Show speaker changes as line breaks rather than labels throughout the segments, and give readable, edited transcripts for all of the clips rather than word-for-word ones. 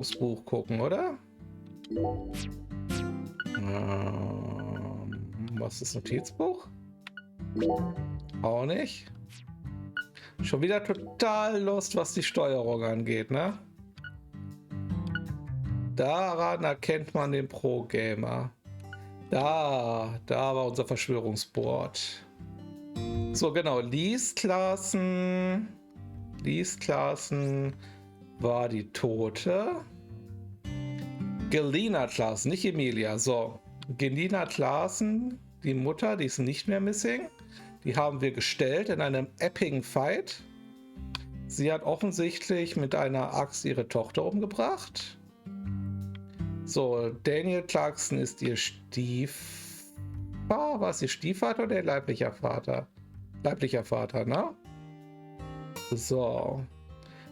Das Buch gucken, oder? Was ist Notizbuch? Auch nicht. Schon wieder total Lust, was die Steuerung angeht, ne? Daran erkennt man den Pro-Gamer. Da war unser Verschwörungsboard. So, genau. Liest-Klassen war die Tote. Gelina Klassen, nicht Emilia. So, Gelina Klassen, die Mutter, die ist nicht mehr missing. Die haben wir gestellt in einem epigen Fight. Sie hat offensichtlich mit einer Axt ihre Tochter umgebracht. So, Daniel Clarkson ist ihr Stiefvater. War es ihr Stiefvater oder ihr leiblicher Vater? Leiblicher Vater, ne? So.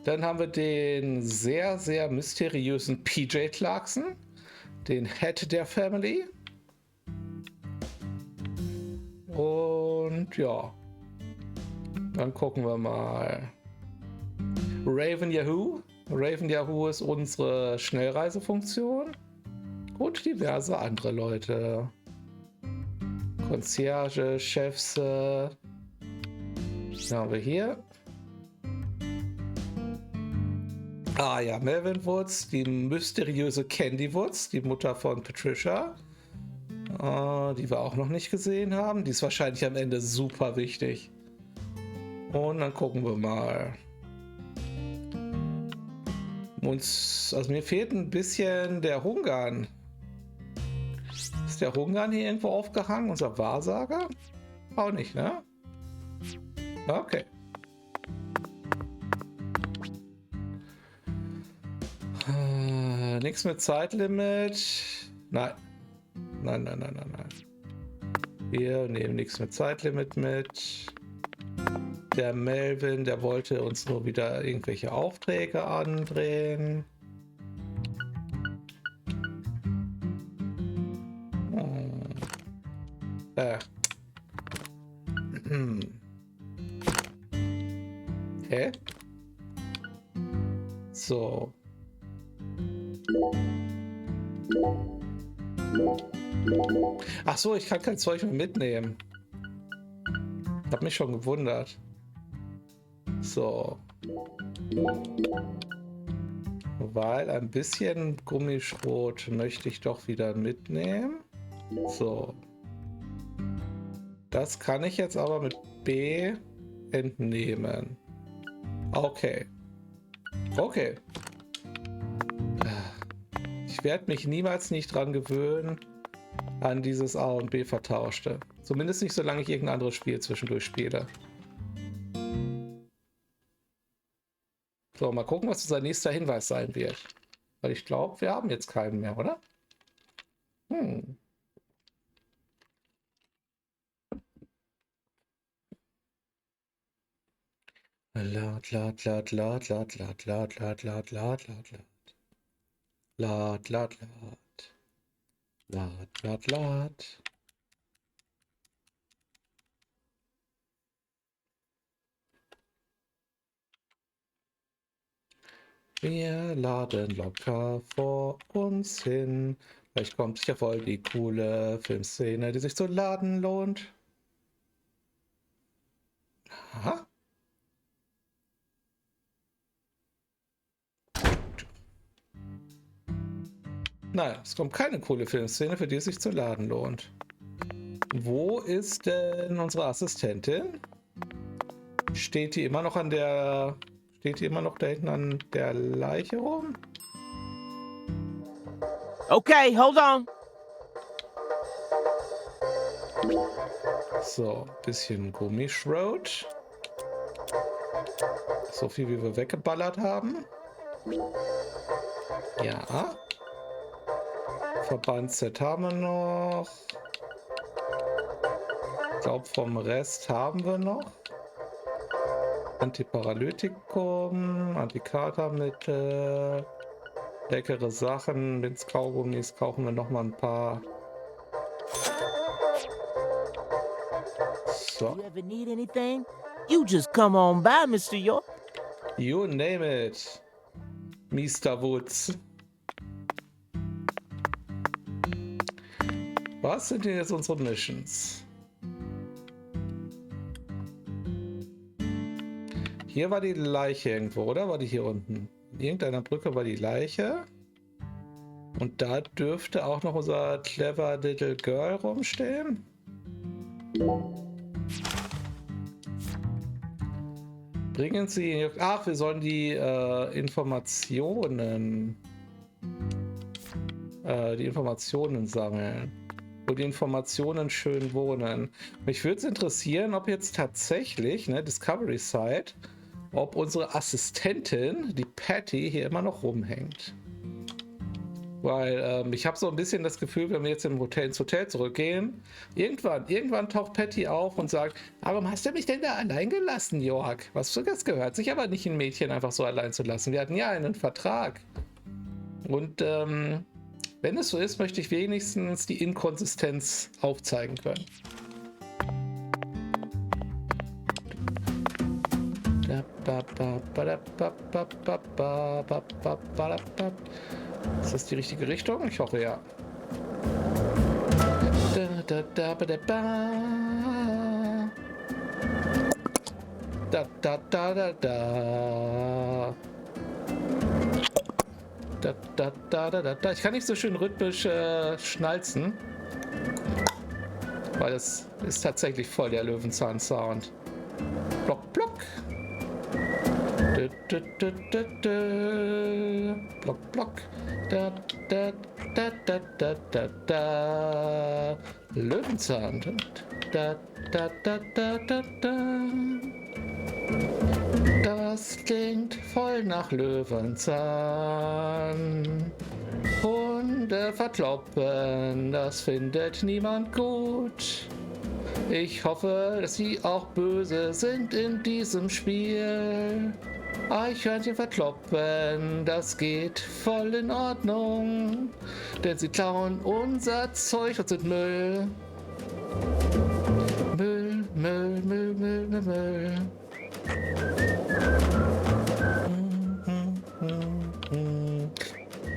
Dann haben wir den sehr, sehr mysteriösen PJ Clarkson, den Head der Family. Und ja, dann gucken wir mal. Raven Yahoo. Raven Yahoo ist unsere Schnellreisefunktion. Und diverse andere Leute. Concierge, Chefs. Was haben wir hier? Ah ja, Melvin Woods, die mysteriöse Candy Woods, die Mutter von Patricia, die wir auch noch nicht gesehen haben. Die ist wahrscheinlich am Ende super wichtig. Und dann gucken wir mal. Also mir fehlt ein bisschen der Hungan. Ist der Hungan hier irgendwo aufgehangen, unser Wahrsager? Auch nicht, ne? Okay. Nichts mit Zeitlimit. Nein. Nein. Wir nehmen nichts mit Zeitlimit mit. Der Melvin, der wollte uns nur wieder irgendwelche Aufträge andrehen. Hä? So. Ach so, ich kann kein Zeug mehr mitnehmen. Ich habe mich schon gewundert. So. Weil ein bisschen Gummischrot möchte ich doch wieder mitnehmen. So. Das kann ich jetzt aber mit B entnehmen. Okay. Okay. Ich werde mich niemals nicht dran gewöhnen, an dieses A und B vertauschte. Zumindest nicht, solange ich irgendein anderes Spiel zwischendurch spiele. So, mal gucken, was unser nächster Hinweis sein wird. Weil ich glaube, wir haben jetzt keinen mehr, oder? Lad. Wir laden locker vor uns hin. Vielleicht kommt sicher voll die coole Filmszene, die sich zu laden lohnt. Aha. Naja, es kommt keine coole Filmszene, für die es sich zu laden lohnt. Wo ist denn unsere Assistentin? Steht die immer noch an der... Steht die immer noch da hinten an der Leiche rum?
Okay, hold on.
So, bisschen Gummischrot. So viel, wie wir weggeballert haben. Ja. Verbandset haben wir noch. Ich glaube, vom Rest haben wir noch. Antiparalytikum, Antikatermittel, leckere Sachen, mit Kaugummis kaufen wir noch mal ein paar. So.
You ever need anything? You just come on by, Mr. York.
You name it, Mr. Woods. Was sind denn jetzt unsere Missions? Hier war die Leiche irgendwo, oder? War die hier unten? In irgendeiner Brücke war die Leiche. Und da dürfte auch noch unser clever little girl rumstehen. Bringen Sie... Ach, wir sollen die Informationen sammeln. Wo die Informationen schön wohnen. Mich würde es interessieren, ob jetzt tatsächlich, ne, Discovery Site, ob unsere Assistentin, die Patty, hier immer noch rumhängt. Weil ich habe so ein bisschen das Gefühl, wenn wir jetzt ins Hotel zurückgehen, irgendwann taucht Patty auf und sagt, warum hast du mich denn da allein gelassen, Jörg? Das gehört sich aber nicht, ein Mädchen einfach so allein zu lassen. Wir hatten ja einen Vertrag. Und wenn es so ist, möchte ich wenigstens die Inkonsistenz aufzeigen können. Ist das die richtige Richtung? Ich hoffe ja. Ich kann nicht so schön rhythmisch schnalzen, weil das ist tatsächlich voll der Löwenzahn-Sound. Block, block. Block, block. Löwenzahn. Das klingt voll nach Löwenzahn. Hunde verkloppen, das findet niemand gut. Ich hoffe, dass sie auch böse sind in diesem Spiel. Eichhörnchen verkloppen, das geht voll in Ordnung. Denn sie klauen unser Zeug und sind Müll. Müll, Müll, Müll, Müll, Müll, Müll.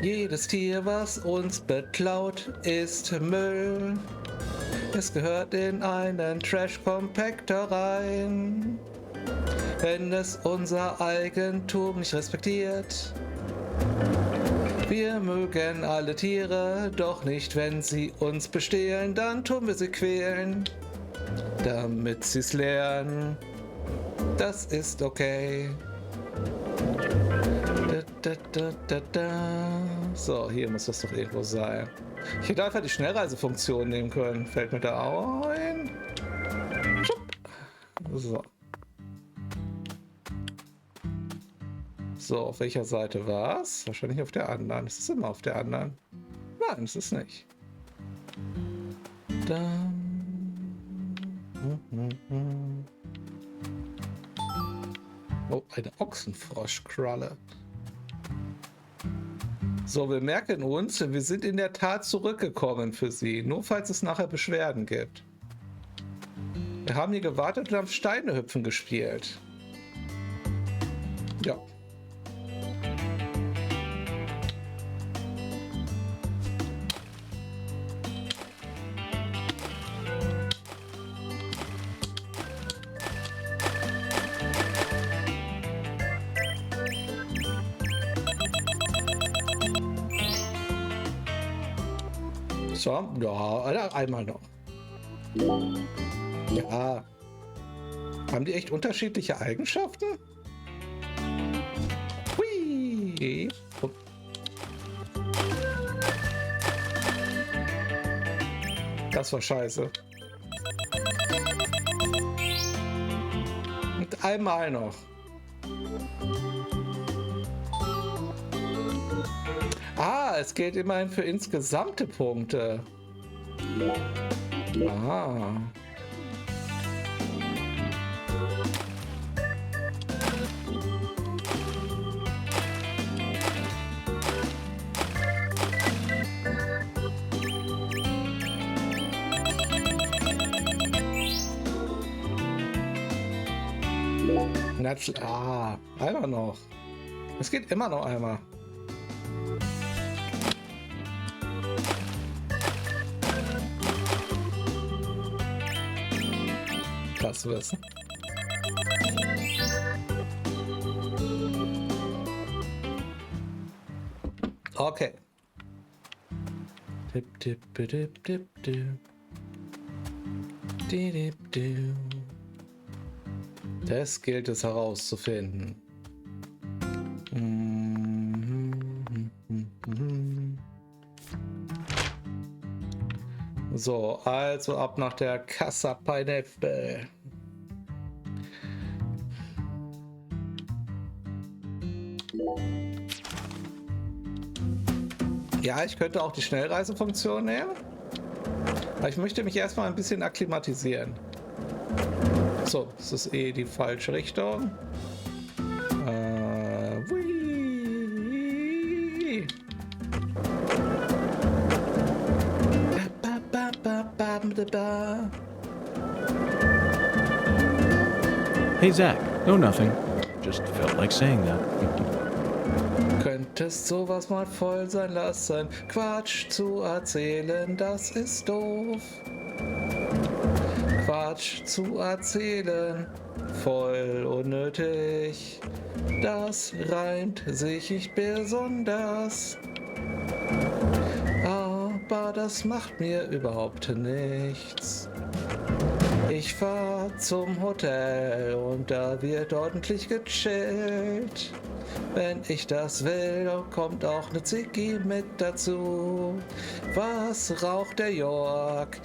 Jedes Tier, was uns beklaut, ist Müll. Es gehört in einen Trash-Compactor rein. Wenn es unser Eigentum nicht respektiert. Wir mögen alle Tiere, doch nicht, wenn sie uns bestehlen. Dann tun wir sie quälen, damit sie es lernen. Das ist okay. So, hier muss das doch irgendwo sein. Ich hätte einfach die Schnellreisefunktion nehmen können. Fällt mir da ein. So. So, auf welcher Seite war es? Wahrscheinlich auf der anderen. Es ist immer auf der anderen. Nein, es ist nicht. Oh, eine Ochsenfroschkralle. So, wir merken uns, wir sind in der Tat zurückgekommen für sie. Nur falls es nachher Beschwerden gibt. Wir haben hier gewartet und haben Steinehüpfen gespielt. Ja. So, ja, einmal noch. Ja. Haben die echt unterschiedliche Eigenschaften? Hui. Das war scheiße. Und einmal noch. Ah, es gilt immerhin für insgesamte Punkte. Ah. Einmal noch. Es geht immer noch einmal. zu wissen. Okay. Dip, dip, dip, dip, dip. Dip, dip. Das gilt es herauszufinden. So, also ab nach der Casa Pineapple. Ja, ich könnte auch die Schnellreisefunktion nehmen. Aber ich möchte mich erstmal ein bisschen akklimatisieren. So, das ist eh die falsche Richtung.
Hey, Zach. No, nothing. Just felt like saying that.
Könntest sowas mal voll sein lassen. Quatsch zu erzählen, das ist doof. Quatsch zu erzählen, voll unnötig. Das reimt sich nicht besonders. Aber das macht mir überhaupt nichts. Ich fahr zum Hotel und da wird ordentlich gechillt. Wenn ich das will, dann kommt auch eine Ziggy mit dazu. Was raucht der York?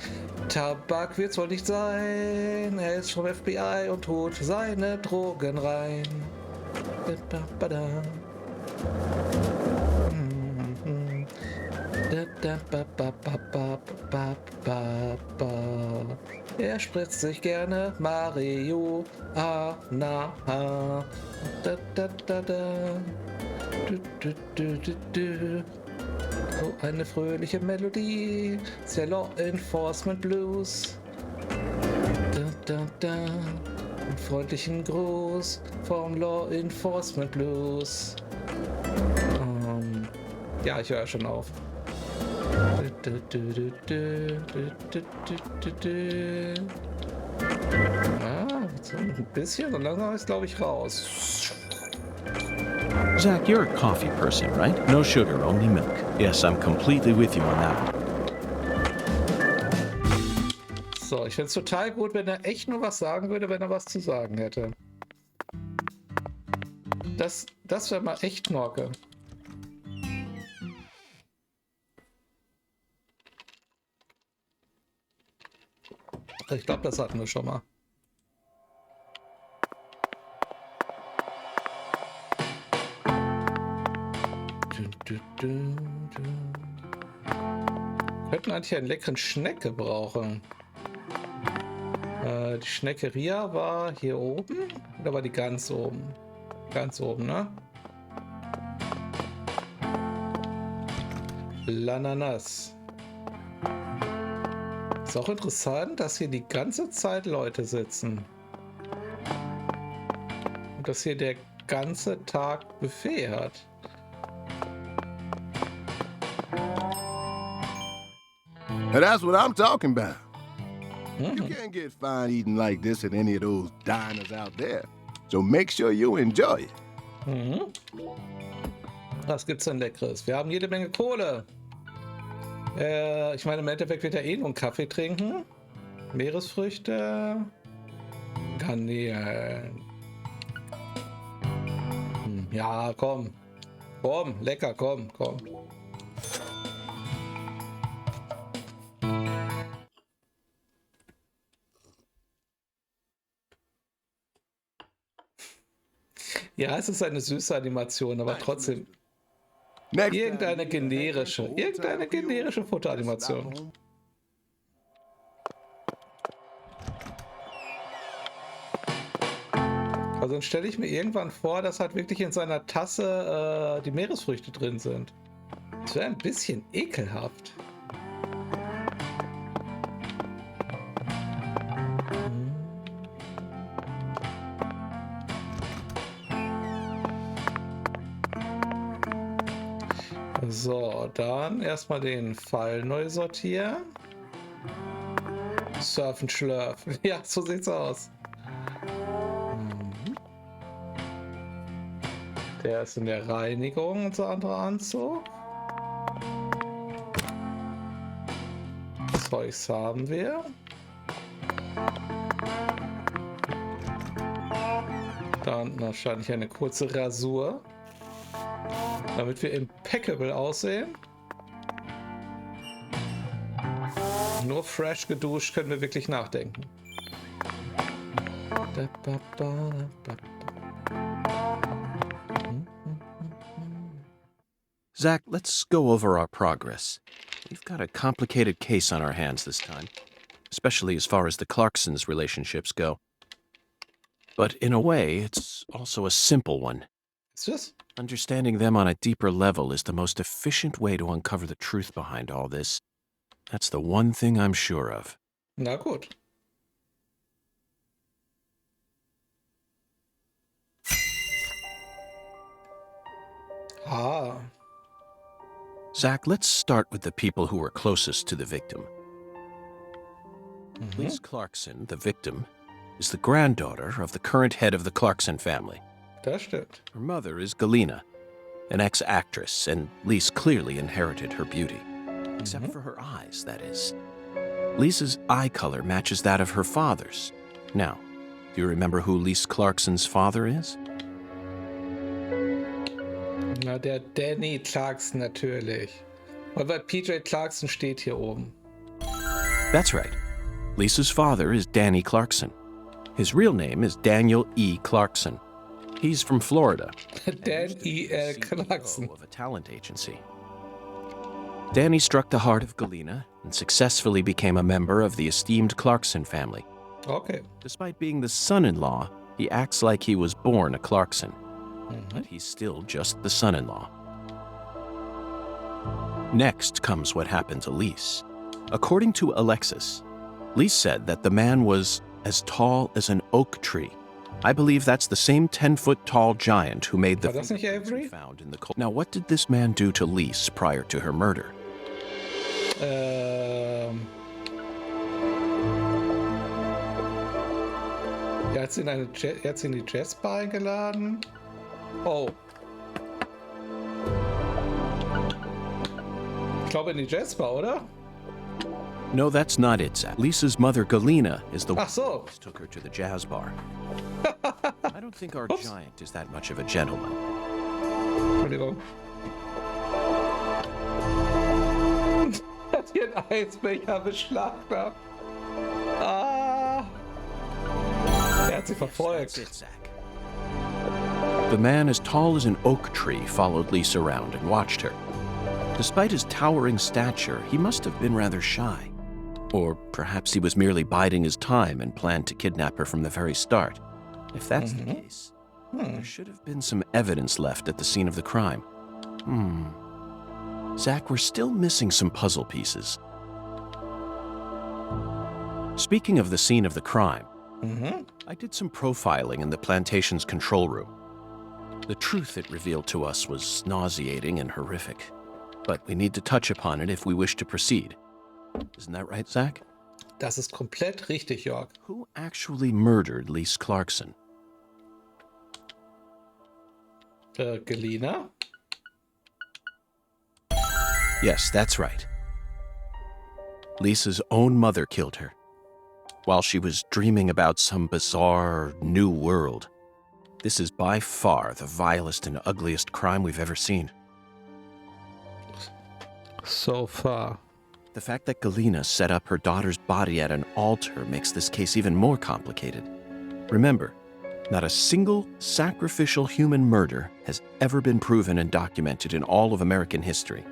Tabak wird's wohl nicht sein. Er ist vom FBI und tut seine Drogen rein. Er spritzt sich gerne Marihuana. So eine fröhliche Melodie, der Law Enforcement Blues. Einen freundlichen Gruß vom Law Enforcement Blues. Ja, ich höre schon auf. So ein bisschen und langsam ist, glaube ich, raus.
Zach, you're a coffee person, right? No sugar, only milk. Yes, I'm completely with you on that one.
So, ich finde es total gut, wenn er echt nur was sagen würde, wenn er was zu sagen hätte. Das wäre mal echt Knorke. Ich glaube, das hatten wir schon mal. Wir könnten eigentlich einen leckeren Schneck gebrauchen. Die Schneckeria war hier oben oder war die ganz oben? Ganz oben, ne? L'Ananas. Ist auch interessant, dass hier die ganze Zeit Leute sitzen. Und dass hier der ganze Tag Buffet hat.
Now that's what I'm talking about. You can't get fine eating like this at any of those diners out there. So make sure you enjoy it.
Was gibt's denn Leckeres? Wir haben jede Menge Kohle. Ich meine, im Endeffekt wird er eh nur einen Kaffee trinken. Meeresfrüchte. Garnelen. Ja, komm. Komm, lecker, komm. Ja, es ist eine süße Animation, aber trotzdem irgendeine generische Fotoanimation. Also dann stelle ich mir irgendwann vor, dass halt wirklich in seiner Tasse die Meeresfrüchte drin sind. Das wäre ein bisschen ekelhaft. So, dann erstmal den Fall neu sortieren. Surfen, schlürfen. Ja, so sieht's aus. Der ist in der Reinigung, unser anderer Anzug. Zeugs haben wir. Dann wahrscheinlich eine kurze Rasur, damit wir impeccable aussehen. Nur fresh geduscht können wir wirklich nachdenken.
Zach, let's go over our progress. We've got a complicated case on our hands this time, especially as far as the Clarksons' relationships go. But in a way, it's also a simple one.
Ist das?
Understanding them on a deeper level is the most efficient way to uncover the truth behind all this. That's the one thing I'm sure of.
Na gut. Ah.
Zach, let's start with the people who were closest to the victim. Lise Clarkson, the victim, is the granddaughter of the current head of the Clarkson family.
Das stimmt.
Her mother is Galena, an ex-actress, and Lise clearly inherited her beauty. Except for her eyes, that is. Lisa's eye color matches that of her father's. Now, do you remember who Lise Clarkson's father is?
Na, der Danny Clarkson natürlich. Aber PJ Clarkson steht hier oben.
That's right. Lisa's father is Danny Clarkson. His real name is Daniel E. Clarkson. He's from Florida.
Dan E.L. Clarkson.
Of a talent agency. Danny struck the heart of Galena and successfully became a member of the esteemed Clarkson family.
Okay.
Despite being the son-in-law, he acts like he was born a Clarkson. But he's still just the son-in-law. Next comes what happened to Lise. According to Alexis, Lise said that the man was as tall as an oak tree. I believe that's the same 10-foot-tall giant who made the fingerprints we found in the cold. Now, what did this man do to Lise prior to her murder?
Er hat sie in die Jazzbar eingeladen. Oh. Ich glaube in die Jazzbar, oder?
No, that's not it, Zach. Lisa's mother, Galena, is the one
so.
who took her to the jazz bar. I don't think our giant is that much of a gentleman.
Entschuldigung. Hat hier ein Eisbecher beschlagnahmt. Ah. Er hat sie verfolgt.
That's it, Zach. The man as tall as an oak tree followed Lisa around and watched her. Despite his towering stature, he must have been rather shy. Or perhaps he was merely biding his time and planned to kidnap her from the very start. If that's the case, there should have been some evidence left at the scene of the crime. Zach, we're still missing some puzzle pieces. Speaking of the scene of the crime, I did some profiling in the plantation's control room. The truth it revealed to us was nauseating and horrific, but we need to touch upon it if we wish to proceed. Isn't that right, Zach?
Das ist komplett richtig, Jörg.
Who actually murdered Lise Clarkson?
Galena?
Yes, that's right. Lisa's own mother killed her, while she was dreaming about some bizarre new world. This is by far the vilest and ugliest crime we've ever seen.
So far.
The fact that Galena set up her daughter's body at an altar makes this case even more complicated. Remember, not a single sacrificial human murder has ever been proven and documented in all of American history.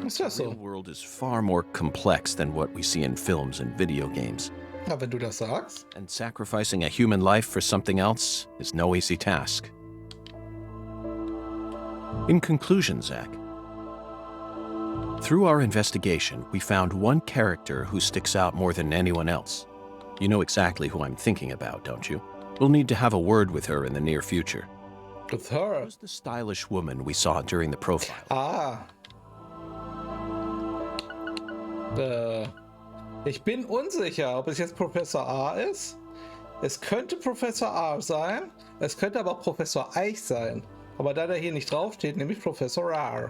Ist das
The
so?
real world is far more complex than what we see in films and video games.
Ja, wenn du das sagst.
And sacrificing a human life for something else is no easy task. In conclusion, Zach, through our investigation, we found one character who sticks out more than anyone else. You know exactly who I'm thinking about, don't you? We'll need to have a word with her in the near future.
With her?
Who's the stylish woman we saw during the profile?
Ah. Ich bin unsicher, ob es jetzt Professor A ist. Es könnte Professor A sein. Es könnte aber auch Professor Eich sein. Aber da der hier nicht draufsteht, nämlich Professor R.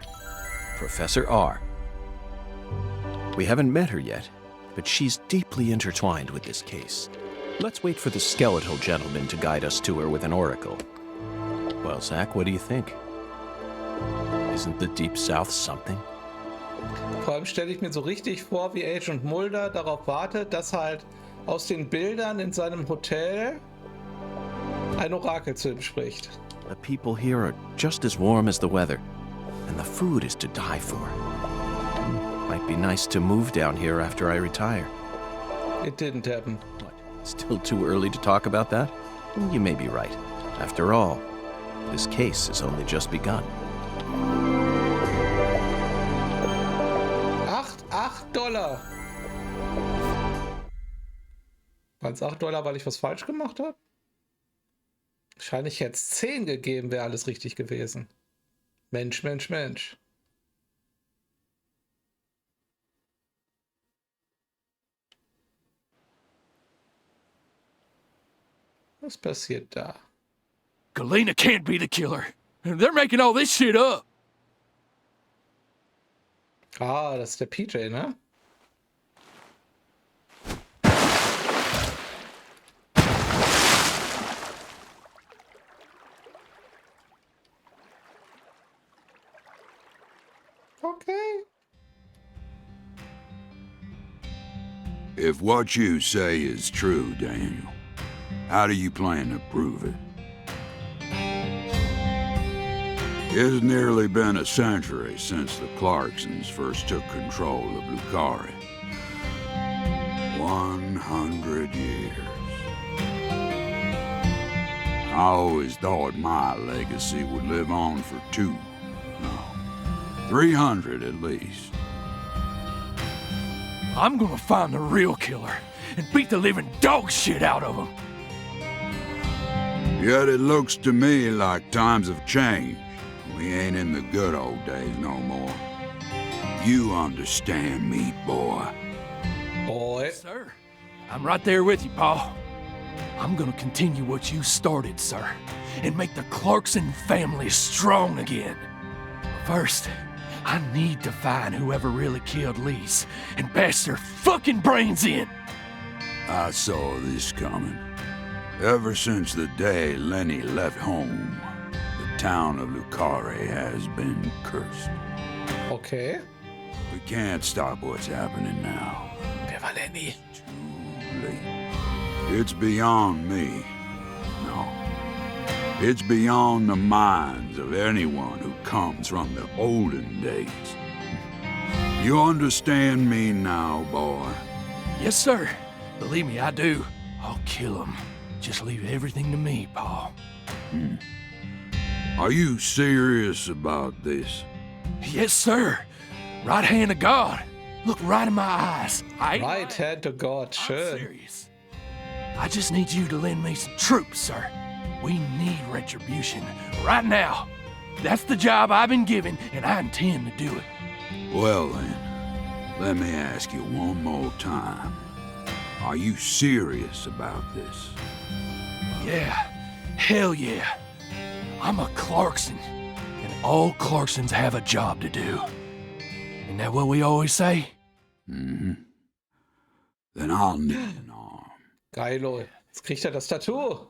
Professor R. We haven't met her yet, but she's deeply intertwined with this case. Let's wait for the skeletal gentleman to guide us to her with an oracle. Well, Zach, what do you think? Isn't the Deep South something?
Vor allem stelle ich mir so richtig vor, wie Agent Mulder darauf wartet, dass halt aus den Bildern in seinem Hotel ein Orakel zu ihm spricht.
The people here are just as warm as the weather, and the food is to die for. Might be nice to move down here after I retire.
It didn't happen.
What? Still too early to talk about that? You may be right. After all, this case has only just begun.
$8. Waren es $8, weil ich was falsch gemacht habe? Wahrscheinlich hätte es 10 gegeben, wäre alles richtig gewesen. Mensch, Mensch, Mensch. Was passiert da?
Galena can't be the killer. They're making all this shit up.
Ah, das ist der PJ, ne? Okay.
If what you say is true, Daniel, how do you plan to prove it? It's nearly been a century since the Clarksons first took control of Lucari. 100 years. I always thought my legacy would live on for 300 at least.
I'm gonna find the real killer and beat the living dog shit out of him.
Yet it looks to me like times have changed. We ain't in the good old days no more. You understand me, boy.
Boy.
Sir, I'm right there with you, Paul. I'm gonna continue what you started, sir, and make the Clarkson family strong again. But first, I need to find whoever really killed Lise and bash their fucking brains in.
I saw this coming. Ever since the day Lenny left home, the town of Lucari has been cursed.
Okay.
We can't stop what's happening now.
Wer war Lenny?
Too late. It's beyond me. No. It's beyond the minds of anyone who comes from the olden days. You understand me now, boy?
Yes, sir. Believe me, I do. I'll kill him. Just leave everything to me, Paul.
Are you serious about this?
Yes, sir. Right hand of God. Look right in my eyes. I ain't
Right
lying.
hand to God,
I'm
schön.
serious. I just need you to lend me some troops, sir. We need retribution right now. That's the job I've been given, and I intend to do it.
Well then, let me ask you one more time. Are you serious about this?
Yeah, hell yeah. I'm a Clarkson, and all Clarksons have a job to do. Isn't that what we always say?
Mm-hmm. Then I'll need an arm.
Geilo. Jetzt kriegt er das Tattoo.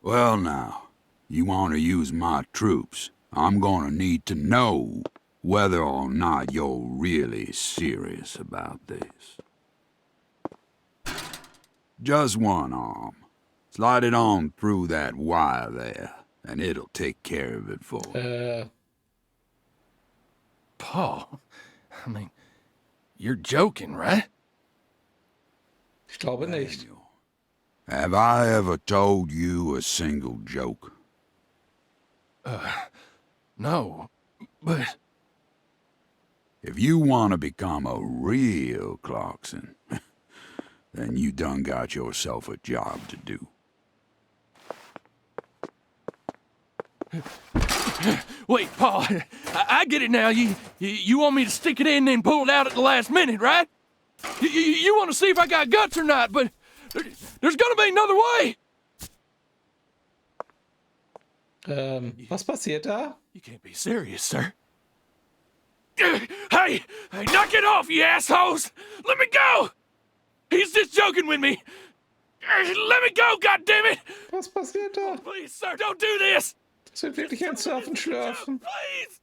Well now, you want to use my troops, I'm gonna need to know whether or not you're really serious about this. Just one arm. Slide it on through that wire there, and it'll take care of it for you.
Paul, I mean, you're joking, right?
Ich glaube nicht.
Daniel, have I ever told you a single joke?
No, but
If you want to become a real Clarkson, then you done got yourself a job to do.
wait, Paul, I get it now. You want me to stick it in and then pull it out at the last minute, right? You want to see if I got guts or not, but there's gonna be another way.
Was passiert da?
You can't be serious, sir. Hey! Hey, knock it off, you assholes! Let me go! He's just joking with me! Let me go, goddammit!
Was passiert da?
Please, sir, don't do this!
Das wird wirklich ein Surfen schlürfen.
Please!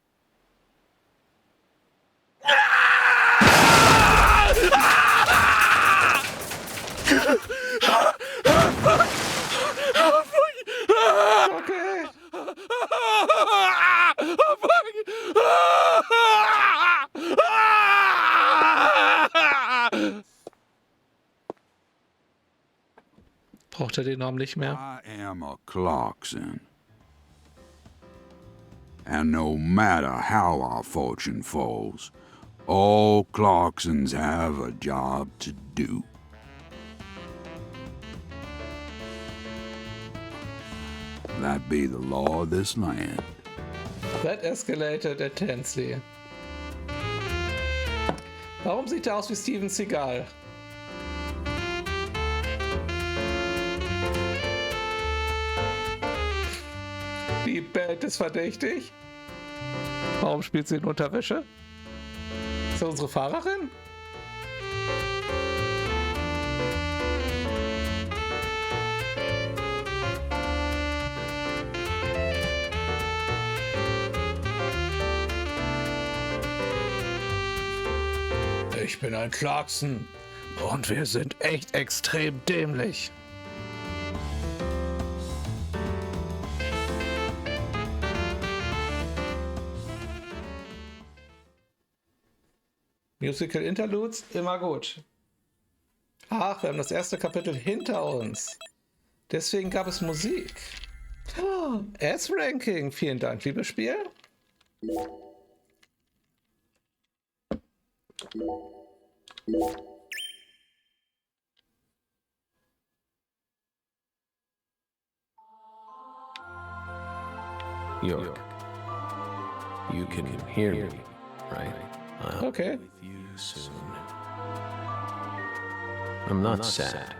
Okay. Braucht er den Namen nicht mehr?
I am a Clarkson. And no matter how our fortune falls, all Clarksons have a job to do. That be the law of this land.
That escalated intensely. Warum sieht er aus wie Steven Seagal? Die Band ist verdächtig. Warum spielt sie in Unterwäsche? Ist das unsere Fahrerin? Ich bin ein Clarkson und wir sind echt extrem dämlich. Musical Interludes, immer gut. Ach, wir haben das erste Kapitel hinter uns. Deswegen gab es Musik. Oh, S-Ranking, vielen Dank, liebes Spiel.
York, you can hear me, right? I'll
Okay.
be with you soon. I'm not sad.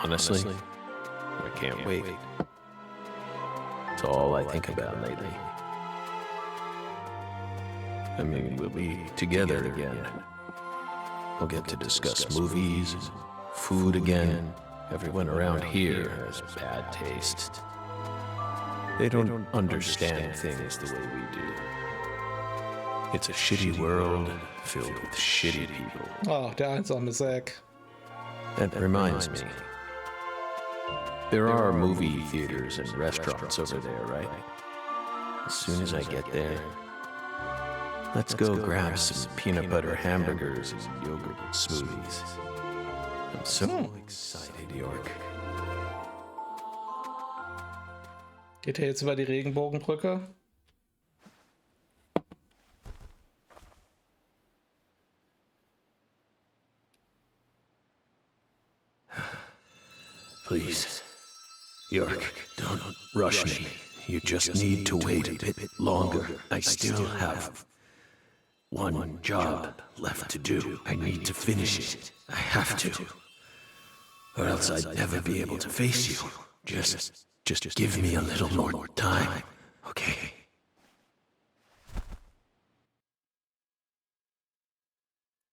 Honestly, I can't wait. It's all I think about lately. I mean, we'll be together again. We'll get to discuss movies, food again. Everyone around here has bad taste. They don't understand things the way we do. It's a shitty world filled with shitty people.
Oh, der einsame Zack.
That reminds me. There are movie theaters and restaurants over there, right? As soon as I get there, let's go grab some peanut butter hamburgers and yogurt smoothies. I'm so excited, York.
Geht er jetzt über die Regenbogenbrücke?
Please, York, don't rush me. You just need to wait a bit longer. I still have one job left to do. I need to finish it. I have to. Or else I'd never be able to face you. Just give me a little more time, okay?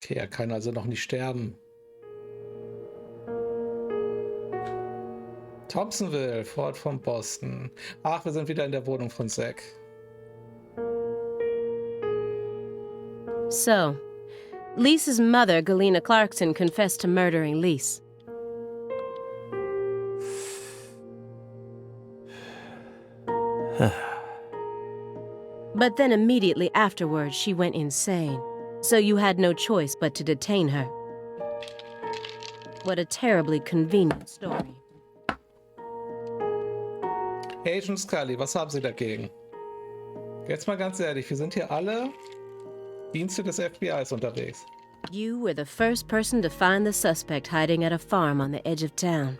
Okay, er kann also noch nicht sterben. Thompsonville, Fort von Boston. Ach, wir sind wieder in der Wohnung von Zack.
So, Lisa's mother, Galena Clarkson, confessed to murdering Lise. But then immediately afterwards, she went insane. So you had no choice but to detain her. What a terribly convenient story.
Agent Scully, was haben Sie dagegen? Jetzt mal ganz ehrlich, wir sind hier alle Dienste des FBIs unterwegs.
You were the first person to find the suspect hiding at a farm on the edge of town.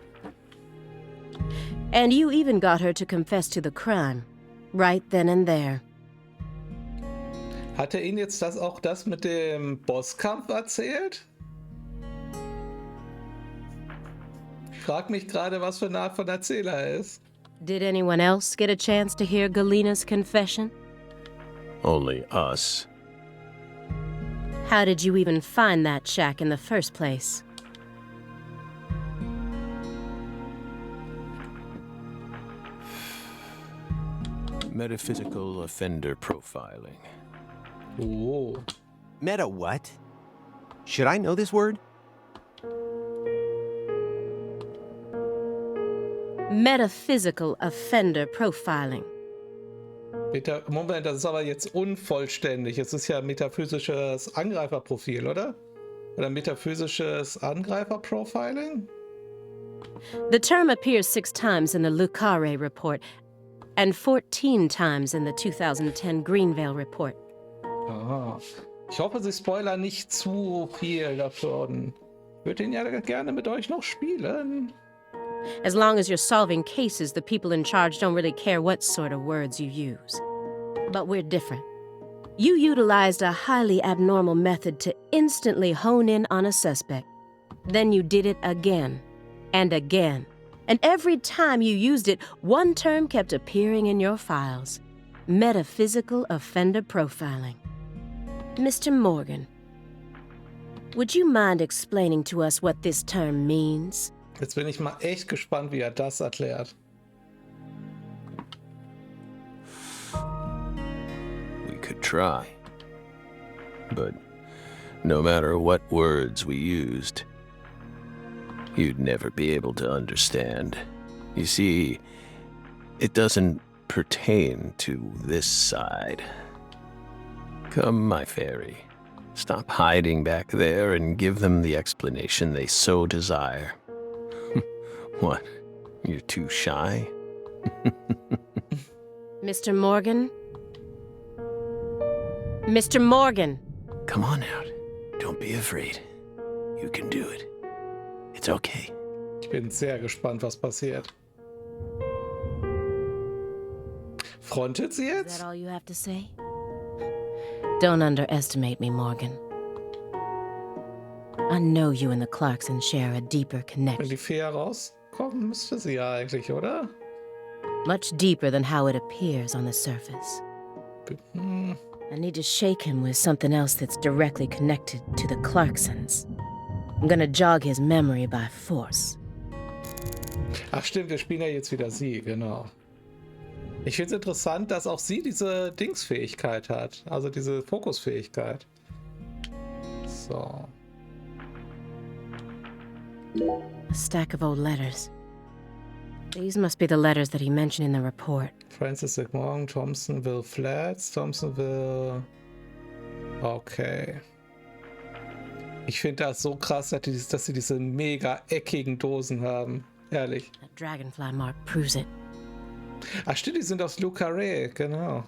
And you even got her to confess to the crime, right then and there.
Hat er Ihnen jetzt das mit dem Bosskampf erzählt? frage mich gerade, was für eine Art von Erzähler er ist.
Did anyone else get a chance to hear Galena's confession?
Only us.
How did you even find that shack in the first place?
Metaphysical offender profiling.
Oh.
Meta what? Should I know this word?
Metaphysical offender profiling.
Moment, das ist aber jetzt unvollständig. Es ist ja metaphysisches Angreiferprofil, oder? Oder metaphysisches Angreiferprofiling?
The term appears 6 times in the Lucare report and 14 times in the 2010 Greenvale report.
Aha. Ich hoffe, Sie spoilern nicht zu viel davon. Ich würde ihn ja gerne mit euch noch spielen.
As long as you're solving cases, the people in charge don't really care what sort of words you use. But we're different. You utilized a highly abnormal method to instantly hone in on a suspect. Then you did it again and again. And every time you used it, one term kept appearing in your files. Metaphysical offender profiling. Mr. Morgan, would you mind explaining to us what this term means?
Jetzt bin ich mal echt gespannt, wie er das erklärt.
We could try. But no matter what words we used, you'd never be able to understand. You see, it doesn't pertain to this side. Come, my fairy. Stop hiding back there and give them the explanation they so desire. What? You're too shy?
Mr. Morgan? Mr. Morgan!
Come on out. Don't be afraid. You can do it. It's okay.
Ich bin sehr gespannt, was passiert. Frontet sie
Is
jetzt?
that all you have to say? Don't underestimate me, Morgan. I know you and the Clarksons share a deeper
Wenn
connection.
die Fee rauskommen, müsste sie ja eigentlich, oder?
Much deeper than how it appears on the surface.
Hm.
I need to shake him with something else that's directly connected to the Clarksons. I'm gonna jog his memory by force.
Ach stimmt, wir spielen ja jetzt wieder sie, genau. Ich finde es interessant, dass auch sie diese Dingsfähigkeit hat. Also diese Fokusfähigkeit. So.
A stack of old letters. These must be the letters that he mentioned in the report.
Francis Morgan, Thompsonville Flats, Thompsonville... Okay. Ich finde das so krass, dass sie diese mega eckigen Dosen haben. Herrlich.
That dragonfly mark proves it.
Ach stimmt, die sind aus Le Carré, genau.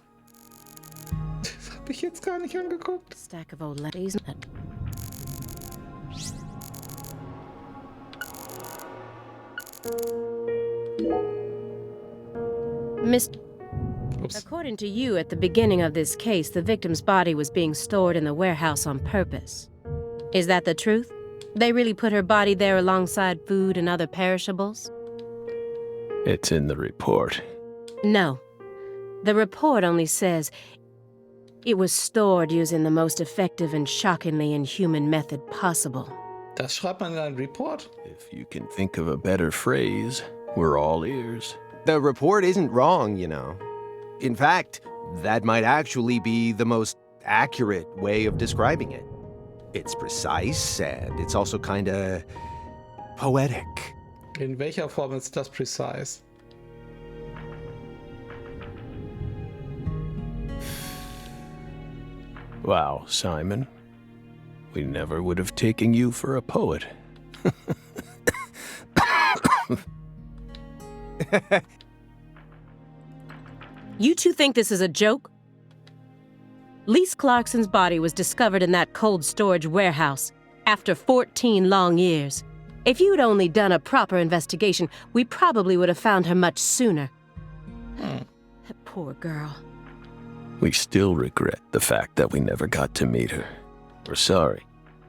Das habe ich jetzt gar nicht angeguckt.
A stack of old letters.
Oops.
According to you, at the beginning of this case, the victim's body was being stored in the warehouse on purpose. Is that the truth? They really put her body there alongside food and other perishables?
It's in the report.
No. The report only says it was stored using the most effective and shockingly inhuman method possible.
Das schreibt man in einem Report?
If you can think of a better phrase, we're all ears.
The report isn't wrong, you know. In fact, that might actually be the most accurate way of describing it. It's precise, and it's also kinda poetic.
In welcher Form ist das precise?
Wow, Simon. We never would have taken you for a poet.
You two think this is a joke? Lise Clarkson's body was discovered in that cold storage warehouse after 14 long years. If you'd only done a proper investigation, we probably would have found her much sooner. That poor girl.
We still regret the fact that we never got to meet her. We're sorry,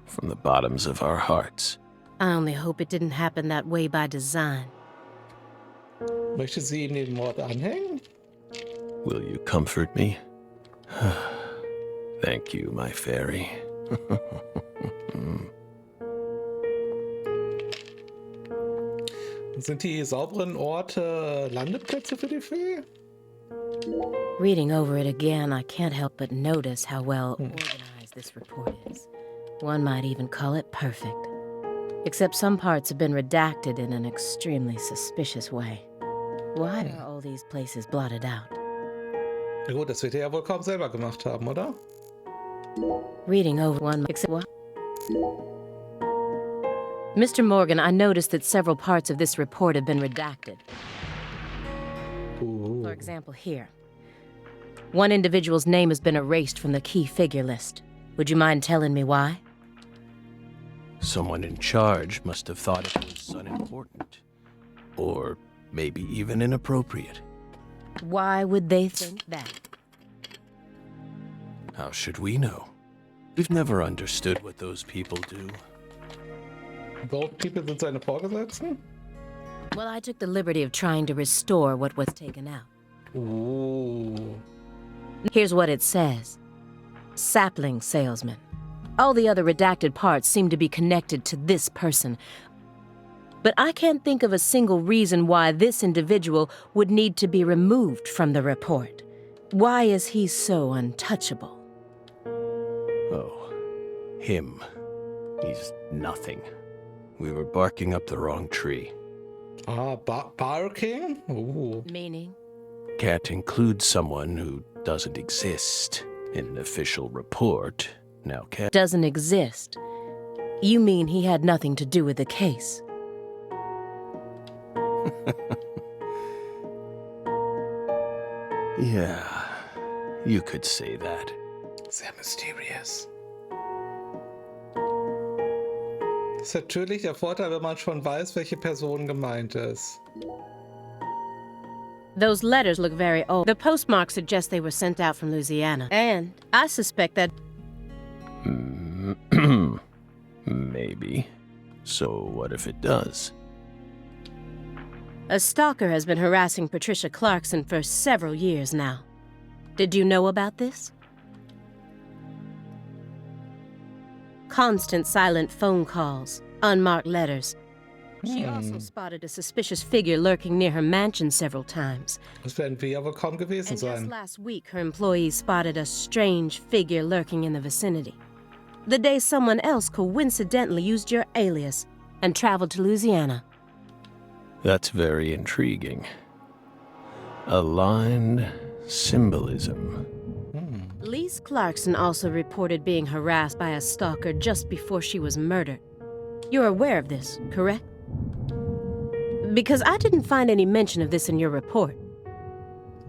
from the bottoms of our hearts.
I only hope it didn't happen that way by design.
Möchte sie ihm den Mord anhängen?
Will you comfort me? Thank you, my fairy.
Sind die sauberen Orte Landeplätze für die Fee?
Reading over it again, I can't help but notice how well organized this report is. One might even call it perfect. Except some parts have been redacted in an extremely suspicious way. Why are all these places blotted out?
Na gut, das wird er ja wohl kaum selber gemacht haben, oder?
Reading over one, except what? Mr. Morgan, I noticed that several parts of this report have been redacted.
Ooh.
For example, here. One individual's name has been erased from the key figure list. Would you mind telling me why?
Someone in charge must have thought it was unimportant. Or maybe even inappropriate.
Why would they think that?
How should we know? We've never understood what those people do.
Those people sind seine Vorgesetzten?
Well, I took the liberty of trying to restore what was taken out.
Ooh.
Here's what it says. Sapling salesman. All the other redacted parts seem to be connected to this person. But I can't think of a single reason why this individual would need to be removed from the report. Why is he so untouchable?
Oh, him. He's nothing. We were barking up the wrong tree.
Ah, barking? Ooh.
Meaning?
Can't include someone who doesn't exist in an official report. Now can.
Doesn't exist. You mean he had nothing to do with the case?
Yeah, you could say that.
Sehr mysterious. Das ist natürlich der Vorteil, wenn man schon weiß, welche Person gemeint ist.
Those letters look very old. The postmark suggests they were sent out from Louisiana. And I suspect that...
Maybe. So what if it does?
A stalker has been harassing Patricia Clarkson for several years now. Did you know about this? Constant silent phone calls, unmarked letters. She also spotted a suspicious figure lurking near her mansion several times.
Das werden wir ja wohl kaum gewesen
And just
sein.
last week, her employees spotted a strange figure lurking in the vicinity. The day someone else coincidentally used your alias and traveled to Louisiana.
That's very intriguing. Aligned symbolism.
Lise Clarkson also reported being harassed by a stalker just before she was murdered. You're aware of this, correct? Because I didn't find any mention of this in your report.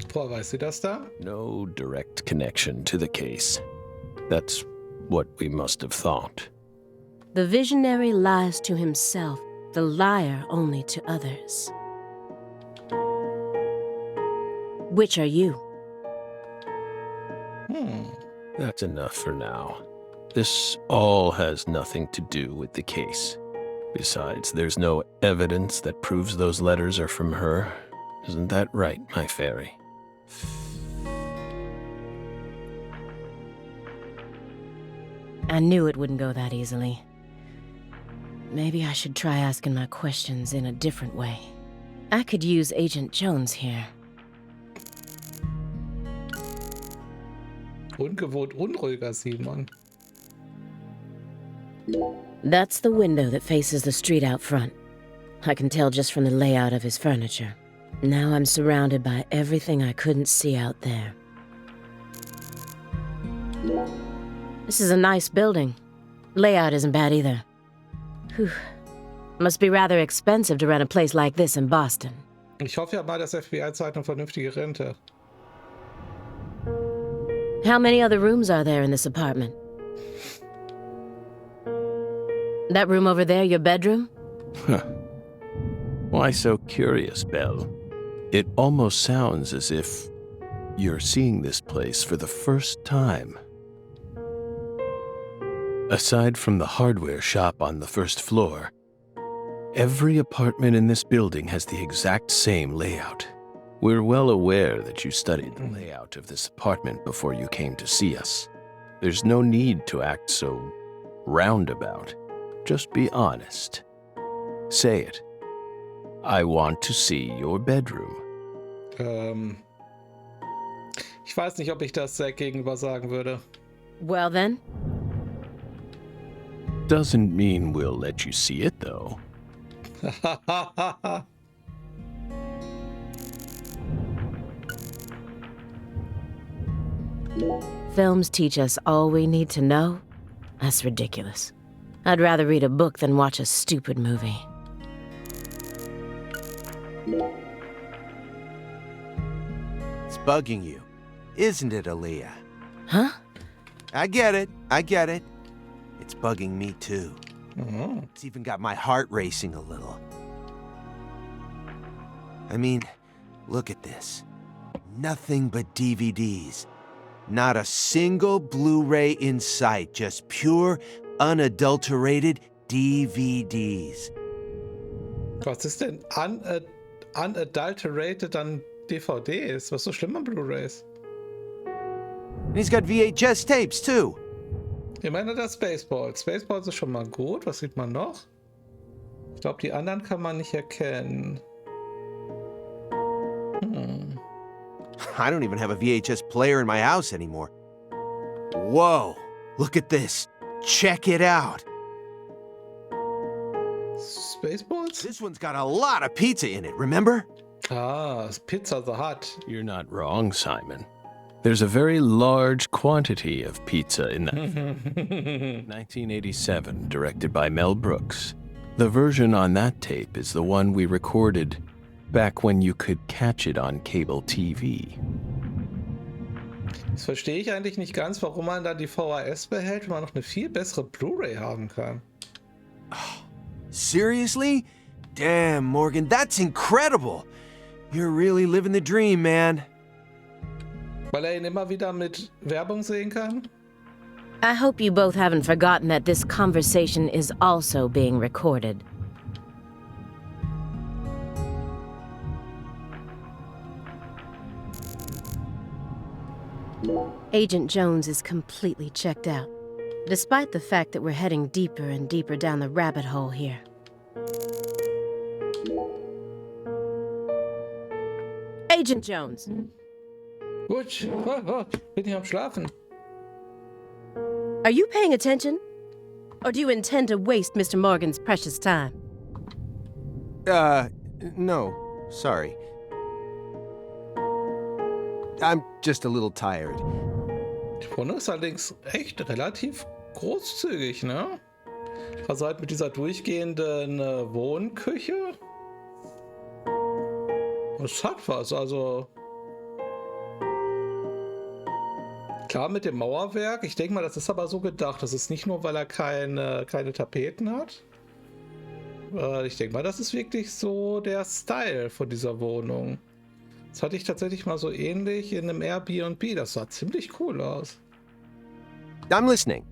Woher weiß sie das da?
No direct connection to the case. That's what we must have thought.
The visionary lies to himself, the liar only to others. Which are you?
That's enough for now. This all has nothing to do with the case. Besides, there's no evidence that proves those letters are from her. Isn't that right, my fairy?
I knew it wouldn't go that easily. Maybe I should try asking my questions in a different way. I could use Agent Jones here.
Ungewohnt unruhiger Simon.
That's the window that faces the street out front. I can tell just from the layout of his furniture. Now I'm surrounded by everything I couldn't see out there. This is a nice building. Layout isn't bad either. Whew. Must be rather expensive to rent a place like this in Boston.
Ich hoffe ja mal, das FBI zahlt eine vernünftige Rente.
How many other rooms are there in this apartment? That room over there, your bedroom?
Why so curious, Belle? It almost sounds as if you're seeing this place for the first time. Aside from the hardware shop on the first floor, Every apartment in this building has the exact same layout. We're well aware that you studied the layout of this apartment before you came to see us. There's no need to act so roundabout. Just be honest. Say it. I want to see your bedroom.
Ich weiß nicht, ob ich das Zack gegenüber sagen würde.
Well then,
Doesn't mean we'll let you see it, though.
films teach us all we need to know? That's ridiculous. I'd rather read a book than watch a stupid movie.
It's bugging you, isn't it, Aaliyah?
Huh?
I get it. It's bugging me too. It's even got my heart racing a little. I mean, look at this. Nothing but DVDs. Not a single Blu-ray in sight, just pure, unadulterated DVDs.
Was ist denn unadulterated an DVDs? Was ist so schlimm an Blu-rays?
And he's got VHS tapes too.
Ich meine das Spaceballs. Spaceballs ist schon mal gut. Was sieht man noch? Ich glaube, die anderen kann man nicht erkennen.
I don't even have a VHS player in my house anymore. Whoa, look at this. Check it out.
Spaceballs?
This one's got a lot of pizza in it, remember?
Ah, Pizza the Hut.
You're not wrong, Simon. There's a very large quantity of pizza in that film. 1987, directed by Mel Brooks. The version on that tape is the one we recorded back when you could catch it on cable TV.
Das verstehe ich eigentlich nicht ganz, warum man dann die VHS behält, wenn man noch eine viel bessere Blu-ray haben kann.
Seriously? Damn, Morgan, that's incredible. You're really living the dream, man.
Weil ihn immer wieder mit Werbung sehen kann?
I hope you both haven't forgotten that this conversation is also being recorded. Agent Jones is completely checked out, despite the fact that we're heading deeper and deeper down the rabbit hole here. Agent Jones.
Gut, bin ich am Schlafen.
Are you paying attention? Or do you intend to waste Mr. Morgan's precious time?
No, sorry. I'm just a little tired.
Die Wohnung ist allerdings echt relativ großzügig, ne? Also halt mit dieser durchgehenden Wohnküche. Es hat was, also. Klar mit dem Mauerwerk. Ich denke mal, das ist aber so gedacht. Das ist nicht nur, weil er keine Tapeten hat. Ich denke mal, das ist wirklich so der Style von dieser Wohnung. Das hatte ich tatsächlich mal so ähnlich in einem Airbnb. Das sah ziemlich cool aus.
I'm listening.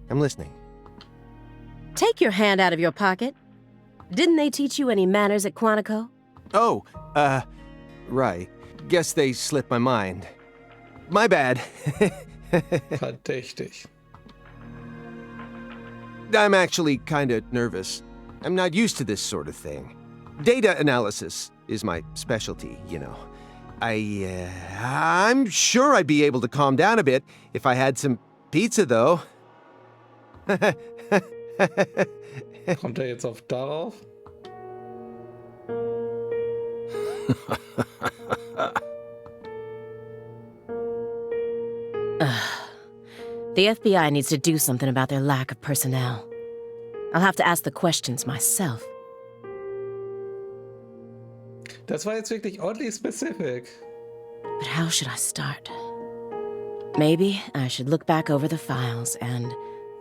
Take your hand out of your pocket. Didn't they teach you any manners at Quantico?
Oh, right. Guess they slipped my mind. My bad.
Verdächtig.
I'm actually kinda nervous. I'm not used to this sort of thing. Data analysis is my specialty, you know. I'm sure I'd be able to calm down a bit if I had some pizza, though.
Kommt er jetzt auf darauf?
The FBI needs to do something about their lack of personnel. I'll have to ask the questions myself.
Das war jetzt wirklich oddly specific.
But how should I start? Maybe I should look back over the files and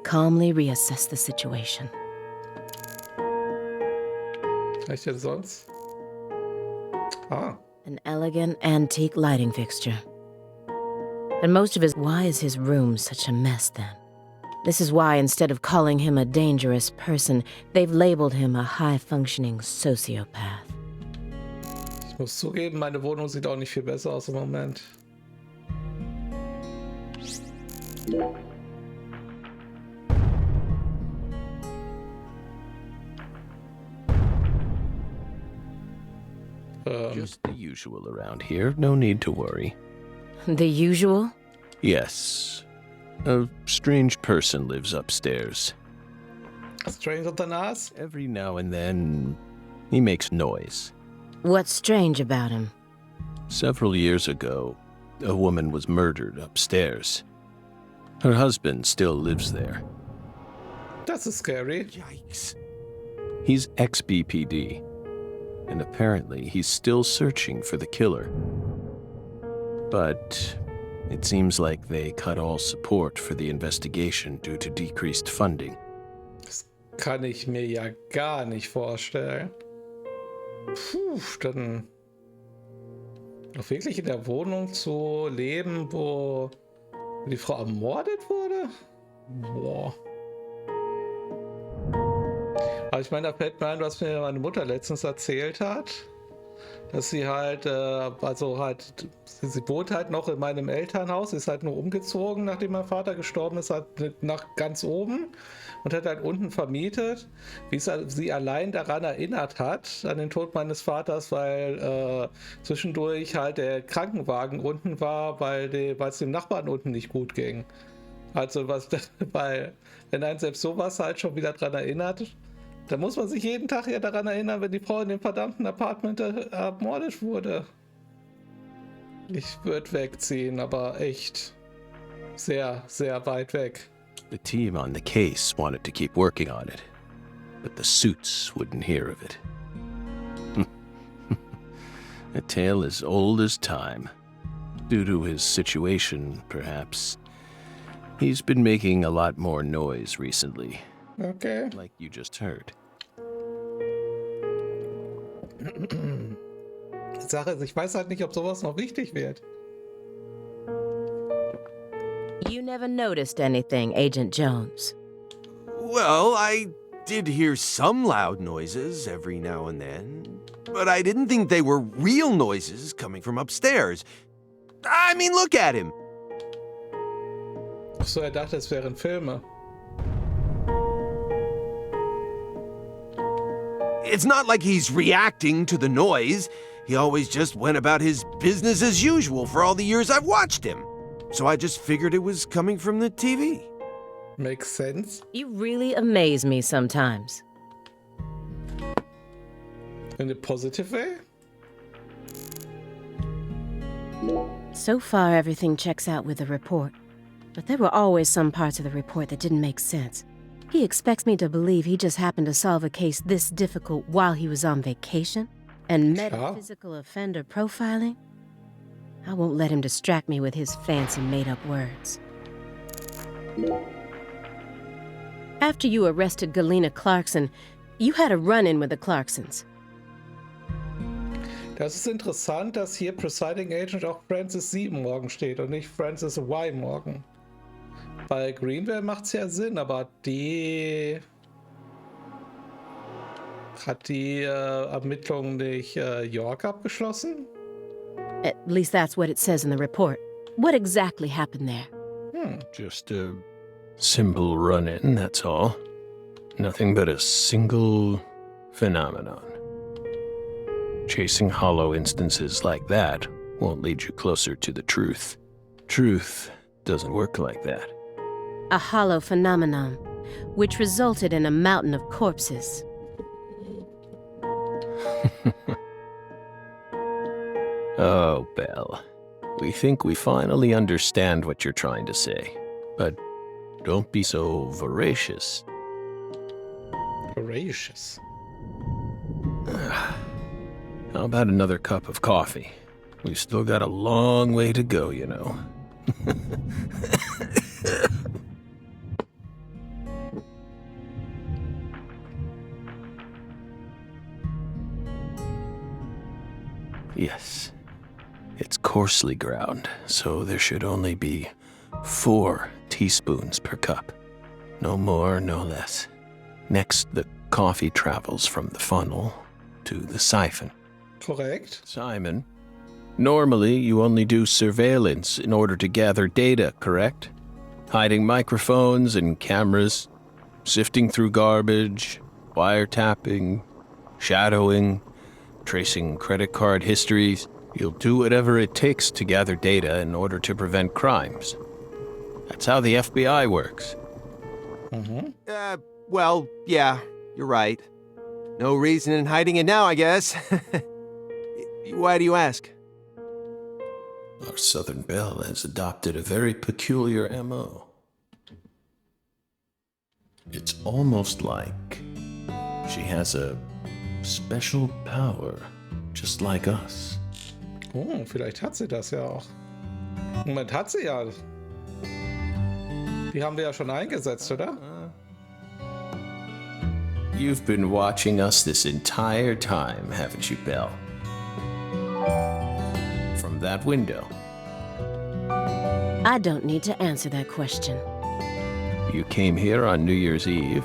calmly reassess the situation.
Was denn sonst? Ah.
An elegant antique lighting fixture. And most of his... Why is his room such a mess then? This is why, instead of calling him a dangerous person, they've labeled him a high-functioning sociopath.
Ich muss zugeben, meine Wohnung sieht auch nicht viel besser aus im Moment.
Just the usual around here. No need to worry.
The usual?
Yes. A strange person lives upstairs.
Stranger than us?
Every now and then, he makes noise.
What's strange about him?
Several years ago, a woman was murdered upstairs. Her husband still lives there.
Das ist scary.
Yikes.
He's ex-BPD, and apparently he's still searching for the killer. But it seems like they cut all support for the investigation due to decreased funding.
Das kann ich mir ja gar nicht vorstellen. Puh, dann auch wirklich in der Wohnung zu leben, wo die Frau ermordet wurde? Boah. Aber ich meine, da fällt mir ein, was mir meine Mutter letztens erzählt hat, dass sie halt, sie wohnt halt noch in meinem Elternhaus, sie ist halt nur umgezogen, nachdem mein Vater gestorben ist, halt nach ganz oben und hat halt unten vermietet, wie es sie allein daran erinnert hat, an den Tod meines Vaters, weil zwischendurch halt der Krankenwagen unten war, weil es dem Nachbarn unten nicht gut ging. Also weil, wenn einen selbst sowas halt schon wieder daran erinnert, da muss man sich jeden Tag ja daran erinnern, wenn die Frau in dem verdammten Apartment ermordet wurde. Ich würde wegziehen, aber echt sehr, sehr weit weg.
The team on the case wanted to keep working on it, but the suits wouldn't hear of it. A tale as old as time. Due to his situation, perhaps, he's been making a lot more noise recently.
Okay.
Like you just heard.
Die Sache ist, ich weiß halt nicht, ob sowas noch wichtig wird.
You never noticed anything, Agent Jones.
Well, I did hear some loud noises every now and then, but I didn't think they were real noises coming from upstairs. I mean, look at him.
Achso, er dachte, es wären Filme.
It's not like he's reacting to the noise. He always just went about his business as usual for all the years I've watched him. So I just figured it was coming from the TV.
Makes sense.
You really amaze me sometimes.
In a positive way?
So far, everything checks out with the report. But there were always some parts of the report that didn't make sense. He expects me to believe he just happened to solve a case this difficult while he was on vacation? And metaphysical offender profiling? I won't let him distract me with his fancy made-up words. After you arrested Galena Clarkson, you had a run-in with the Clarksons.
Das ist interessant, dass hier Presiding Agent auch Francis 7 Morgan steht und nicht Francis Y Morgan. Bei Greenwell macht es ja Sinn, aber hat die Ermittlung nicht York abgeschlossen?
At least that's what it says in the report. What exactly happened there?
Just a simple run-in, that's all. Nothing but a single phenomenon. Chasing hollow instances like that won't lead you closer to the truth. Truth doesn't work like that.
A hollow phenomenon, which resulted in a mountain of corpses.
Oh, Belle. We think we finally understand what you're trying to say. But don't be so voracious.
Voracious.
How about another cup of coffee? We've still got a long way to go, you know. Yes. It's coarsely ground, so there should only be 4 teaspoons per cup. No more, no less. Next, the coffee travels from the funnel to the siphon.
Korrekt.
Simon, normally you only do surveillance in order to gather data, correct? Hiding microphones and cameras, sifting through garbage, wiretapping, shadowing, tracing credit card histories. You'll do whatever it takes to gather data in order to prevent crimes. That's how the FBI works.
Well, yeah, you're right. No reason in hiding it now, I guess. Why do you ask?
Our Southern Belle has adopted a very peculiar MO. It's almost like she has a special power, just like us.
Oh, vielleicht hat sie das ja auch. Moment, hat sie ja. Die haben wir ja schon eingesetzt, oder?
You've been watching us this entire time, haven't you, Belle? From that window.
I don't need to answer that question.
You came here on New Year's Eve,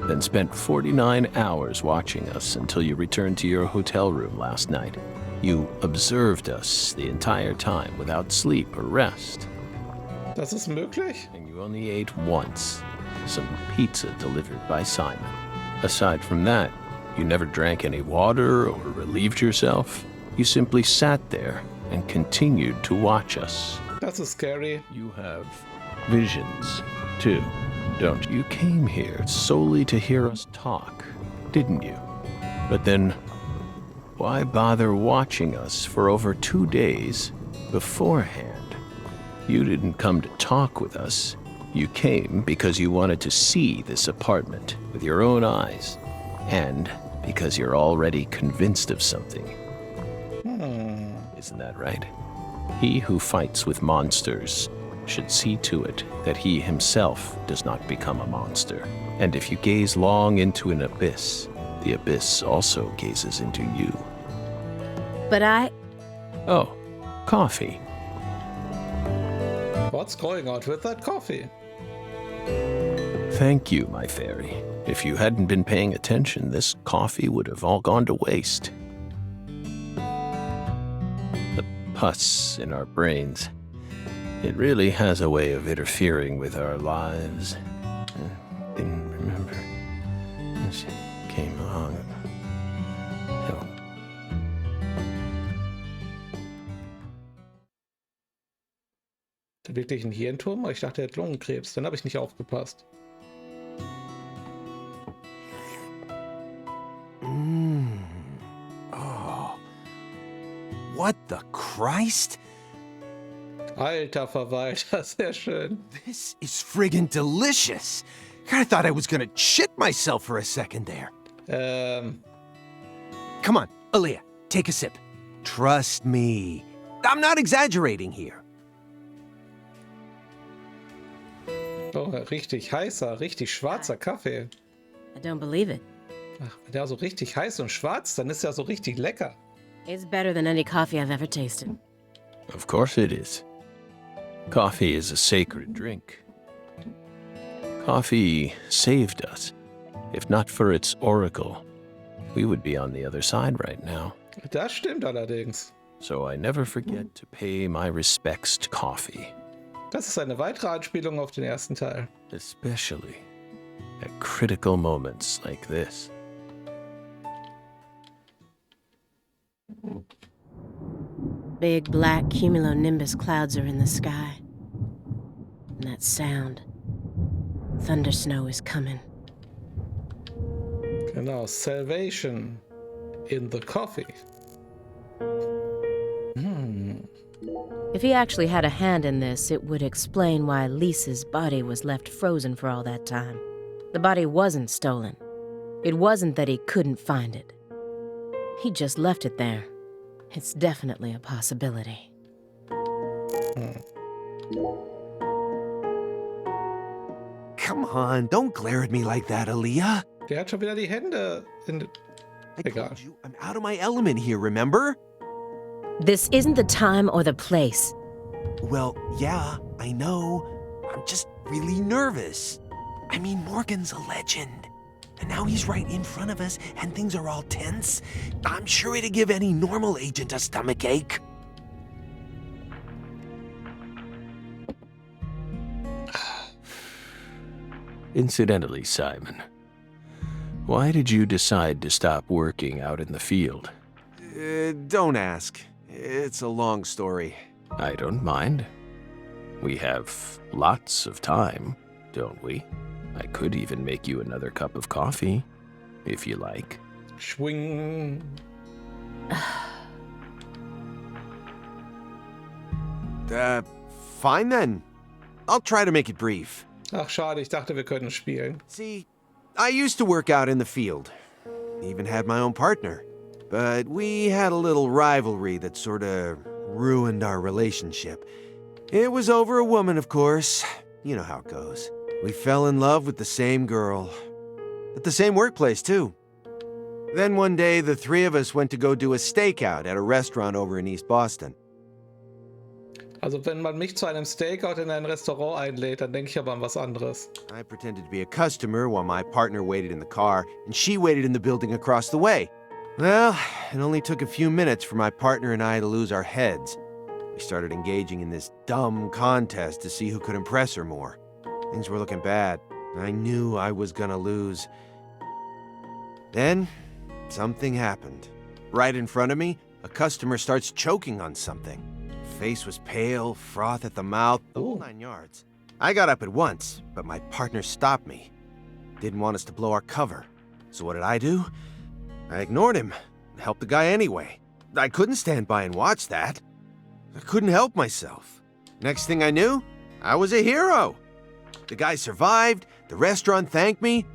then spent 49 hours watching us until you returned to your hotel room last night. You observed us the entire time without sleep or rest.
Das ist möglich?
And you only ate once, some pizza delivered by Simon. Aside from that, you never drank any water or relieved yourself. You simply sat there and continued to watch us.
Das ist scary.
You have visions, too, don't you? You came here solely to hear us talk, didn't you? But then, why bother watching us for over 2 days beforehand? You didn't come to talk with us. You came because you wanted to see this apartment with your own eyes, and because you're already convinced of something. Isn't that right? He who fights with monsters should see to it that he himself does not become a monster. And if you gaze long into an abyss, the abyss also gazes into you.
But
Oh, coffee.
What's going on with that coffee?
Thank you, my fairy. If you hadn't been paying attention, this coffee would have all gone to waste. The pus in our brains. It really has a way of interfering with our lives. Didn't remember. She came along. Oh.
Hat er wirklich einen Hirnturm? Ich dachte, er hat Lungenkrebs. Dann habe ich nicht aufgepasst.
Oh. What the Christ?
Alter Verwalter, sehr schön.
This is friggin' delicious. I thought I was gonna shit myself for a second there. Come on, Aaliyah, take a sip. Trust me. I'm not exaggerating here.
Oh, richtig heißer, richtig schwarzer Kaffee.
I don't believe it.
Ach, wenn der so richtig heiß und schwarz, dann ist er so richtig lecker.
It's better than any coffee I've ever tasted.
Of course it is. Coffee is a sacred drink. Coffee saved us. If not for its oracle, we would be on the other side right now.
Das stimmt allerdings.
So I never forget to pay my respects to coffee.
Das ist eine weitere Anspielung auf den ersten Teil.
Especially at critical moments like this.
Big black cumulonimbus clouds are in the sky. And that sound. Thunder snow is coming.
Genau, Salvation in the coffee.
If he actually had a hand in this, it would explain why Lisa's body was left frozen for all that time. The body wasn't stolen. It wasn't that he couldn't find it. He just left it there. It's definitely a possibility.
Come on, don't glare at me like that, Aaliyah.
Der hat schon wieder die Hände in...
I
Egal.
told you, I'm out of my element here, remember?
This isn't the time or the place.
Well, yeah, I know. I'm just really nervous. I mean, Morgan's a legend. And now he's right in front of us, and things are all tense. I'm sure it'd give any normal agent a stomachache.
Incidentally, Simon, why did you decide to stop working out in the field?
Don't ask. It's a long story.
I don't mind. We have lots of time, don't we? I could even make you another cup of coffee, if you like.
Schwing.
Fine then. I'll try to make it brief.
Ach, schade, ich dachte, wir können spielen.
See, I used to work out in the field. Even had my own partner. But we had a little rivalry that sorta ruined our relationship. It was over a woman, of course. You know how it goes. We fell in love with the same girl. At the same workplace, too. Then one day, the three of us went to go do a stakeout at a restaurant over in East Boston.
Also wenn man mich zu einem Stakeout in ein Restaurant einlädt, dann denke ich aber an was anderes.
I pretended to be a customer while my partner waited in the car, and she waited in the building across the way. Well, it only took a few minutes for my partner and I to lose our heads. We started engaging in this dumb contest to see who could impress her more. Things were looking bad. I knew I was gonna lose. Then, something happened. Right in front of me, a customer starts choking on something. Face was pale, froth at the mouth, the whole 9 yards. I got up at once, but my partner stopped me. Didn't want us to blow our cover. So what did I do? I ignored him and helped the guy anyway. I couldn't stand by and watch that. I couldn't help myself. Next thing I knew, I was a hero. The guy survived, the restaurant thanked me,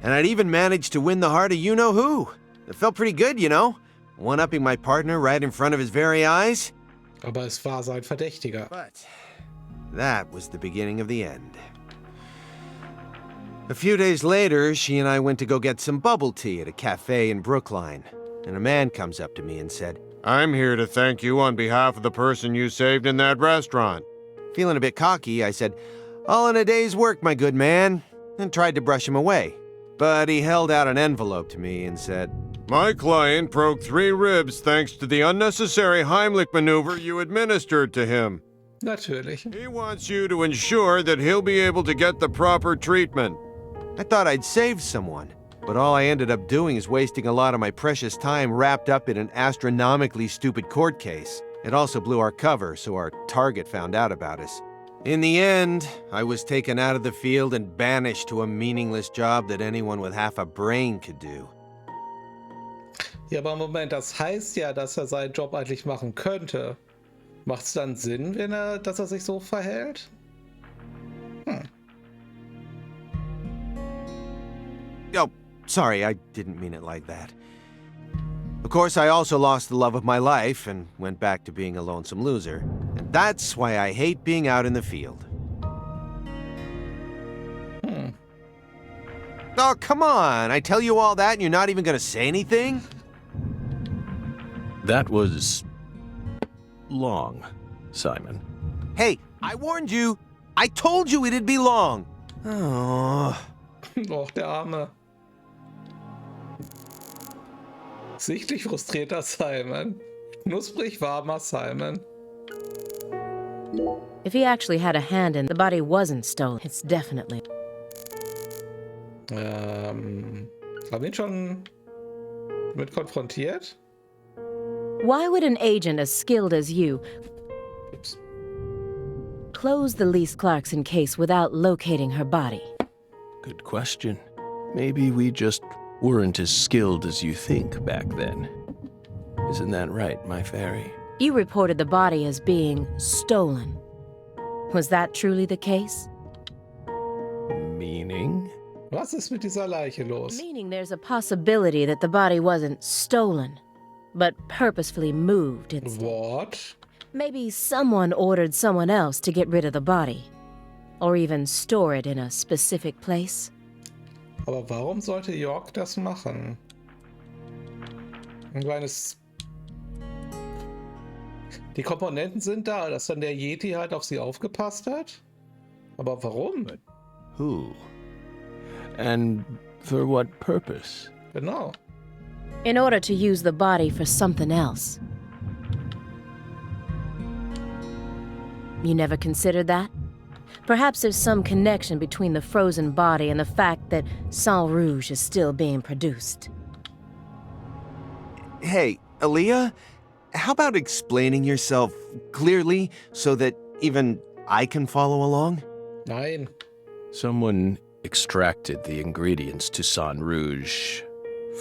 and I'd even managed to win the heart of you-know-who. It felt pretty good, you know? One-upping my partner right in front of his very eyes.
Aber es war sein Verdächtiger.
But that was the beginning of the end. A few days later, she and I went to go get some bubble tea at a cafe in Brookline, and a man comes up to me and said,
I'm here to thank you on behalf of the person you saved in that restaurant.
Feeling a bit cocky, I said, all in a day's work, my good man, and tried to brush him away. But he held out an envelope to me and said,
My client broke 3 ribs thanks to the unnecessary Heimlich maneuver you administered to him.
Natürlich.
He wants you to ensure that he'll be able to get the proper treatment.
I thought I'd saved someone, but all I ended up doing is wasting a lot of my precious time wrapped up in an astronomically stupid court case. It also blew our cover, so our target found out about us. In the end, I was taken out of the field and banished to a meaningless job that anyone with half a brain could do.
Ja, aber Moment, das heißt ja, dass er seinen Job eigentlich machen könnte. Macht es dann Sinn, dass er sich so verhält?
Oh, sorry, I didn't mean it like that. Of course, I also lost the love of my life and went back to being a lonesome loser. And that's why I hate being out in the field. Oh, come on! I tell you all that and you're not even gonna say anything?
That was long, Simon.
Hey, I warned you! I told you it'd be long! Oh.
Och, der Arme. Sichtlich frustrierter Simon. Knusprig warmer Simon.
If he actually had a hand in the body wasn't stolen, it's definitely.
Haben wir ihn schon mit konfrontiert?
Why would an agent as skilled as you
Ups.
close the Lise Clarkson case without locating her body?
Good question. Maybe we just weren't as skilled as you think back then. Isn't that right, my fairy?
You reported the body as being stolen. Was that truly the case?
Meaning?
Was ist mit dieser Leiche los?
Meaning there's a possibility that the body wasn't stolen, but purposefully moved instead.
What?
Maybe someone ordered someone else to get rid of the body, or even store it in a specific place.
Aber warum sollte York das machen? Ich meine, die Komponenten sind da, dass dann der Yeti halt auf sie aufgepasst hat. Aber warum?
Who? And for what purpose?
Genau.
In order to use the body for something else. You never considered that? Perhaps there's some connection between the frozen body and the fact that Sang Rouge is still being produced.
Hey, Aaliyah, how about explaining yourself clearly so that even I can follow along?
Nein.
Someone extracted the ingredients to Sang Rouge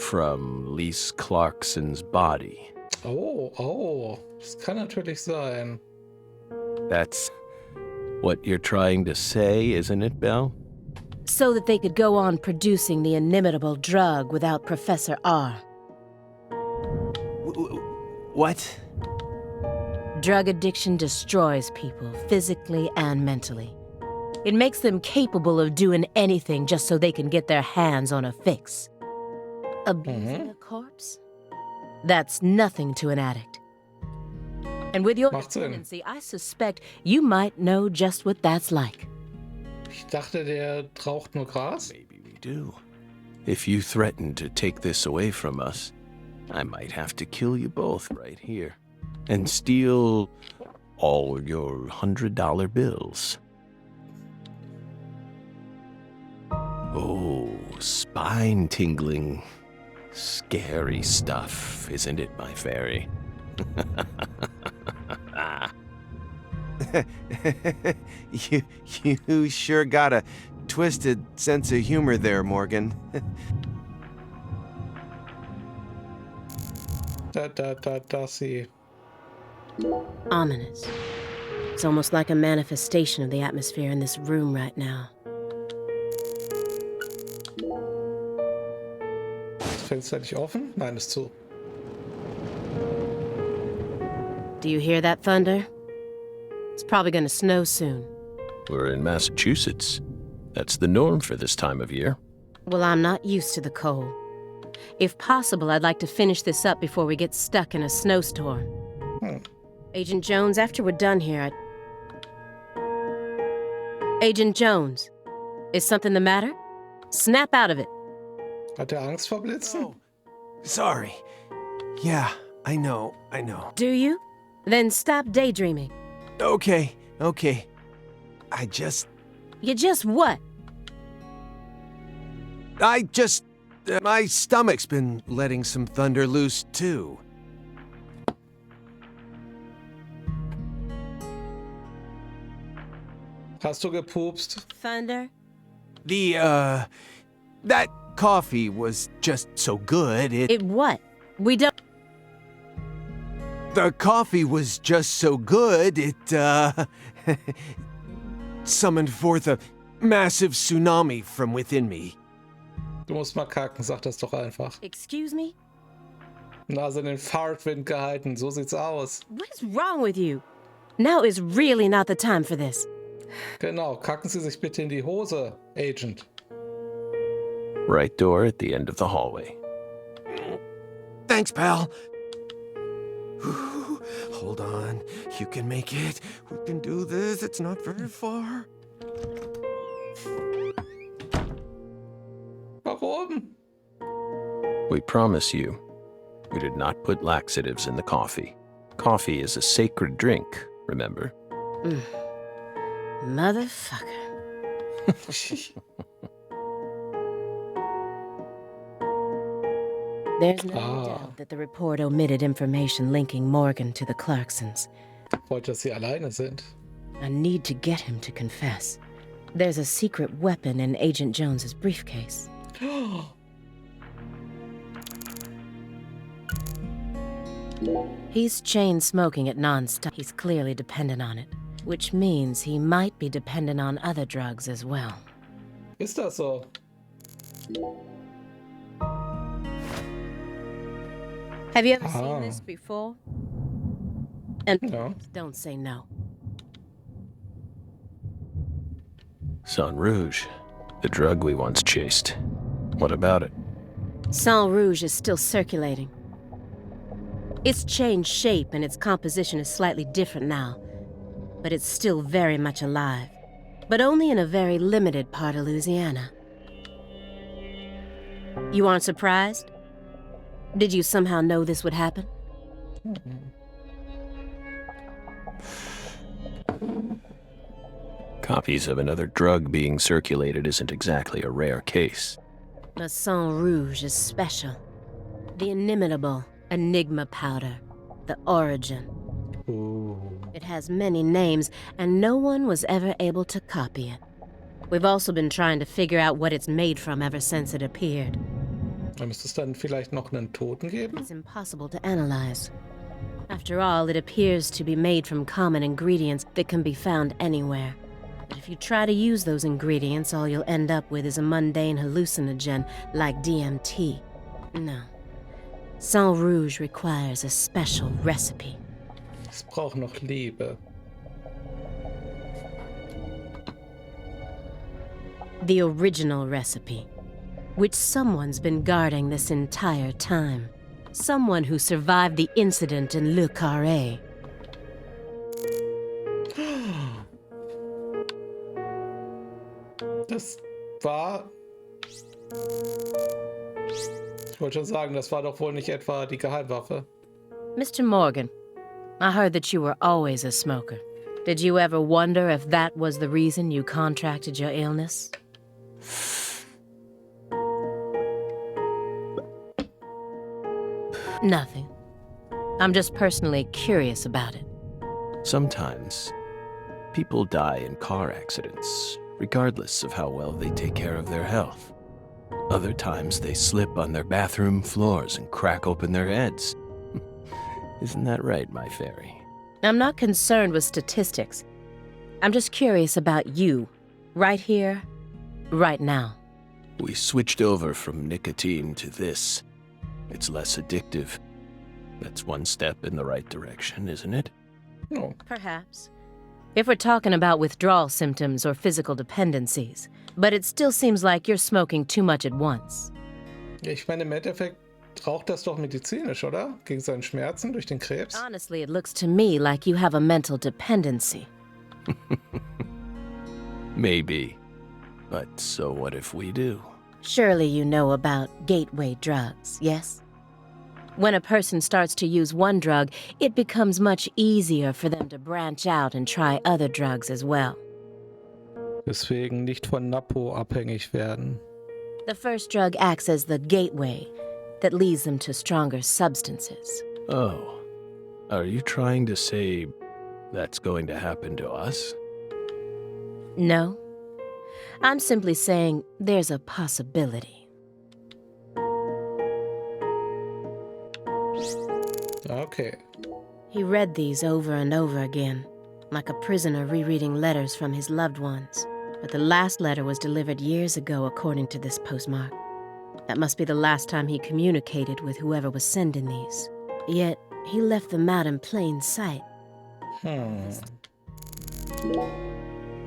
from Lise Clarkson's body.
Oh, das kann natürlich sein.
That's what you're trying to say, isn't it, Belle?
So that they could go on producing the inimitable drug without Professor R.
What?
Drug addiction destroys people, physically and mentally. It makes them capable of doing anything just so they can get their hands on a fix. Abusing a corpse? That's nothing to an addict. And with your
Macht Sinn.
dependency, I suspect you might know just what that's like.
Ich dachte, der raucht nur Gras.
Maybe we do. If you threaten to take this away from us, I might have to kill you both right here and steal all your $100 bills. Oh, spine-tingling, scary stuff, isn't it, my fairy?
You sure got a twisted sense of humor there, Morgan.
Sie.
Ominous. It's almost like a manifestation of the atmosphere in this room right now.
Ist das Fenster nicht offen? Nein, ist zu.
Do you hear that thunder? It's probably gonna snow soon.
We're in Massachusetts. That's the norm for this time of year.
Well, I'm not used to the cold. If possible, I'd like to finish this up before we get stuck in a snowstorm. Agent Jones, after we're done here, Agent Jones, is something the matter? Snap out of it.
Hat er Angst vor Blitzen?
Oh, sorry. Yeah, I know.
Do you? Then stop daydreaming.
Okay.
You just what?
My stomach's been letting some thunder loose, too.
Hast du gepupst?
Thunder?
That coffee was just so good,
It what? We don't...
The coffee was just so good, it, summoned forth a massive tsunami from within me.
Du musst mal kacken, sag das doch einfach.
Excuse me?
Nase in den Fahrtwind gehalten, so sieht's aus.
What is wrong with you? Now is really not the time for this.
Genau, kacken Sie sich bitte in die Hose, Agent.
Right door at the end of the hallway.
Thanks, pal. Hold on. You can make it. We can do this. It's not very far.
Warum?
We promise you, we did not put laxatives in the coffee. Coffee is a sacred drink, remember?
Motherfucker. There's no doubt that the report omitted information linking Morgan to the Clarksons.
Wollte, dass sie alleine sind.
I need to get him to confess. There's a secret weapon in Agent Jones's briefcase. He's chain smoking it non-stop. He's clearly dependent on it, which means he might be dependent on other drugs as well.
Ist das so?
Have you ever seen this before? And
No.
don't say no.
Sang Rouge, the drug we once chased. What about it?
Sang Rouge is still circulating. It's changed shape and its composition is slightly different now, but it's still very much alive, but only in a very limited part of Louisiana. You aren't surprised? Did you somehow know this would happen?
Copies of another drug being circulated isn't exactly a rare case.
The Sang Rouge is special. The inimitable Enigma powder. The origin.
Ooh.
It has many names, and no one was ever able to copy it. We've also been trying to figure out what it's made from ever since it appeared.
Da müsste es dann vielleicht noch einen Toten geben?
It's impossible to analyze. After all, it appears to be made from common ingredients that can be found anywhere. But if you try to use those ingredients, all you'll end up with is a mundane hallucinogen like DMT. No. Sang Rouge requires a special recipe.
Es braucht noch Liebe.
The original recipe, which someone's been guarding this entire time. Someone who survived the incident in Le Carré.
Das war... Ich wollte schon sagen, das war doch wohl nicht etwa die Geheimwaffe.
Mr. Morgan, I heard that you were always a smoker. Did you ever wonder if that was the reason you contracted your illness? Nothing. I'm just personally curious about it.
Sometimes, people die in car accidents, regardless of how well they take care of their health. Other times, they slip on their bathroom floors and crack open their heads. Isn't that right, my fairy?
I'm not concerned with statistics. I'm just curious about you, right here, right now.
We switched over from nicotine to this. It's less addictive. That's one step in the right direction, isn't it?
No.
Perhaps. If we're talking about withdrawal symptoms or physical dependencies. But it still seems like you're smoking too much at once.
Ich meine, im Endeffekt raucht das doch medizinisch, oder? Gegen seine Schmerzen durch den Krebs?
Honestly, it looks to me like you have a mental dependency.
Maybe. But so what if we do?
Surely you know about gateway drugs, yes? When a person starts to use one drug, it becomes much easier for them to branch out and try other drugs as well.
Deswegen nicht von Napo abhängig werden.
The first drug acts as the gateway that leads them to stronger substances.
Oh. Are you trying to say that's going to happen to us?
No. I'm simply saying there's a possibility.
Okay.
He read these over and over again, like a prisoner rereading letters from his loved ones. But the last letter was delivered years ago, according to this postmark. That must be the last time he communicated with whoever was sending these. Yet, he left them out in plain sight.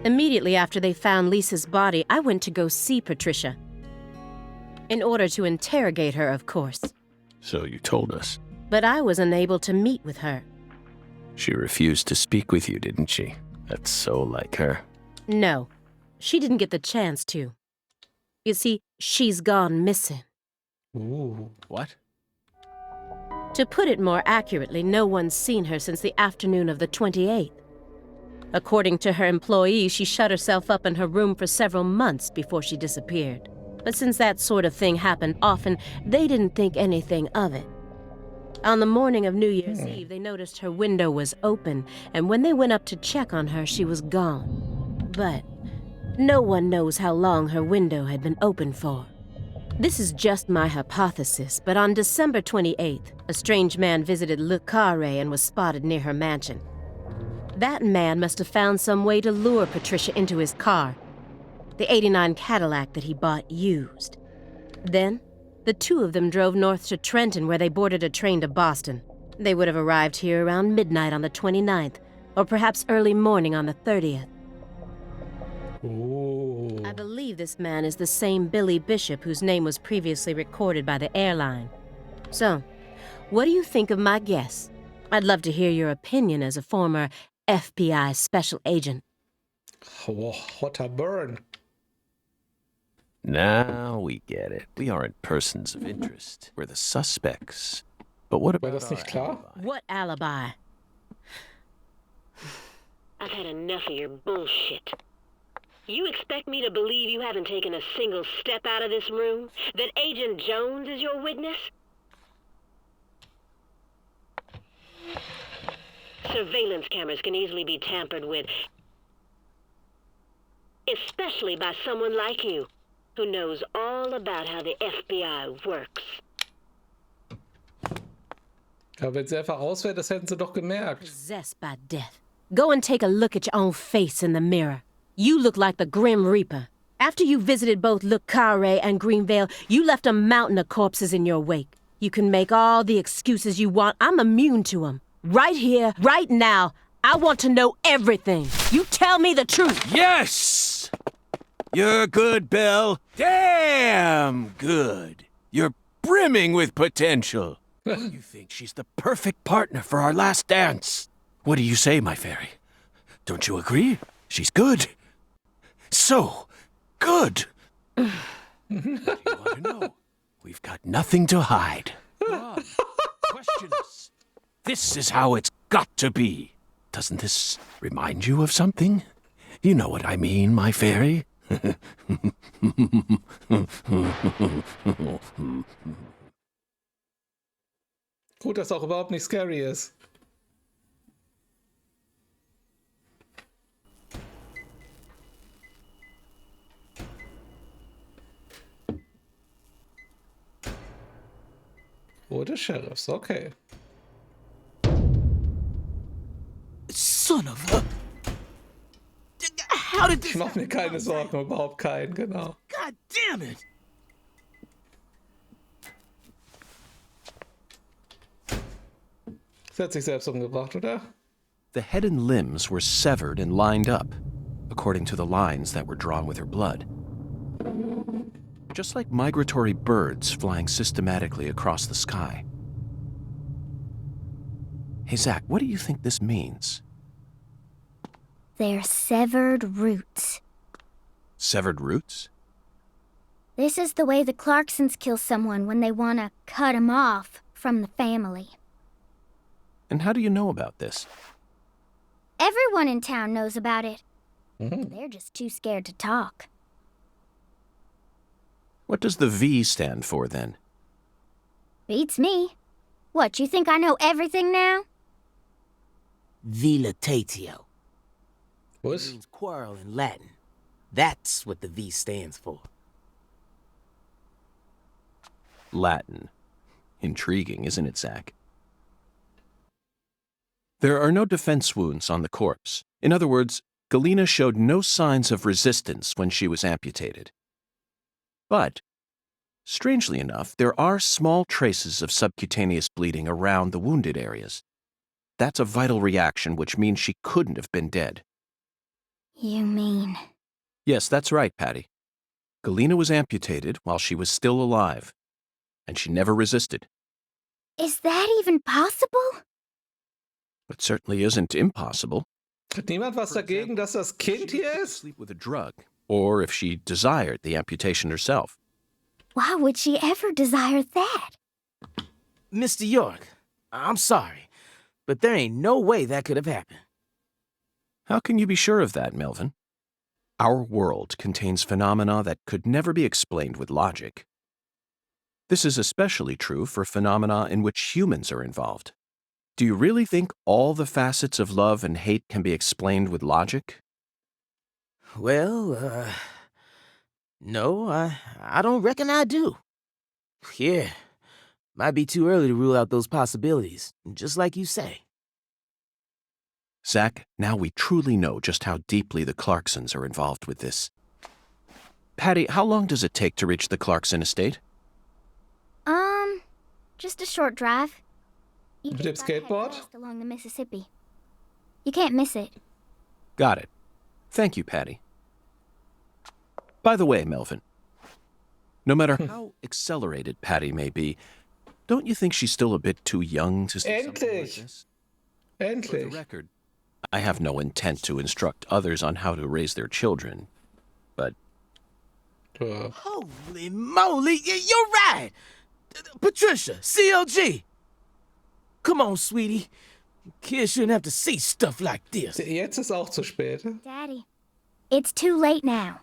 Immediately after they found Lisa's body, I went to go see Patricia. In order to interrogate her, of course.
So you told us.
But I was unable to meet with her.
She refused to speak with you, didn't she? That's so like her.
No, she didn't get the chance to. You see, she's gone missing.
Ooh.
What?
To put it more accurately, no one's seen her since the afternoon of the 28th. According to her employees, she shut herself up in her room for several months before she disappeared. But since that sort of thing happened often, they didn't think anything of it. On the morning of New Year's Eve, they noticed her window was open, and when they went up to check on her, she was gone. But no one knows how long her window had been open for. This is just my hypothesis, but on December 28th, a strange man visited Le Carré and was spotted near her mansion. That man must have found some way to lure Patricia into his car, the '89 Cadillac that he bought used. Then, the two of them drove north to Trenton, where they boarded a train to Boston. They would have arrived here around midnight on the 29th, or perhaps early morning on the 30th.
Ooh.
I believe this man is the same Billy Bishop whose name was previously recorded by the airline. So, what do you think of my guess? I'd love to hear your opinion as a former FBI special agent.
Oh, what a burn.
Now we get it. We aren't persons of interest. We're the suspects. But what
War
about
das nicht
our
klar?
alibi?
What alibi?
I've had enough of your bullshit. You expect me to believe you haven't taken a single step out of this room? That Agent Jones is your witness? Surveillance cameras can easily be tampered with, especially by someone like you, who knows all about how the FBI works.
Ja, wenn sie einfach auswählt, das hätten sie doch gemerkt.
Possessed by death. Go and take a look at your own face in the mirror. You look like the Grim Reaper. After you visited both Le Carré and Greenvale, you left a mountain of corpses in your wake. You can make all the excuses you want. I'm immune to them. Right here, right now, I want to know everything. You tell me the truth.
Yes! You're good, Belle. Damn good. You're brimming with potential. You think she's the perfect partner for our last dance? What do you say, my fairy? Don't you agree? She's good. So good. What do you want to know? We've got nothing to hide. Go on. Question us. This is how it's got to be. Doesn't this remind you of something? You know what I mean, my fairy.
Gut, dass auch überhaupt nicht scary ist. Oh, des Sheriffs, okay.
Son of a... How did this...
Ich mach mir keine Sorgen, überhaupt keinen, genau.
God damn it!
Sie hat sich selbst umgebracht, oder?
The head and limbs were severed and lined up, according to the lines that were drawn with her blood. Just like migratory birds flying systematically across the sky. Hey, Zach, what do you think this means?
They're severed roots.
Severed roots?
This is the way the Clarksons kill someone when they want to cut him off from the family.
And how do you know about this?
Everyone in town knows about it. They're just too scared to talk.
What does the V stand for, then?
Beats me. What, you think I know everything now?
Vilitatio.
Was?
Means quarrel in Latin. That's what the V stands for.
Latin. Intriguing, isn't it, Zach? There are no defense wounds on the corpse. In other words, Galena showed no signs of resistance when she was amputated. But, strangely enough, there are small traces of subcutaneous bleeding around the wounded areas. That's a vital reaction, which means she couldn't have been dead.
You mean...
Yes, that's right, Patty. Galena was amputated while she was still alive, and she never resisted.
Is that even possible?
It certainly isn't impossible.
Hat niemand was dagegen, dass das Kind hier ist?
Sleep with a drug, or if she desired the amputation herself.
Why would she ever desire that?
Mr. York, I'm sorry, but there ain't no way that could have happened.
How can you be sure of that, Melvin? Our world contains phenomena that could never be explained with logic. This is especially true for phenomena in which humans are involved. Do you really think all the facets of love and hate can be explained with logic?
Well, no, I don't reckon I do. Yeah, might be too early to rule out those possibilities, just like you say.
Zach, now we truly know just how deeply the Clarksons are involved with this. Patty, how long does it take to reach the Clarkson estate?
Just a short drive. You
Mit dem
just gotta head
Skateboard?
west along the Mississippi. You can't miss it.
Got it. Thank you, Patty. By the way, Melvin, no matter how accelerated Patty may be, don't you think she's still a bit too young to see something like
Endlich!
this? For the
Endlich!
record, I have no intent to instruct others on how to raise their children, but
Holy moly, you're right! Patricia, CLG! Come on, sweetie. Kids shouldn't have to see stuff like this.
Jetzt ist auch zu spät.
Daddy, it's too late now.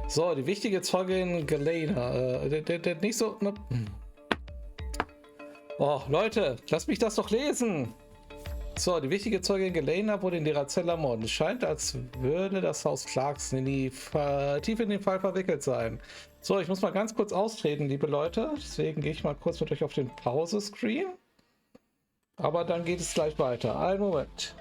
So, die wichtige Zeugin Galena. Nicht so... Ne? Oh, Leute, lasst mich das doch lesen. So, die wichtige Zeugin Galena wurde in ihrer Zelle ermordet. Es scheint, als würde das Haus Clarkson tief in den Fall verwickelt sein. So, ich muss mal ganz kurz austreten, liebe Leute. Deswegen gehe ich mal kurz mit euch auf den Pause-Screen. Aber dann geht es gleich weiter. Einen Moment.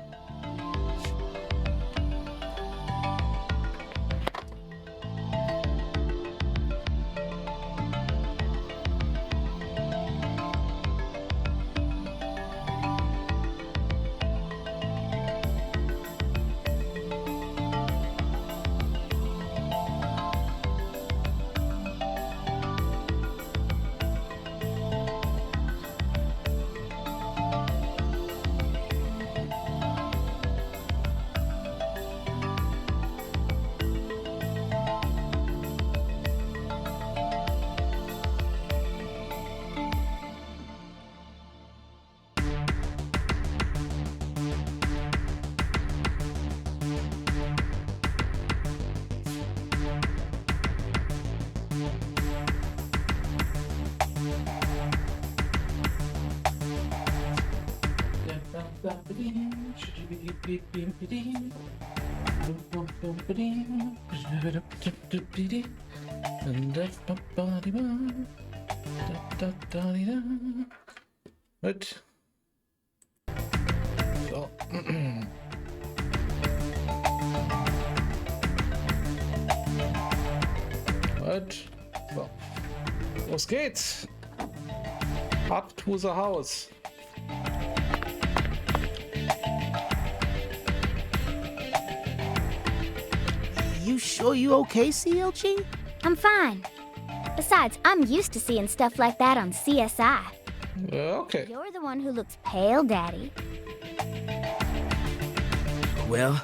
Mit. So. Gut. So. Los geht's. Up to the house.
You sure you okay, CLG?
I'm fine. Besides, I'm used to seeing stuff like that on CSI.
Okay.
You're the one who looks pale, Daddy.
Well,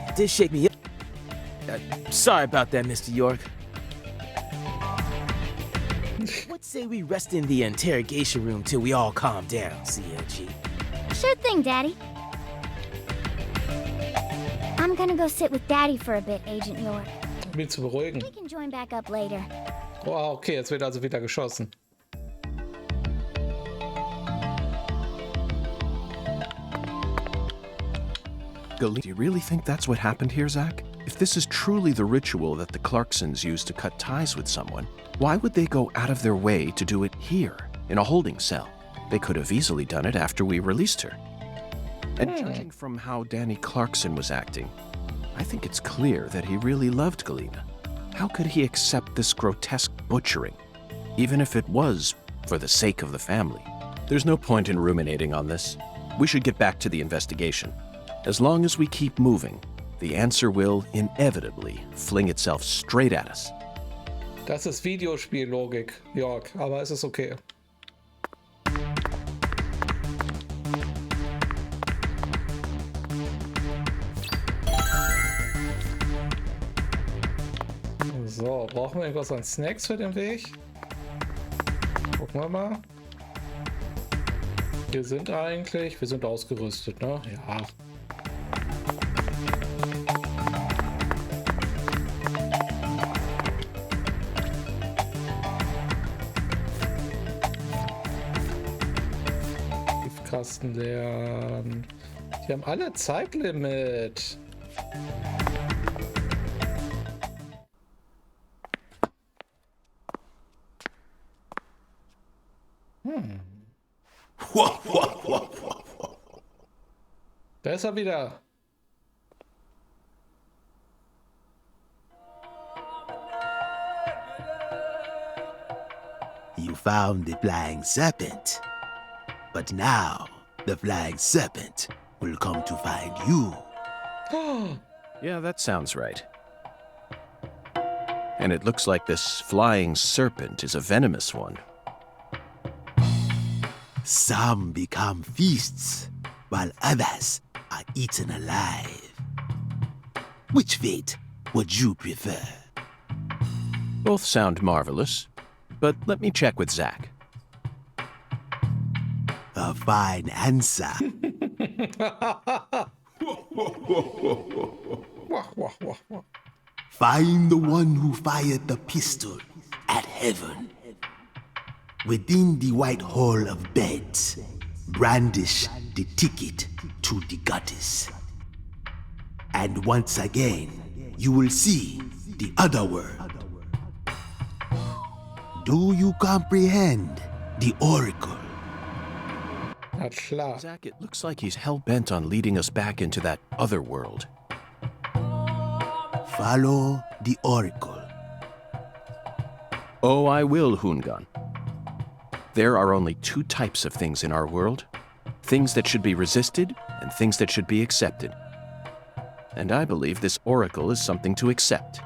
it did shake me up. Sorry about that, Mr. York. What say we rest in the interrogation room till we all calm down, CLG?
Sure thing, Daddy. I'm gonna go sit with Daddy for a bit, Agent York.
Um ihn zu beruhigen.
We can join back up later.
Oh, okay, jetzt wird also wieder geschossen.
Do you really think that's what happened here, Zach? If this is truly the ritual that the Clarksons used to cut ties with someone, why would they go out of their way to do it here, in a holding cell? They could have easily done it after we released her. And judging from how Danny Clarkson was acting, I think it's clear that he really loved Galena. How could he accept this grotesque butchering, even if it was for the sake of the family? There's no point in ruminating on this. We should get back to the investigation. As long as we keep moving, the answer will inevitably fling itself straight at us.
Das ist Videospiellogik, York, aber es ist okay. So, brauchen wir irgendwas an Snacks für den Weg? Gucken wir mal. Wir sind ausgerüstet, ne? Ja. Briefkasten lernen. Die haben alle Zeitlimit. Da ist er wieder.
You found the flying serpent. But now, the flying serpent will come to find you.
Yeah, that sounds right. And it looks like this flying serpent is a venomous one.
Some become feasts, while others are eaten alive. Which fate would you prefer?
Both sound marvelous, but let me check with Zach.
A fine answer. Find the one who fired the pistol at heaven. Within the white hall of beds, brandish the ticket to the goddess. And once again, you will see the other world. Do you comprehend the oracle?
Na klar.
Zach, it looks like he's hell-bent on leading us back into that other world.
Follow the oracle.
Oh, I will, Hungan. There are only two types of things in our world. Things that should be resisted and things that should be accepted. And I believe this oracle is something to accept.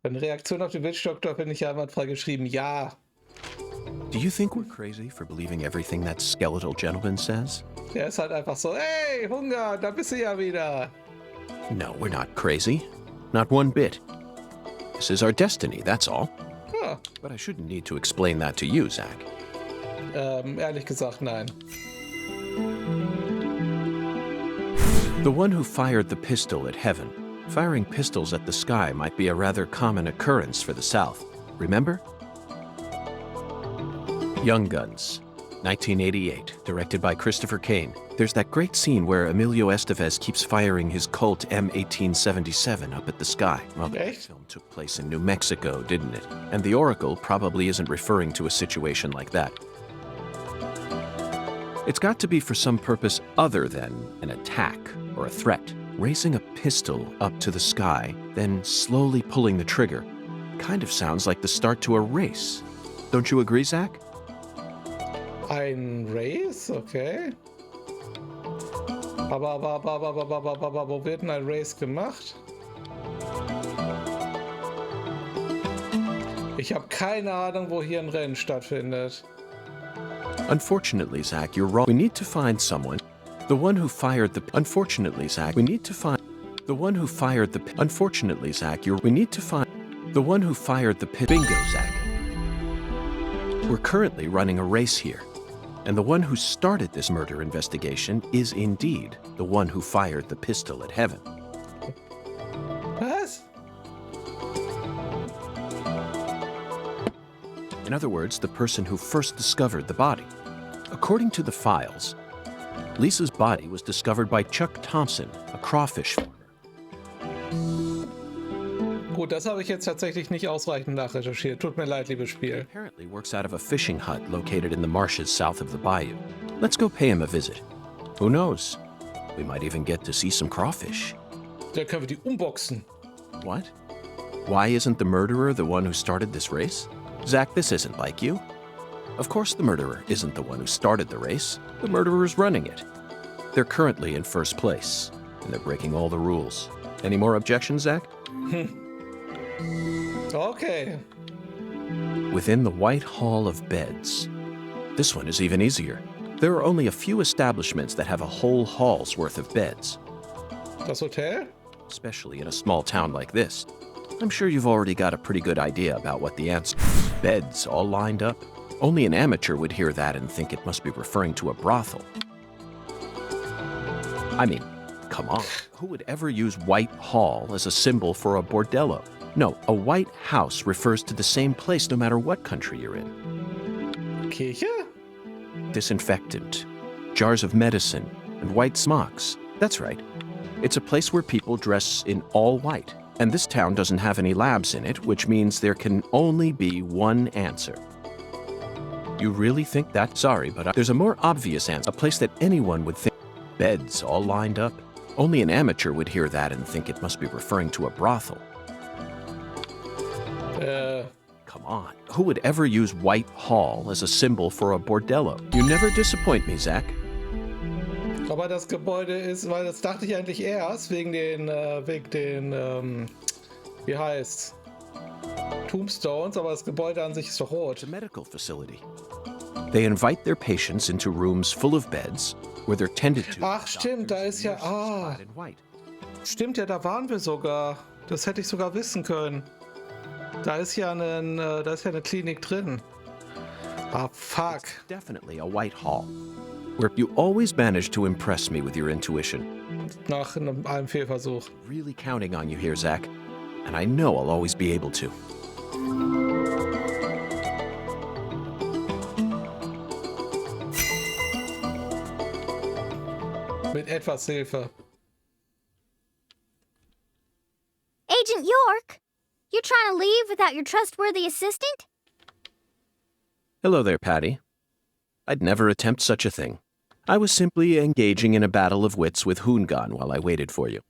Eine Reaktion auf den Witchdoktor finde ich ja einwandfrei geschrieben. Ja.
Do you think we're crazy for believing everything that skeletal gentleman says?
Der ist halt einfach so, hey, Hunger, da bist du ja wieder.
No, we're not crazy. Not one bit. This is our destiny, that's all.
Huh.
But I shouldn't need to explain that to you, Zach.
Ehrlich gesagt, nein.
The one who fired the pistol at heaven. Firing pistols at the sky might be a rather common occurrence for the South. Remember? Young Guns, 1988, directed by Christopher Kane. There's that great scene where Emilio Estevez keeps firing his Colt M1877 up at the sky. Well, the film took place in New Mexico, didn't it? And the Oracle probably isn't referring to a situation like that. It's got to be for some purpose other than an attack or a threat. Raising a pistol up to the sky, then slowly pulling the trigger, kind of sounds like the start to a race. Don't you agree, Zach?
Ein Race? Okay. Aber wo wird denn ein Race gemacht? Ich habe keine Ahnung, wo hier ein Rennen stattfindet.
Unfortunately, Zach, you're wrong. We need to find someone. The one who fired the... Unfortunately, Zach, we need to find... The one who fired the... Unfortunately, Zach, we need to find... The one who fired the... Bingo, Zach. We're currently running a race here. And the one who started this murder investigation is indeed the one who fired the pistol at heaven.
Was?
In other words, the person who first discovered the body. According to the files, Lisa's body was discovered by Chuck Thompson, a crawfish farmer.
Gut, das habe ich jetzt tatsächlich nicht ausreichend nachrecherchiert. Tut mir leid, liebes Spiel.
Apparently works out of a fishing hut located in the marshes south of the bayou. Let's go pay him a visit. Who knows? We might even get to see some crawfish.
Dann können wir die unboxen.
What? Why isn't the murderer the one who started this race? Zach, this isn't like you. Of course the murderer isn't the one who started the race. The murderer's running it. They're currently in first place, and they're breaking all the rules. Any more objections, Zach?
Okay.
Within the White Hall of Beds. This one is even easier. There are only a few establishments that have a whole hall's worth of beds.
Das Hotel?
Especially in a small town like this. I'm sure you've already got a pretty good idea about what the answer is. Beds all lined up. Only an amateur would hear that and think it must be referring to a brothel. I mean, come on. Who would ever use White Hall as a symbol for a bordello? No, a white house refers to the same place no matter what country you're in.
Kirche?
Disinfectant, jars of medicine, and white smocks. That's right. It's a place where people dress in all white. And this town doesn't have any labs in it, which means there can only be one answer. You really think that? Sorry, but there's a more obvious answer. A place that anyone would think. Beds all lined up. Only an amateur would hear that and think it must be referring to a brothel. Come on. Who would ever use White Hall as a symbol for a bordello? You never disappoint me, Zach.
Aber das Gebäude ist, weil das dachte ich eigentlich erst, wegen den, wie heißt's? Tombstones, aber das Gebäude an sich ist doch rot.
It's a medical facility. They invite their patients into rooms full of beds where they're tended to.
Ach stimmt, da ist ja, stimmt ja, da waren wir sogar. Das hätte ich sogar wissen können. Da ist ja eine Klinik drin. Ah, fuck.
It's definitely a white hall, where you always manage to impress me with your intuition.
Nach einem Fehlversuch.
Really counting on you here, Zach, and I know I'll always be able to.
Mit etwas Hilfe.
Agent York, you're trying to leave without your trustworthy assistant?
Hello there, Patty. I'd never attempt such a thing. I was simply engaging in a battle of wits with Hoongan while I waited for you.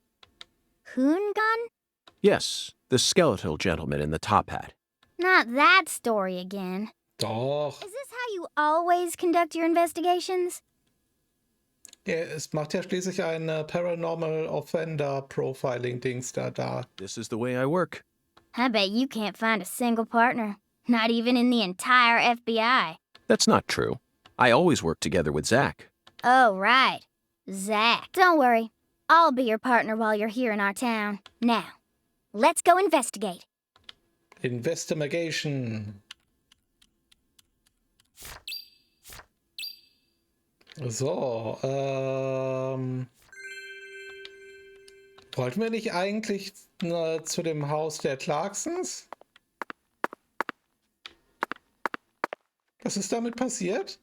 Hoongan?
Yes, the skeletal gentleman in the top hat.
Not that story again.
Doch.
Is this how you always conduct your investigations?
Ja, es macht ja schließlich ein Paranormal Offender Profiling-Dings da.
This is the way I work.
I bet you can't find a single partner. Not even in the entire FBI.
That's not true. I always work together with Zach.
Oh, right. Zach. Don't worry. I'll be your partner while you're here in our town. Now, let's go investigate.
Investigation. So, wollten wir nicht eigentlich zu dem Haus der Clarksons? Was ist damit passiert?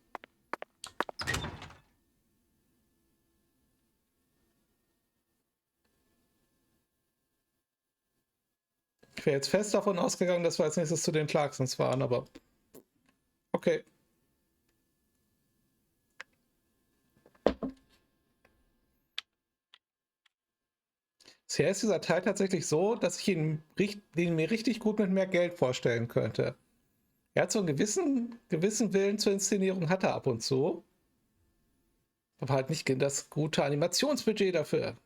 Ich wäre jetzt fest davon ausgegangen, dass wir als nächstes zu den Clarksons fahren, aber okay. Bisher ist dieser Teil tatsächlich so, dass ich ihn mir richtig gut mit mehr Geld vorstellen könnte. Er hat so einen gewissen Willen zur Inszenierung, hat er ab und zu. Aber halt nicht das gute Animationsbudget dafür.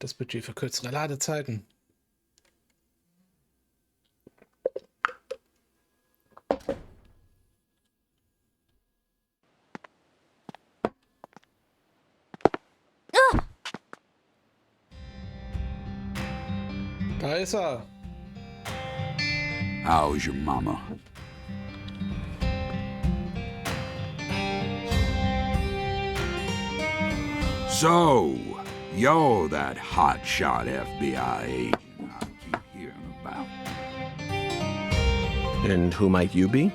Das Budget für kürzere Ladezeiten. Da ist er.
How's your mama? So, you're that hotshot FBI agent I keep hearing about.
And who might you be?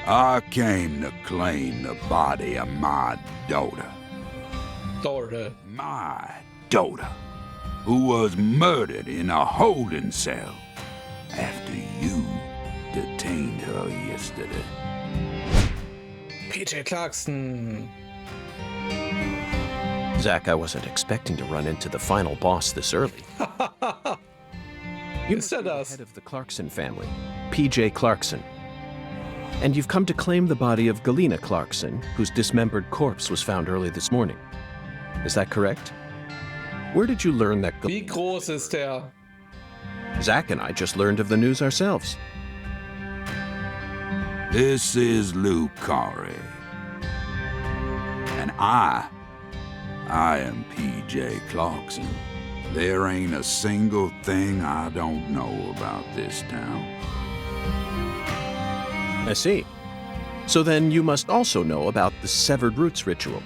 I came to claim the body of my daughter. My daughter, who was murdered in a holding cell after you detained her yesterday.
PJ Clarkson.
Zach, I wasn't expecting to run into the final boss this early. You're the head of the Clarkson family, PJ Clarkson. And you've come to claim the body of Galena Clarkson, whose dismembered corpse was found early this morning. Is that correct? Where did you learn that?
Wie groß ist der?
Zach and I just learned of the news ourselves.
This is Lou Corey. And I am PJ Clarkson. There ain't a single thing I don't know about this town.
I see. So then you must also know about the severed roots ritual.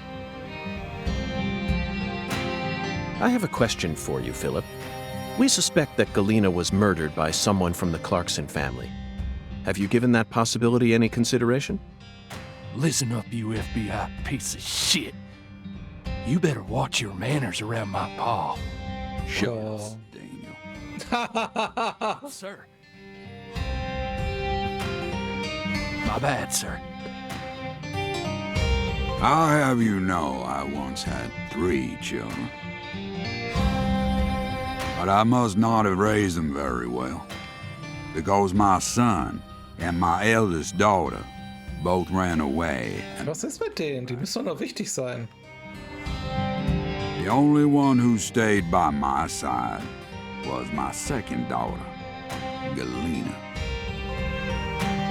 I have a question for you, Philip. We suspect that Galena was murdered by someone from the Clarkson family. Have you given that possibility any consideration?
Listen up, you FBI piece of shit. You better watch your manners around my paw.
Shut up, Daniel.
Sir. My bad, sir.
I'll have you know I once had 3 children. But I must not have raised them very well, because my son and my eldest daughter both ran away.
Was ist mit denen? Die müssen doch noch wichtig sein.
The only one who stayed by my side was my second daughter, Galena.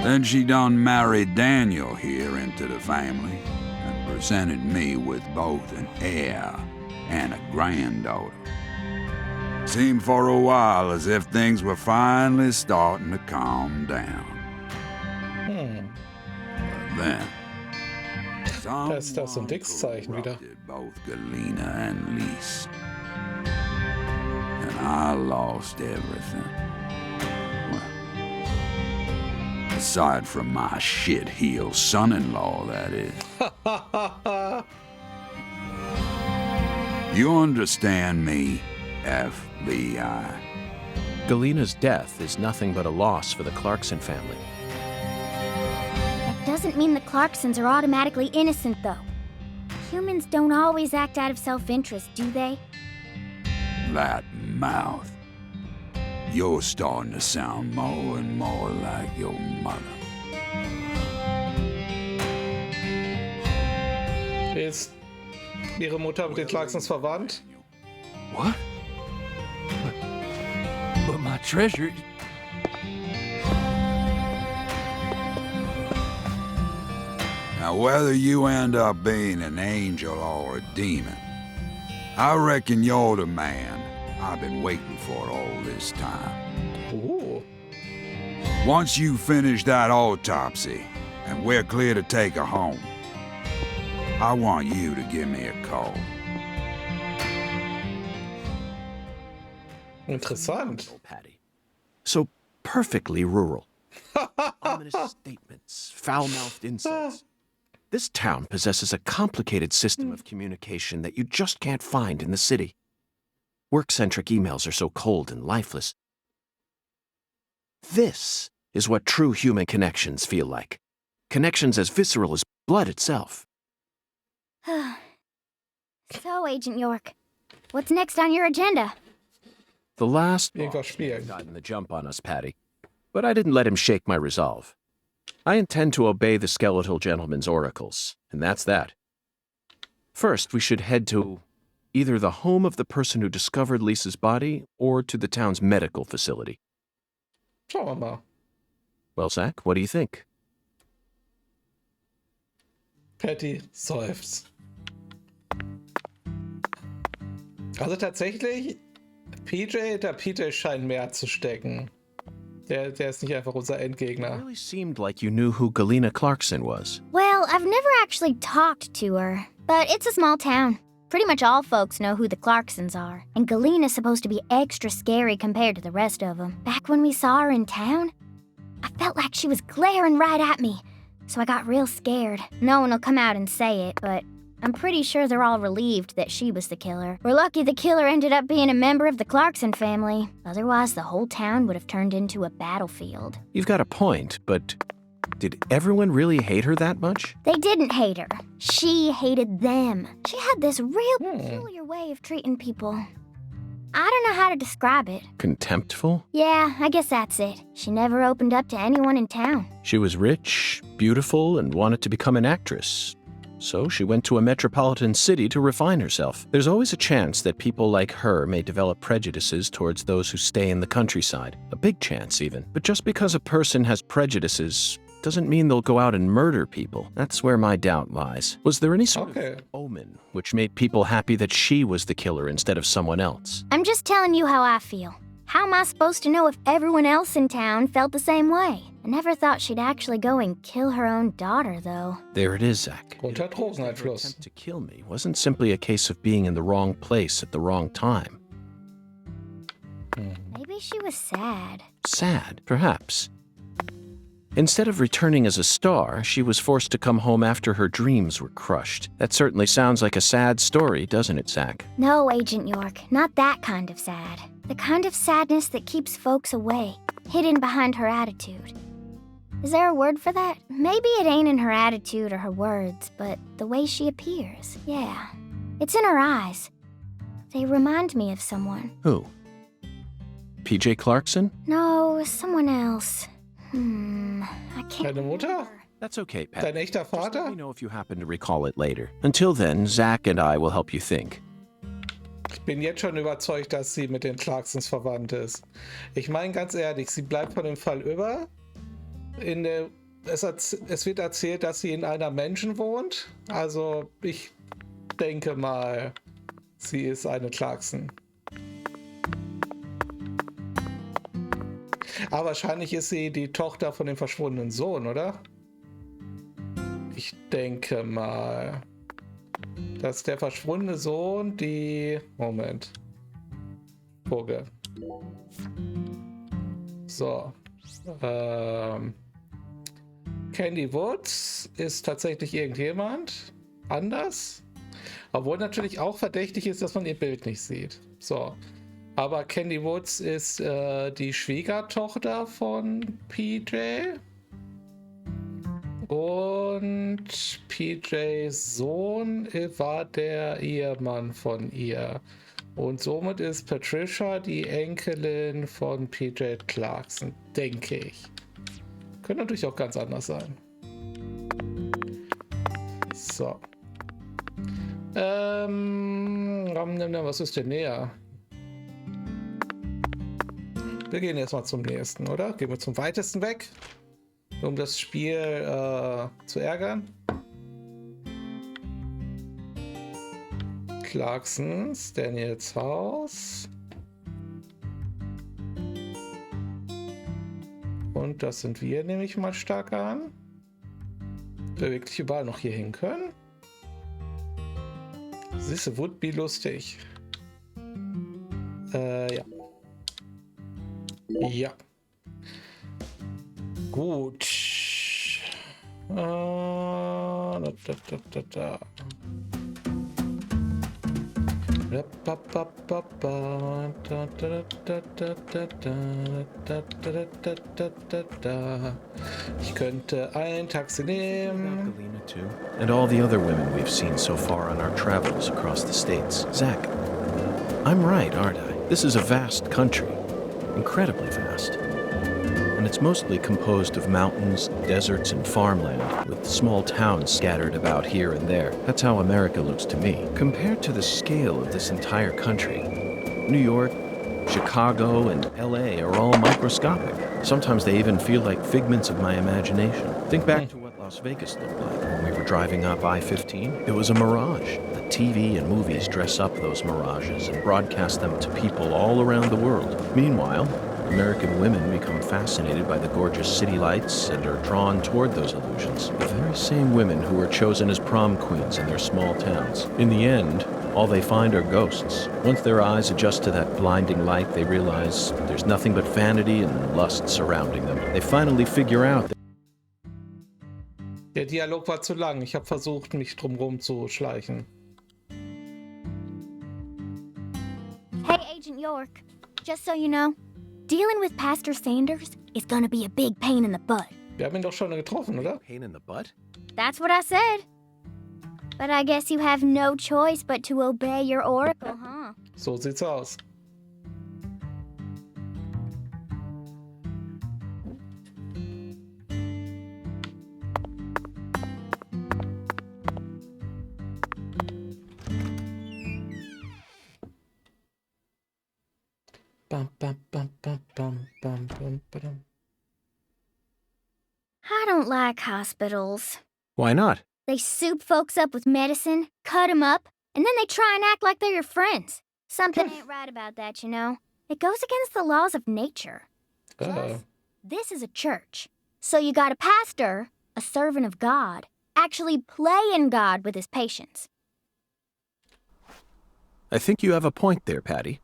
Then she done married Daniel here into the family and presented me with both an heir and a granddaughter. Seemed for a while as if things were finally starting to calm down. But then,
Da ist das so ein Dix-Zeichen wieder.
both Galena and Lise. And I lost everything. Well, aside from my shit-heel son-in-law, that is. You understand me, FBI?
Galena's death is nothing but a loss for the Clarkson family.
That doesn't mean the Clarksons are automatically innocent, though. Humans don't always act out of self-interest, do they?
That mouth. You're starting to sound more and more like your mother.
Ist ihre Mutter mit den Clarksons verwandt?
What? But my treasure...
Now, whether you end up being an angel or a demon, I reckon you're the man I've been waiting for all this time.
Ooh.
Once you finish that autopsy and we're clear to take her home, I want you to give me a call.
Interessant.
Patty. So perfectly rural. Ominous statements, foul-mouthed insults. This town possesses a complicated system of communication that you just can't find in the city. Work-centric emails are so cold and lifeless. This is what true human connections feel like. Connections as visceral as blood itself.
So, Agent York, what's next on your agenda?
The last
Irgendwas
boss
spielen.
had gotten the jump on us, Patty. But I didn't let him shake my resolve. I intend to obey the skeletal gentleman's oracles, and that's that. First, we should head to either the home of the person who discovered Lisa's body or to the town's medical facility.
Schauen wir mal.
Well, Zach, what do you think?
Patty seufzt. Also tatsächlich, der PJ scheint mehr zu stecken. Der ist nicht einfach unser
It
Endgegner.
really seemed like you knew who Galena Clarkson was.
Well, I've never actually talked to her, but it's a small town. Pretty much all folks know who the Clarksons are, and Galena's supposed to be extra scary compared to the rest of them. Back when we saw her in town, I felt like she was glaring right at me, so I got real scared. No one will come out and say it, but I'm pretty sure they're all relieved that she was the killer. We're lucky the killer ended up being a member of the Clarkson family. Otherwise, the whole town would have turned into a battlefield.
You've got a point, but did everyone really hate her that much?
They didn't hate her. She hated them. She had this real peculiar way of treating people. I don't know how to describe it.
Contemptful?
Yeah, I guess that's it. She never opened up to anyone in town.
She was rich, beautiful, and wanted to become an actress. So she went to a metropolitan city to refine herself. There's always a chance that people like her may develop prejudices towards those who stay in the countryside. A big chance, even. But just because a person has prejudices doesn't mean they'll go out and murder people. That's where my doubt lies. Was there any sort of omen which made people happy that she was the killer instead of someone else?
I'm just telling you how I feel. How am I supposed to know if everyone else in town felt the same way? I never thought she'd actually go and kill her own daughter, though.
There it is, Zach.
Unter
Her
Drogeneinfluss.
attempt to kill me wasn't simply a case of being in the wrong place at the wrong time.
Maybe she was sad.
Sad, perhaps. Instead of returning as a star, she was forced to come home after her dreams were crushed. That certainly sounds like a sad story, doesn't it, Zach?
No, Agent York, not that kind of sad. The kind of sadness that keeps folks away, hidden behind her attitude. Is there a word for that? Maybe it ain't in her attitude or her words, but the way she appears. Yeah, it's in her eyes. They remind me of someone.
Who? PJ Clarkson?
No, someone else. I can't
Deine Mutter?
remember.
That's okay, Pat.
Dein echter
Just let
Vater?
me know if you happen to recall it later. Until then, Zach and I will help you think.
Ich bin jetzt schon überzeugt, dass sie mit den Clarksons verwandt ist. Ich meine ganz ehrlich, sie bleibt von dem Fall über. Es wird erzählt, dass sie in einer Menschen wohnt. Also ich denke mal, sie ist eine Clarkson. Aber wahrscheinlich ist sie die Tochter von dem verschwundenen Sohn, oder? Ich denke mal, dass der verschwundene Sohn die... Moment. Vogel. So. Candy Woods ist tatsächlich irgendjemand anders. Obwohl natürlich auch verdächtig ist, dass man ihr Bild nicht sieht. So. Aber Candy Woods ist die Schwiegertochter von PJ. Und PJs Sohn war der Ehemann von ihr. Und somit ist Patricia die Enkelin von PJ Clarkson, denke ich. Könnte natürlich auch ganz anders sein. So. Was ist denn näher? Wir gehen erstmal zum nächsten, oder? Gehen wir zum weitesten weg, um das Spiel zu ärgern. Clarksons, Daniels Haus. Und das sind wir, nehme ich mal stark an. Wir wirklich überall noch hier hin können. Siehst du, would be lustig. Ja. Ja. Gut. Ich könnte ein Taxi nehmen.
Galena too, and all the other women we've seen so far on our travels across the states. Zach, I'm right, aren't I? This is a vast country, incredibly vast. And it's mostly composed of mountains, deserts, and farmland, with small towns scattered about here and there. That's how America looks to me. Compared to the scale of this entire country, New York, Chicago, and LA are all microscopic. Sometimes they even feel like figments of my imagination. Think back to what Las Vegas looked like when we were driving up I-15. It was a mirage. The TV and movies dress up those mirages and broadcast them to people all around the world. Meanwhile, American women become fascinated by the gorgeous city lights and are drawn toward those illusions. The very same women who were chosen as prom queens in their small towns. In the end, all they find are ghosts. Once their eyes adjust to that blinding light, they realize there's nothing but vanity and lust surrounding them. They finally figure out that
Der Dialog war zu lang. Ich habe versucht, mich drumherum zu schleichen.
Hey, Agent York. Just so you know, dealing with Pastor Sanders is gonna be a big pain in the butt.
Wir haben ihn doch schon getroffen, oder?
pain in the butt?
That's what I said. But I guess you have no choice but to obey your oracle, huh?
So sieht's aus. Bam, bam, bam, bam, bam, bam, bam, bam.
I don't like hospitals.
Why not?
They soup folks up with medicine, cut 'em up, and then they try and act like they're your friends. Something ain't right about that, you know. It goes against the laws of nature. Plus, this is a church. So you got a pastor, a servant of God, actually playing God with his patients.
I think you have a point there, Patty.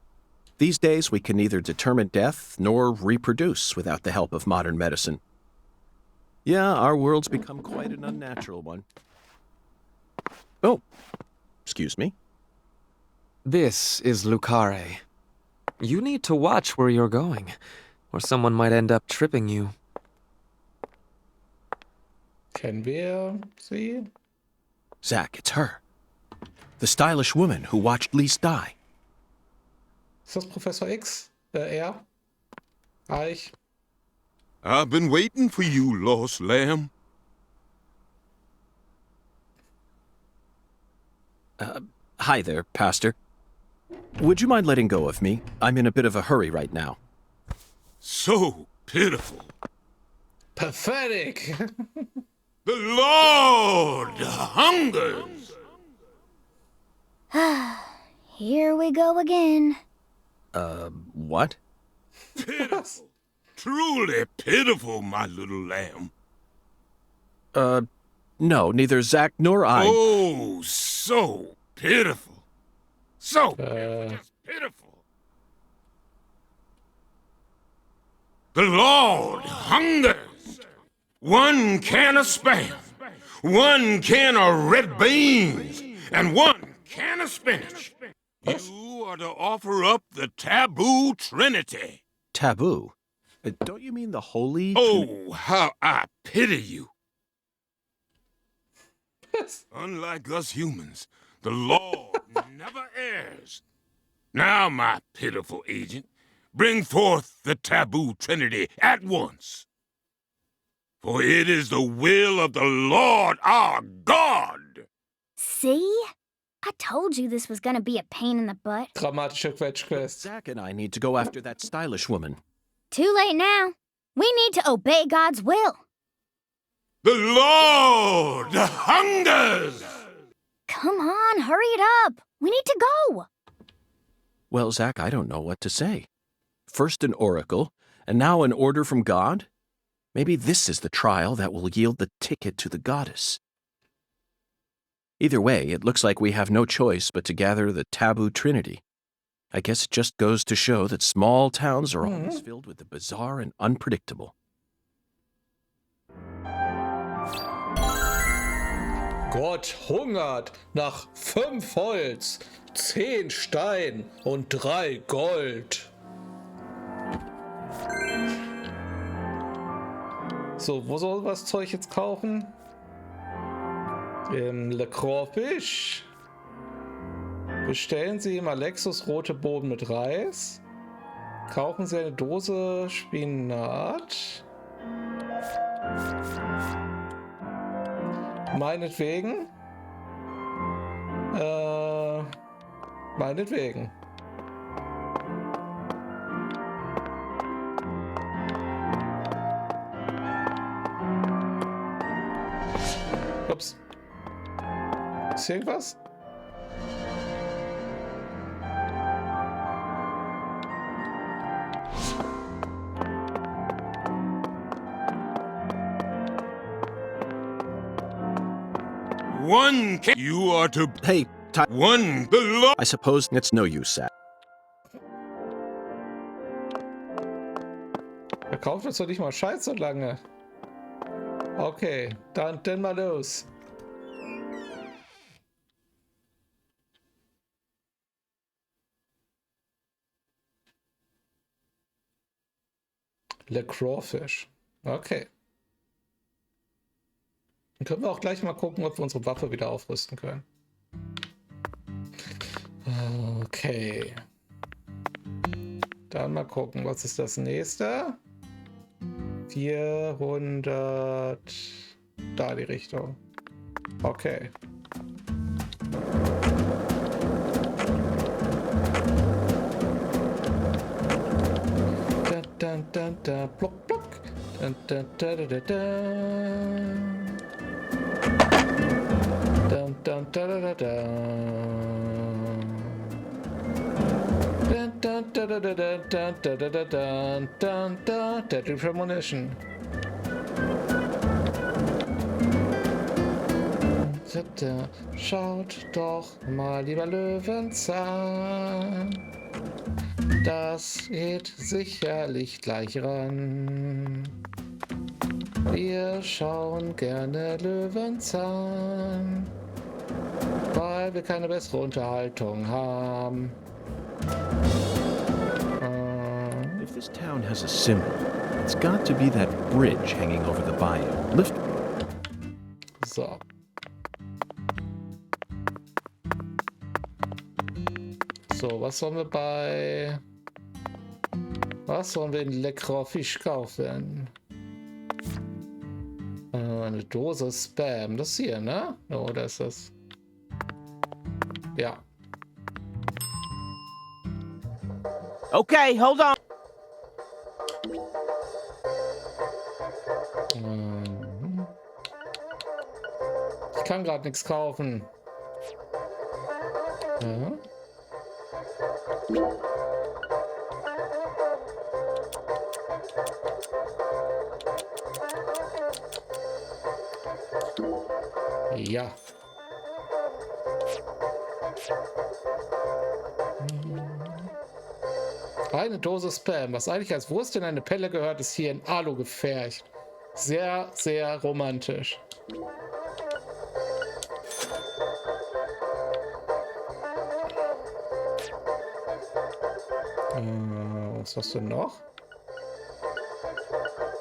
These days, we can neither determine death nor reproduce without the help of modern medicine. Yeah, our world's become quite an unnatural one. Oh, excuse me.
This is Lucare. You need to watch where you're going, or someone might end up tripping you.
Kennen wir sie?
Zach, it's her. The stylish woman who watched Licht die.
Ist das Professor X? Er? Eich?
I've been waiting for you, lost lamb.
Hi there, Pastor. Would you mind letting go of me? I'm in a bit of a hurry right now.
So pitiful.
Pathetic.
The Lord hungers.
Here we go again.
What?
Pitiful. Truly pitiful, my little lamb.
No, neither Zach nor I.
Oh, so pitiful. So just pitiful. The Lord hungers. 1 can of Spam, 1 can of red beans, and 1 can of spinach. You are to offer up the taboo trinity.
Taboo? Don't you mean the holy?
Oh, how I pity you. Unlike us humans, the Lord never errs. Now, my pitiful agent, bring forth the taboo trinity at once. For it is the will of the Lord our God.
See? I told you this was gonna be a pain in the butt.
Dramatische Quetschquest.
Zach and I need to go after that stylish woman.
Too late now. We need to obey God's will.
The Lord hungers!
Come on, hurry it up. We need to go.
Well, Zach, I don't know what to say. First an oracle, and now an order from God? Maybe this is the trial that will yield the ticket to the goddess. Either way, it looks like we have no choice but to gather the taboo trinity. I guess it just goes to show that small towns are always filled with the bizarre and unpredictable.
Gott hungert nach 5 Holz, 10 Stein und 3 Gold. So, wo soll das Zeug jetzt kaufen? Im Le Crawfish. Bestellen Sie im Alexus rote Boden mit Reis. Kaufen Sie eine Dose Spinat. Meinetwegen. Meinetwegen. Ups. Ist hier irgendwas?
One can... You are to...
Hey,
One, the Lord...
I suppose it's no use, Zach.
Er kauft uns doch nicht mal Scheiß so lange. Okay, dann mal los. Le Crawfish. Okay. Dann können wir auch gleich mal gucken, ob wir unsere Waffe wieder aufrüsten können. Okay. Dann mal gucken, was ist das nächste? 400. Da die Richtung. Okay. Da, block, block. Da. Deadly Premonition. Schaut doch mal, lieber Löwenzahn. Das geht sicherlich gleich ran. Wir schauen gerne Löwenzahn, weil wir keine bessere Unterhaltung haben.
If this town has a symbol, it's got to be that bridge hanging over the bayou. Lift.
So. So, was sollen wir in Le Crawfish kaufen? eine Dose Spam. Das hier, ne? Oder ist das? Ja.
Okay, hold on.
Ich kann gerade nichts kaufen. Ja. Ja. Eine Dose Spam, was eigentlich als Wurst in eine Pelle gehört, ist hier in Alu gefercht. Sehr, sehr romantisch. Was hast du noch?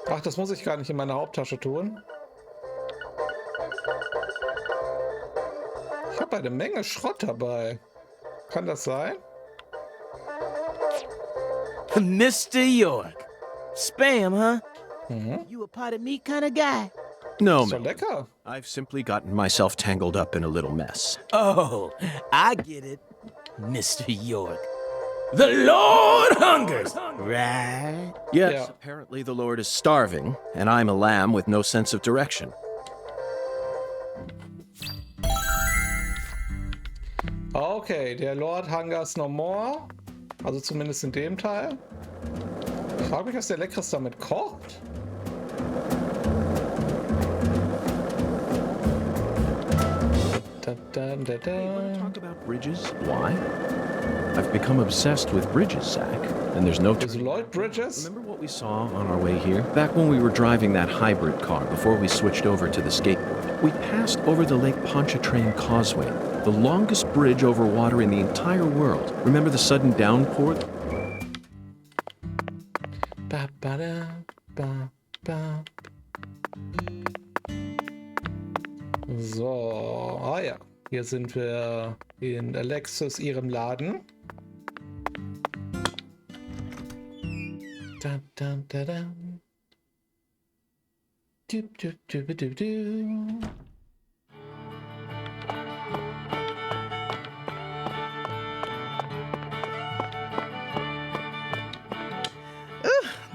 Ach, das muss ich gar nicht in meiner Haupttasche tun. Ich habe eine Menge Schrott dabei. Kann das sein?
Mr. York. Spam, huh? You a pot of meat kind of guy?
No,
So
man.
lecker.
I've simply gotten myself tangled up in a little mess.
Oh, I get it, Mr. York. The Lord hungers, right?
Yes,
Yeah.
apparently the Lord is starving, and I'm a lamb with no sense of direction.
Okay, der Lord hungers no more. Also zumindest in dem Teil. Ich frage mich, was der Leckeres damit kocht.
Talk about bridges? Why? I've become obsessed with bridges, Zach, and there's no
Is
turning
Lloyd
back.
Bridges?
Remember what we saw on our way here? Back when we were driving that hybrid car before we switched over to the skateboard. We passed over the Lake Pontchartrain Causeway, the longest bridge over water in the entire world. Remember the sudden downpour?
Ba, ba, da, ba, ba. So, ja. Hier sind wir in Alexis ihrem Laden. Da, da, da, da. Du, du, du, du, du.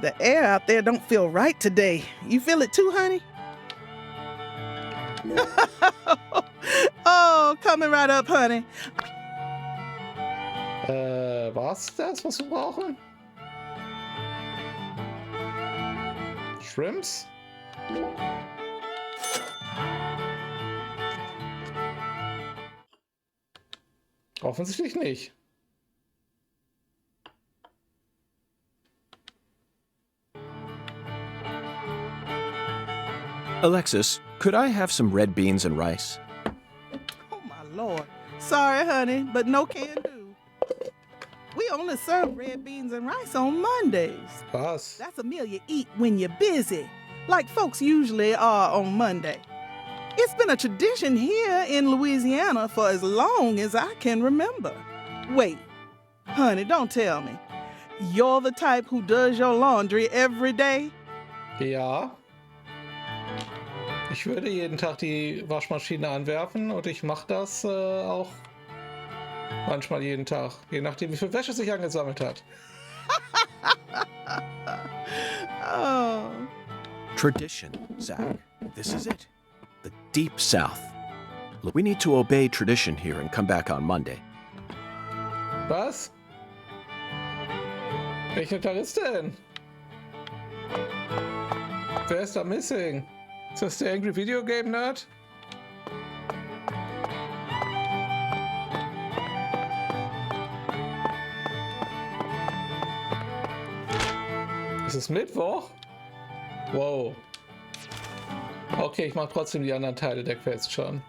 The air out there don't feel right today. You feel it too, honey? Oh, coming right up, honey.
Was das, was wir brauchen? Shrimps? Offensichtlich nicht.
Alexis, could I have some red beans and rice?
Oh, my Lord. Sorry, honey, but no can do. We only serve red beans and rice on Mondays.
Was?
That's a meal you eat when you're busy, like folks usually are on Monday. It's been a tradition here in Louisiana for as long as I can remember. Wait, honey, don't tell me. You're the type who does your laundry every day?
Ja. Ich würde jeden Tag die Waschmaschine anwerfen und ich mache das auch manchmal jeden Tag, je nachdem wie viel Wäsche sich angesammelt hat.
Oh.
Tradition, Zach. This is it. The Deep South. Look, we need to obey tradition here and come back on Monday.
Was? Welcher Tag ist denn? Wer ist da missing? Ist das der Angry Video Game Nerd? Ist es Mittwoch? Wow. Okay, ich mache trotzdem die anderen Teile der Quest schon.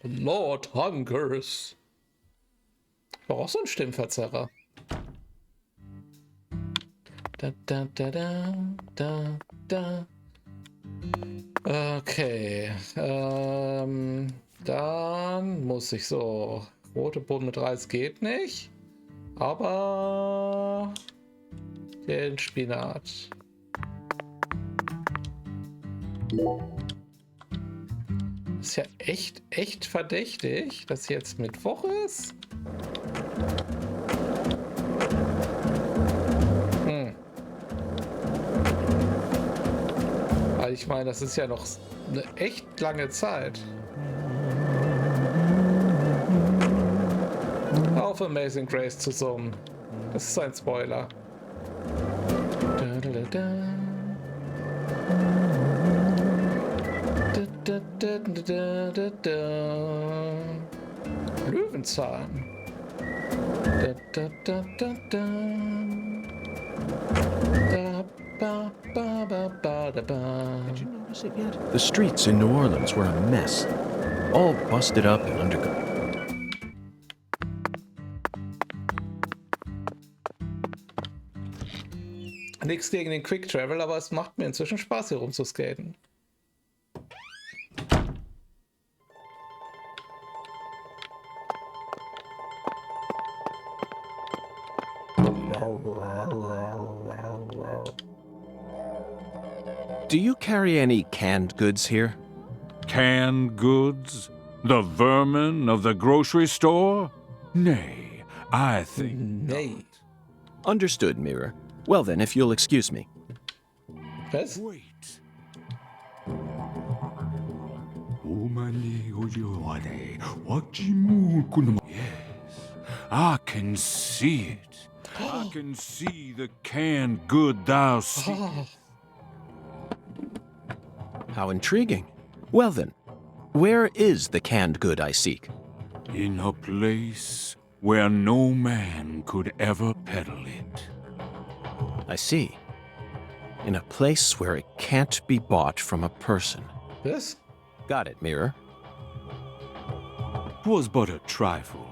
Lord Hungers. Ich brauche auch so einen Stimmverzerrer. Da, da, da, da, da, da. Okay. Dann muss ich so Rote Boden mit Reis geht nicht. Aber den Spinat. Ist ja echt verdächtig, dass jetzt Mittwoch ist. Weil ich meine, das ist ja noch eine echt lange Zeit. Auf Amazing Grace zu summen. Das ist ein Spoiler. Löwenzahn.
Did you notice it yet? The streets in New Orleans were a mess. All busted up and underground.
Nichts gegen den Quick Travel, aber es macht mir inzwischen Spaß, hier rumzuskaten.
Do you carry any canned goods here?
Canned goods? The vermin of the grocery store? Nay, I think
Nay.
Understood, Mirror. Well then, if you'll excuse me.
Was?
Wait. Yes, I can see it. I can see the canned good thou seekest.
How intriguing. Well then, where is the canned good I seek?
In a place where no man could ever peddle it.
I see. In a place where it can't be bought from a person.
This?
Got it, Mirror.
'Twas but a trifle.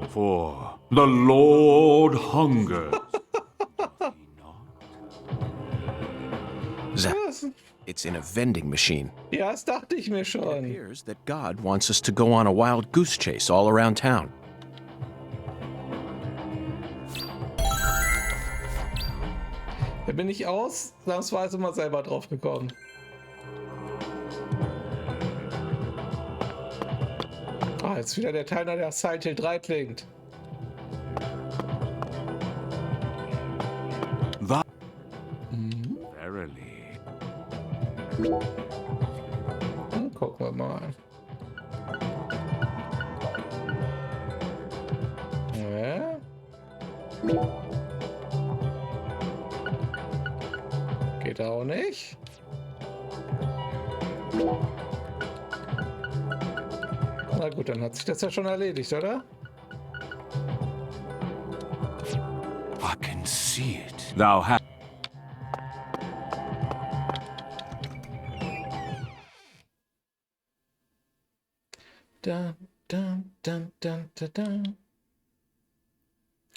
For the Lord hungers.
Zap. It's in a vending machine.
Ja, das dachte ich mir
It
schon.
appears that God wants us to go on a wild goose chase all around town.
Da bin ich ausnahmsweise mal selber drauf gekommen. Ah, jetzt wieder der Teil, der Silent Hill 3 klingt.
Verily.
Gucken wir mal. Ja. Geht auch nicht. Na gut, dann hat sich das ja schon erledigt, oder?
I can see it. Thou hast.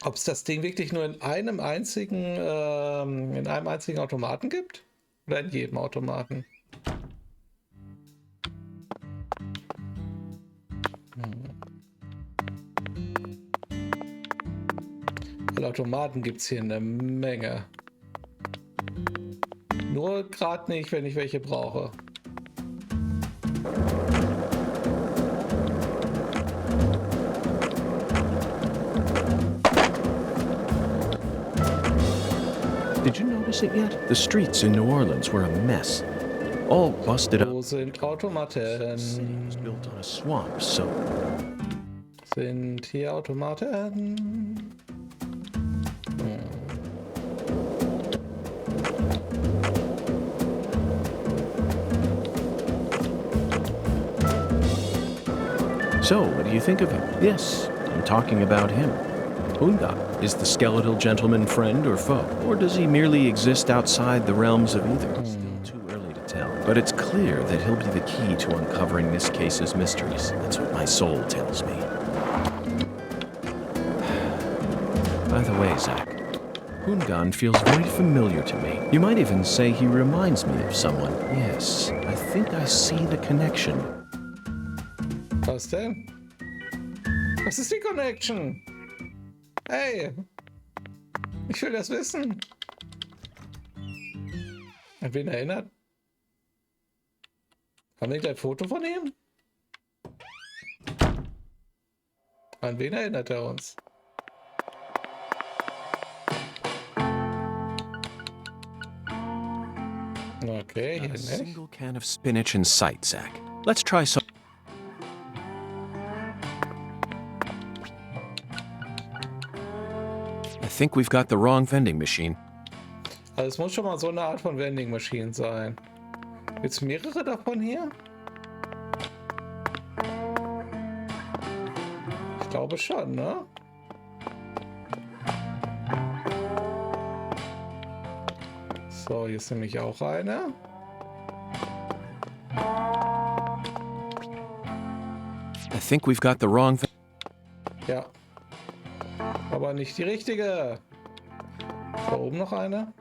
Ob es das Ding wirklich nur in einem einzigen Automaten gibt? Oder in jedem Automaten? Weil Automaten gibt es hier eine Menge. Nur gerade nicht, wenn ich welche brauche.
Did you notice it yet? The streets in New Orleans were a mess. All busted up.
Wo sind Automaten?
It was built on a swamp, so...
Sind hier Automaten?
So, what do you think of him? Yes, I'm talking about him. Unga, is the skeletal gentleman friend or foe? Or does he merely exist outside the realms of either? It's still too early to tell. But it's clear that he'll be the key to uncovering this case's mysteries. That's what my soul tells me. By the way, Zach, Hungan feels very familiar to me. You might even say he reminds me of someone. Yes, I think I see the connection.
Was denn? Was ist die Connection? Hey! Ich will das wissen. An wen erinnert? Haben wir ein Foto von ihm? An wen erinnert er uns? Okay, hier
Not a
nicht.
single can of spinach in sight, Zach. Let's try some. I think we've got the wrong vending machine.
Also es muss schon mal so eine Art von Vending Machine sein. Jetzt mehrere davon hier? Ich glaube schon, ne? So, hier ist nämlich auch eine.
I think we've got the wrong.
Ja. Aber nicht die richtige. Da oben noch eine.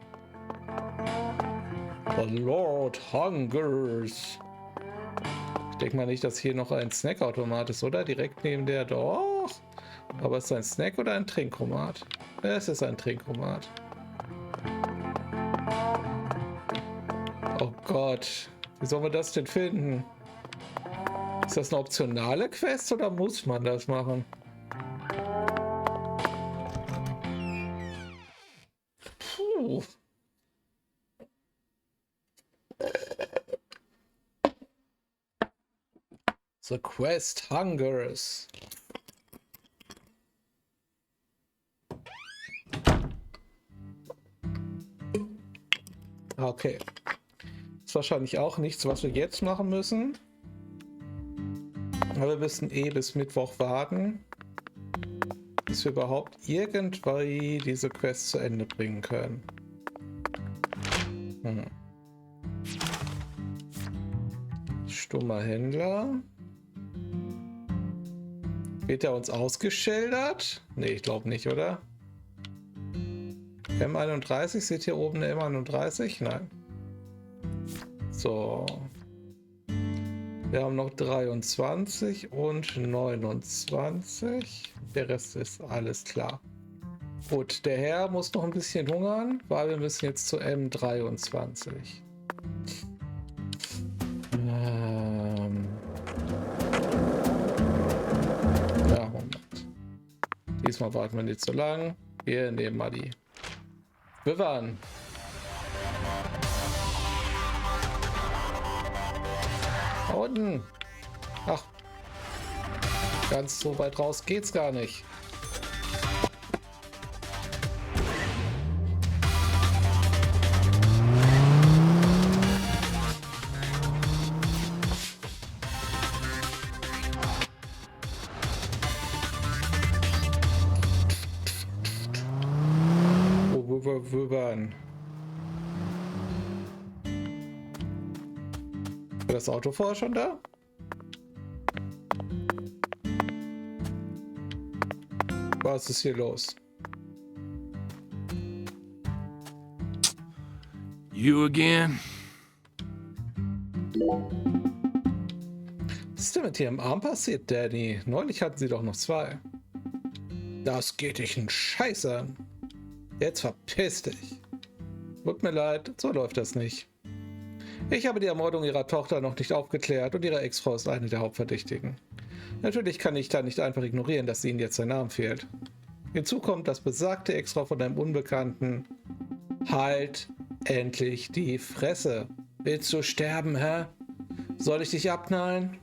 The Lord Hungers. Ich denke mal nicht, dass hier noch ein Snackautomat ist, oder? Direkt neben der. Doch. Aber ist es ein Snack oder ein Trinkautomat? Es ist ein Trinkautomat. Oh Gott. Wie sollen wir das denn finden? Ist das eine optionale Quest oder muss man das machen? Puh. The quest hungers. Okay. Ist wahrscheinlich auch nichts, was wir jetzt machen müssen. Aber wir müssen bis Mittwoch warten, bis wir überhaupt irgendwie diese Quest zu Ende bringen können. Stummer Händler. Wird er uns ausgeschildert? Ne, ich glaube nicht, oder? M31, seht hier oben eine M31? Nein. So. Wir haben noch 23 und 29. Der Rest ist alles klar. Gut, der Herr muss noch ein bisschen hungern, weil wir müssen jetzt zu M23. Ja, Moment. Diesmal warten wir nicht so lang. Wir nehmen mal die. Wir waren. Da unten. Ach. Ganz so weit raus geht's gar nicht. Wo waren? War das Auto vorher schon da? Was ist hier los?
You again?
Was ist denn mit Ihrem Arm passiert, Danny? Neulich hatten Sie doch noch zwei. Das geht dich einen Scheiß an. Jetzt verpiss dich. Tut mir leid, so läuft das nicht. Ich habe die Ermordung Ihrer Tochter noch nicht aufgeklärt und Ihre Ex-Frau ist eine der Hauptverdächtigen. Natürlich kann ich da nicht einfach ignorieren, dass Ihnen jetzt sein Name fehlt. Hinzu kommt, dass besagte Ex-Frau von einem Unbekannten... Halt endlich die Fresse. Willst du sterben, hä? Soll ich dich abknallen?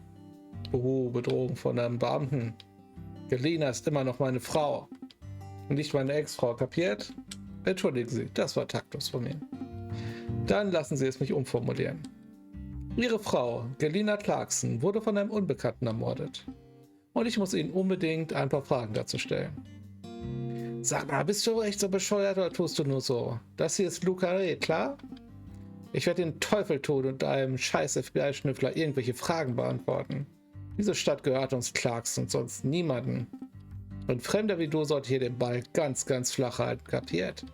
Bedrohung von einem Beamten. Gelina ist immer noch meine Frau. Nicht meine Ex-Frau, kapiert? Entschuldigen Sie, das war taktlos von mir. Dann lassen Sie es mich umformulieren. Ihre Frau, Gelina Clarkson, wurde von einem Unbekannten ermordet. Und ich muss Ihnen unbedingt ein paar Fragen dazu stellen. Sag mal, bist du echt so bescheuert oder tust du nur so? Das hier ist wuchert, klar? Ich werde den Teufel tun und einem scheiß FBI-Schnüffler irgendwelche Fragen beantworten. Diese Stadt gehört uns Clarkson und sonst niemanden. Ein Fremder wie du sollte hier den Ball ganz, ganz flach halten, kapiert?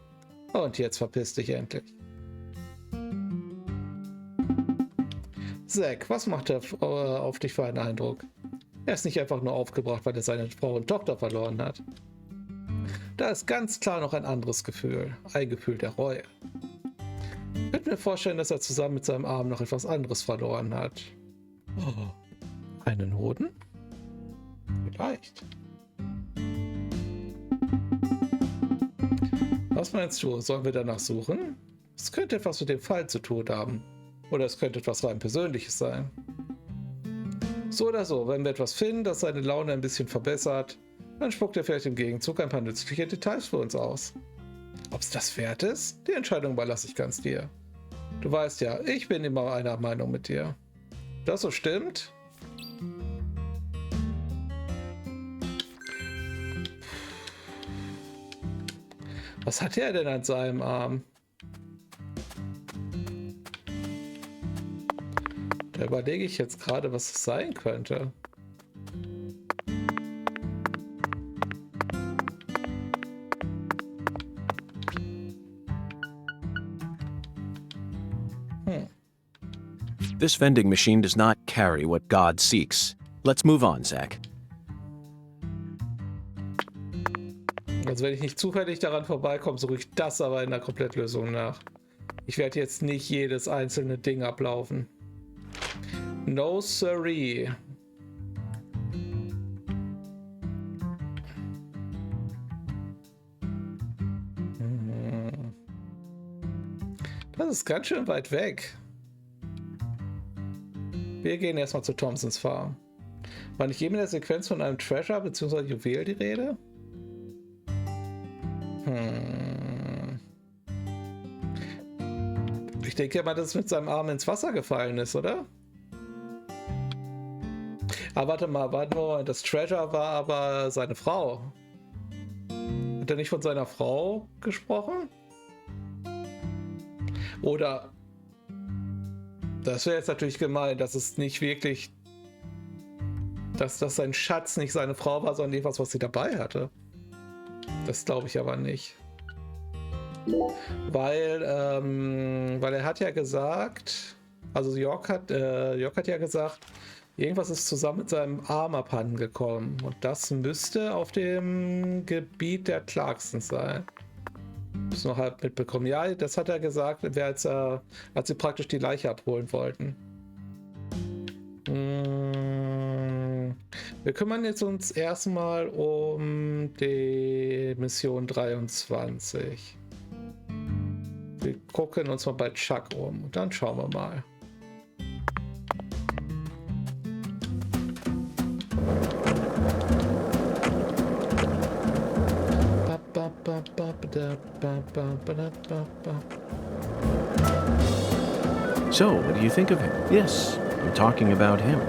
Und jetzt verpiss dich endlich. Zack, was macht er auf dich für einen Eindruck? Er ist nicht einfach nur aufgebracht, weil er seine Frau und Tochter verloren hat. Da ist ganz klar noch ein anderes Gefühl, ein Gefühl der Reue. Ich könnte mir vorstellen, dass er zusammen mit seinem Arm noch etwas anderes verloren hat. Oh, einen Hoden? Vielleicht. Was meinst du? Sollen wir danach suchen? Es könnte etwas mit dem Fall zu tun haben. Oder es könnte etwas rein Persönliches sein. So oder so, wenn wir etwas finden, das seine Laune ein bisschen verbessert, dann spuckt er vielleicht im Gegenzug ein paar nützliche Details für uns aus. Ob es das wert ist? Die Entscheidung überlasse ich ganz dir. Du weißt ja, ich bin immer einer Meinung mit dir. Das so stimmt? Was hat er denn an seinem Arm? Da überlege ich jetzt gerade, was es sein könnte.
This vending machine does not carry what God seeks. Let's move on, Zach.
Also wenn ich nicht zufällig daran vorbeikomme, suche ich das aber in der Komplettlösung nach. Ich werde jetzt nicht jedes einzelne Ding ablaufen. No siree. Das ist ganz schön weit weg. Wir gehen erstmal zu Thompsons Farm. War nicht eben in der Sequenz von einem Treasure bzw. Juwel die Rede? Ich denke mal, dass es mit seinem Arm ins Wasser gefallen ist, oder? Aber warte mal, das Treasure war aber seine Frau. Hat er nicht von seiner Frau gesprochen? Oder... Das wäre jetzt natürlich gemein, dass es nicht wirklich, dass sein Schatz nicht seine Frau war, sondern etwas, was sie dabei hatte. Das glaube ich aber nicht. Weil er hat ja gesagt, also York hat ja gesagt, irgendwas ist zusammen mit seinem Arm abhanden gekommen. Und das müsste auf dem Gebiet der Clarksons sein. Das noch halb mitbekommen. Ja, das hat er gesagt, als sie praktisch die Leiche abholen wollten. Wir kümmern jetzt uns erstmal um die Mission 23. Wir gucken uns mal bei Chuck um und dann schauen wir mal.
So, what do you think of him? Yes, you're talking about him.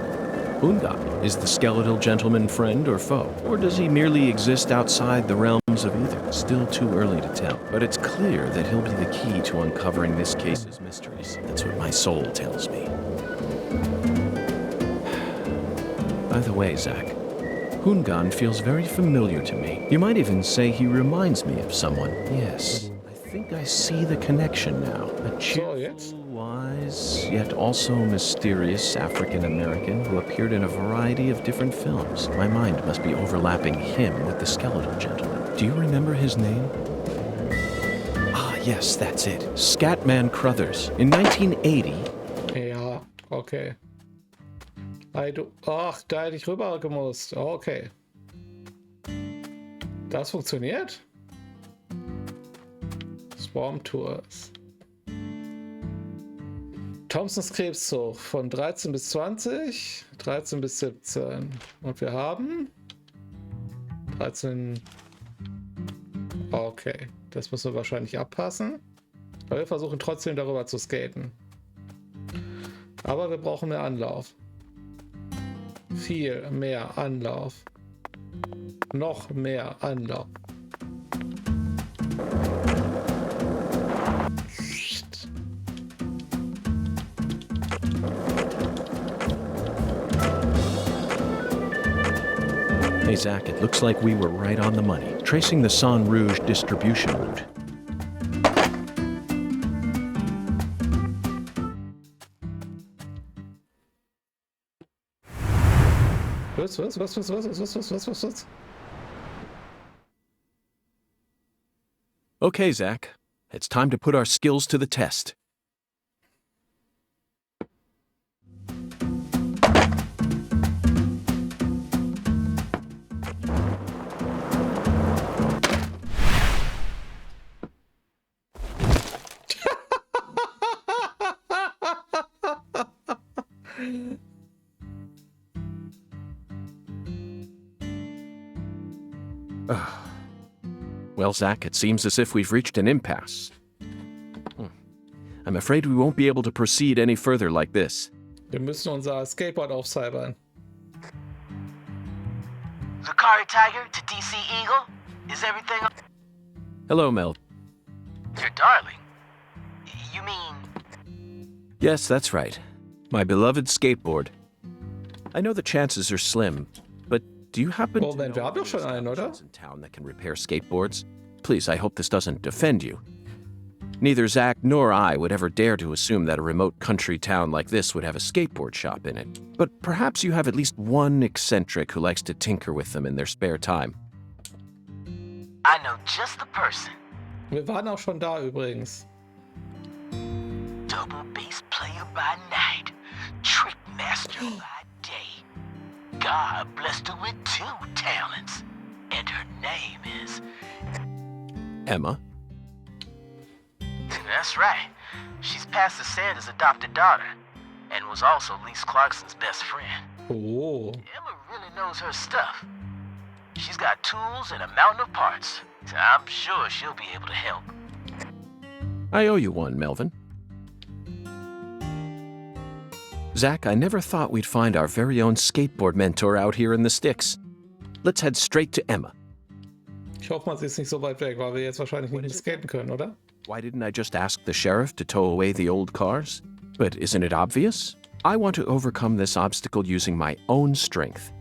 Unga, is the skeletal gentleman friend or foe? Or does he merely exist outside the realms of either? Still too early to tell. But it's clear that he'll be the key to uncovering this case's mysteries. That's what my soul tells me. By the way, Zach, Hungan feels very familiar to me. You might even say he reminds me of someone. Yes, I think I see the connection now. A cheerful, wise, yet also mysterious African-American who appeared in a variety of different films. My mind must be overlapping him with the skeletal gentleman. Do you remember his name? Ah, yes, that's it. Scatman Crothers. In 1980...
Ja, okay. Ach, da hätte ich rüber gemusst. Okay. Das funktioniert? Swarm Tours. Thompsons Krebszug von 13 bis 20, 13 bis 17. Und wir haben 13. Okay, das müssen wir wahrscheinlich abpassen. Aber wir versuchen trotzdem darüber zu skaten. Aber wir brauchen mehr Anlauf. Viel mehr Anlauf. Noch mehr Anlauf.
Hey, Zach, it looks like we were right on the money, tracing the San Rouge distribution route.
Was?
Okay, Zach. It's time to put our skills to the test. Well, Zach, it seems as if we've reached an impasse. I'm afraid we won't be able to proceed any further like this.
Wir müssen unser Skateboard aufcybern.
Lucari Tiger to DC Eagle? Is everything...
Hello, Mel.
Your darling? You mean...
Yes, that's right. My beloved skateboard. I know the chances are slim, but do you happen to know
Wir haben doch schon einen, oder?
in town that can repair skateboards? Please, I hope this doesn't offend you. Neither Zach nor I would ever dare to assume that a remote country town like this would have a skateboard shop in it. But perhaps you have at least one eccentric who likes to tinker with them in their spare time.
I know just the person.
Wir waren auch schon da übrigens.
Double bass player by night, trick master by day. God blessed her with 2 talents, and her name is...
Emma?
That's right. She's Pastor Sanders' adopted daughter, and was also Lise Clarkson's best friend.
Oh.
Emma really knows her stuff. She's got tools and a mountain of parts, so I'm sure she'll be able to help.
I owe you one, Melvin. Zach, I never thought we'd find our very own skateboard mentor out here in the sticks. Let's head straight to Emma.
Ich hoffe mal, sie ist nicht so weit weg, weil wir jetzt wahrscheinlich nicht mehr skaten können, oder?
Why didn't I just ask the sheriff to tow away the old cars? But isn't it obvious? I want to overcome this obstacle using my own strength.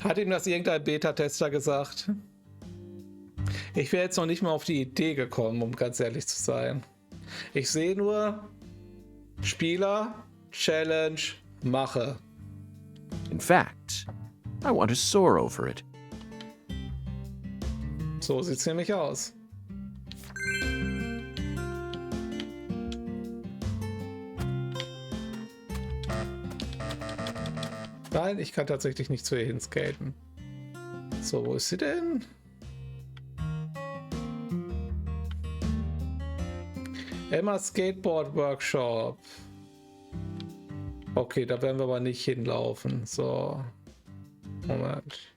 Hat ihm das irgendein Beta-Tester gesagt? Ich wäre jetzt noch nicht mal auf die Idee gekommen, um ganz ehrlich zu sein. Ich sehe nur Spieler, Challenge, mache.
In fact, I want to soar over it.
So sieht's nämlich aus. Nein, ich kann tatsächlich nicht zu ihr hinskaten. So, wo ist sie denn? Emma Skateboard Workshop. Okay, da werden wir aber nicht hinlaufen. So. Moment.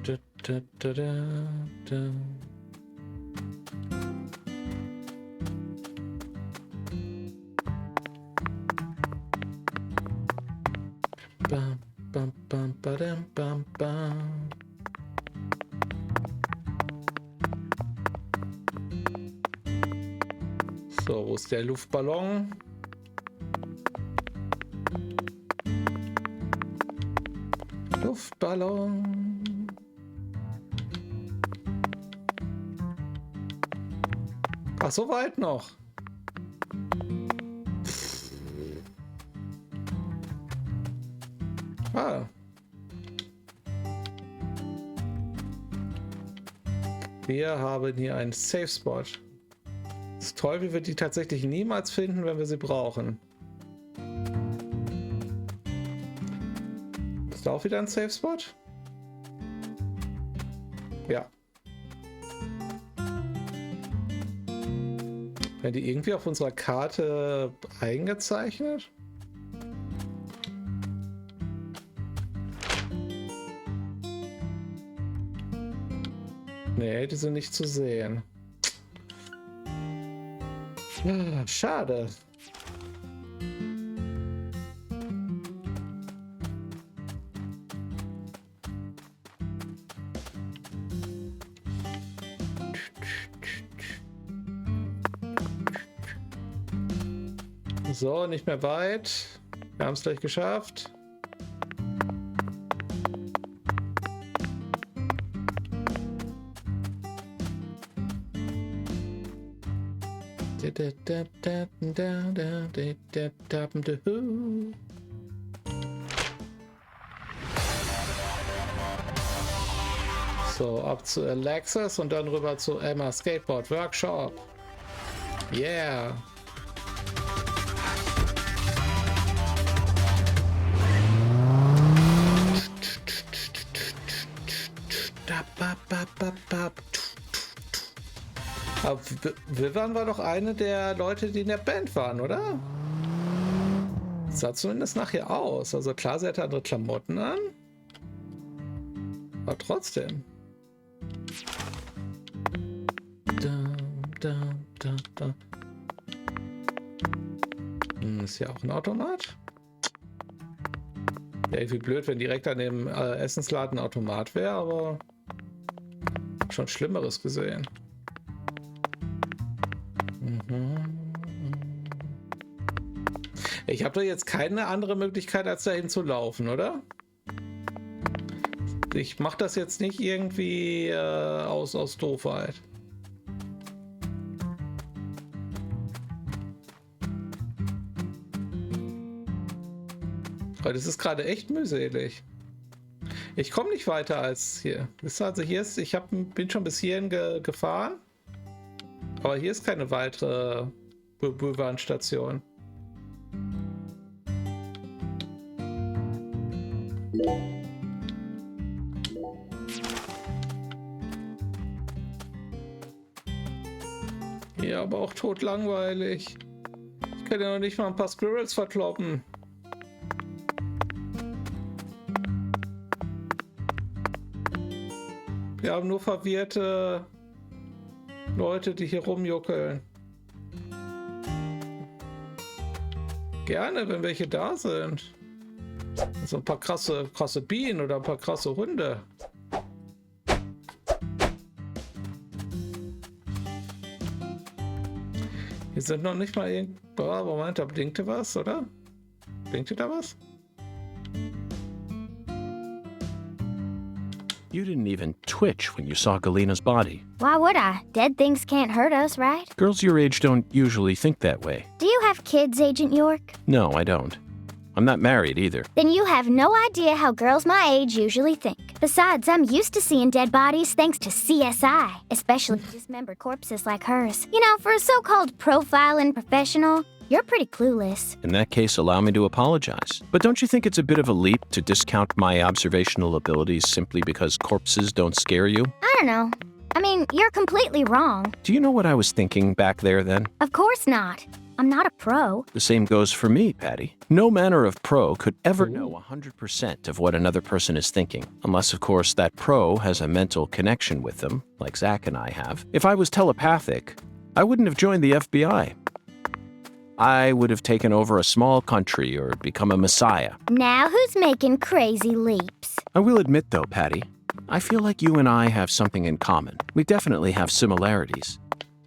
Da, da, da, da, da. Bam, bam, bam, badam, bam, bam. So, wo ist der Luftballon? Luftballon. Ach, so weit noch. Ah. Wir haben hier einen Safe Spot. Es ist toll, wie wir die tatsächlich niemals finden, wenn wir sie brauchen. Ist da auch wieder ein Safe Spot? Ja. Werden die irgendwie auf unserer Karte eingezeichnet? Nee, die sind nicht zu sehen. Ah, schade. So, nicht mehr weit. Wir haben es gleich geschafft. So, ab zu Alexis und dann rüber zu Emma Skateboard Workshop. Yeah. Aber Vivian war doch eine der Leute, die in der Band waren, oder? Sah zumindest nachher aus. Also klar, sie hatte andere Klamotten an. Aber trotzdem. Ist ja auch ein Automat. Ja, irgendwie blöd, wenn direkt an dem Essensladen ein Automat wäre, aber schon Schlimmeres gesehen. Ich habe doch jetzt keine andere Möglichkeit, als dahin zu laufen, oder? Ich mache das jetzt nicht irgendwie aus Doofheit. Weil das ist gerade echt mühselig. Ich komme nicht weiter als hier. Also hier ist, bin schon bis hierhin gefahren. Aber hier ist keine weitere Bahnstation. Ja, aber auch totlangweilig. Ich kann ja noch nicht mal ein paar Squirrels verkloppen. Wir haben nur verwirrte Leute, die hier rumjuckeln. Gerne, wenn welche da sind. So ein paar krasse Bienen oder ein paar krasse Hunde. Hier sind noch nicht mal irgend... Oh, Moment, da blinkte was, oder? Blinkte da was?
You didn't even twitch when you saw Galena's body.
Why would I? Dead things can't hurt us, right?
Girls your age don't usually think that way.
Do you have kids, Agent York?
No, I don't. I'm not married either.
Then you have no idea how girls my age usually think. Besides, I'm used to seeing dead bodies thanks to CSI, especially dismembered corpses like hers. You know, for a so-called profiling professional, you're pretty clueless.
In that case, allow me to apologize. But don't you think it's a bit of a leap to discount my observational abilities simply because corpses don't scare you?
I don't know. I mean, you're completely wrong.
Do you know what I was thinking back there then?
Of course not. I'm not a pro.
The same goes for me, Patty. No manner of pro could ever know 100% of what another person is thinking, unless, of course, that pro has a mental connection with them, like Zach and I have. If I was telepathic, I wouldn't have joined the FBI. I would have taken over a small country or become a messiah.
Now who's making crazy leaps?
I will admit, though, Patty, I feel like you and I have something in common. We definitely have similarities,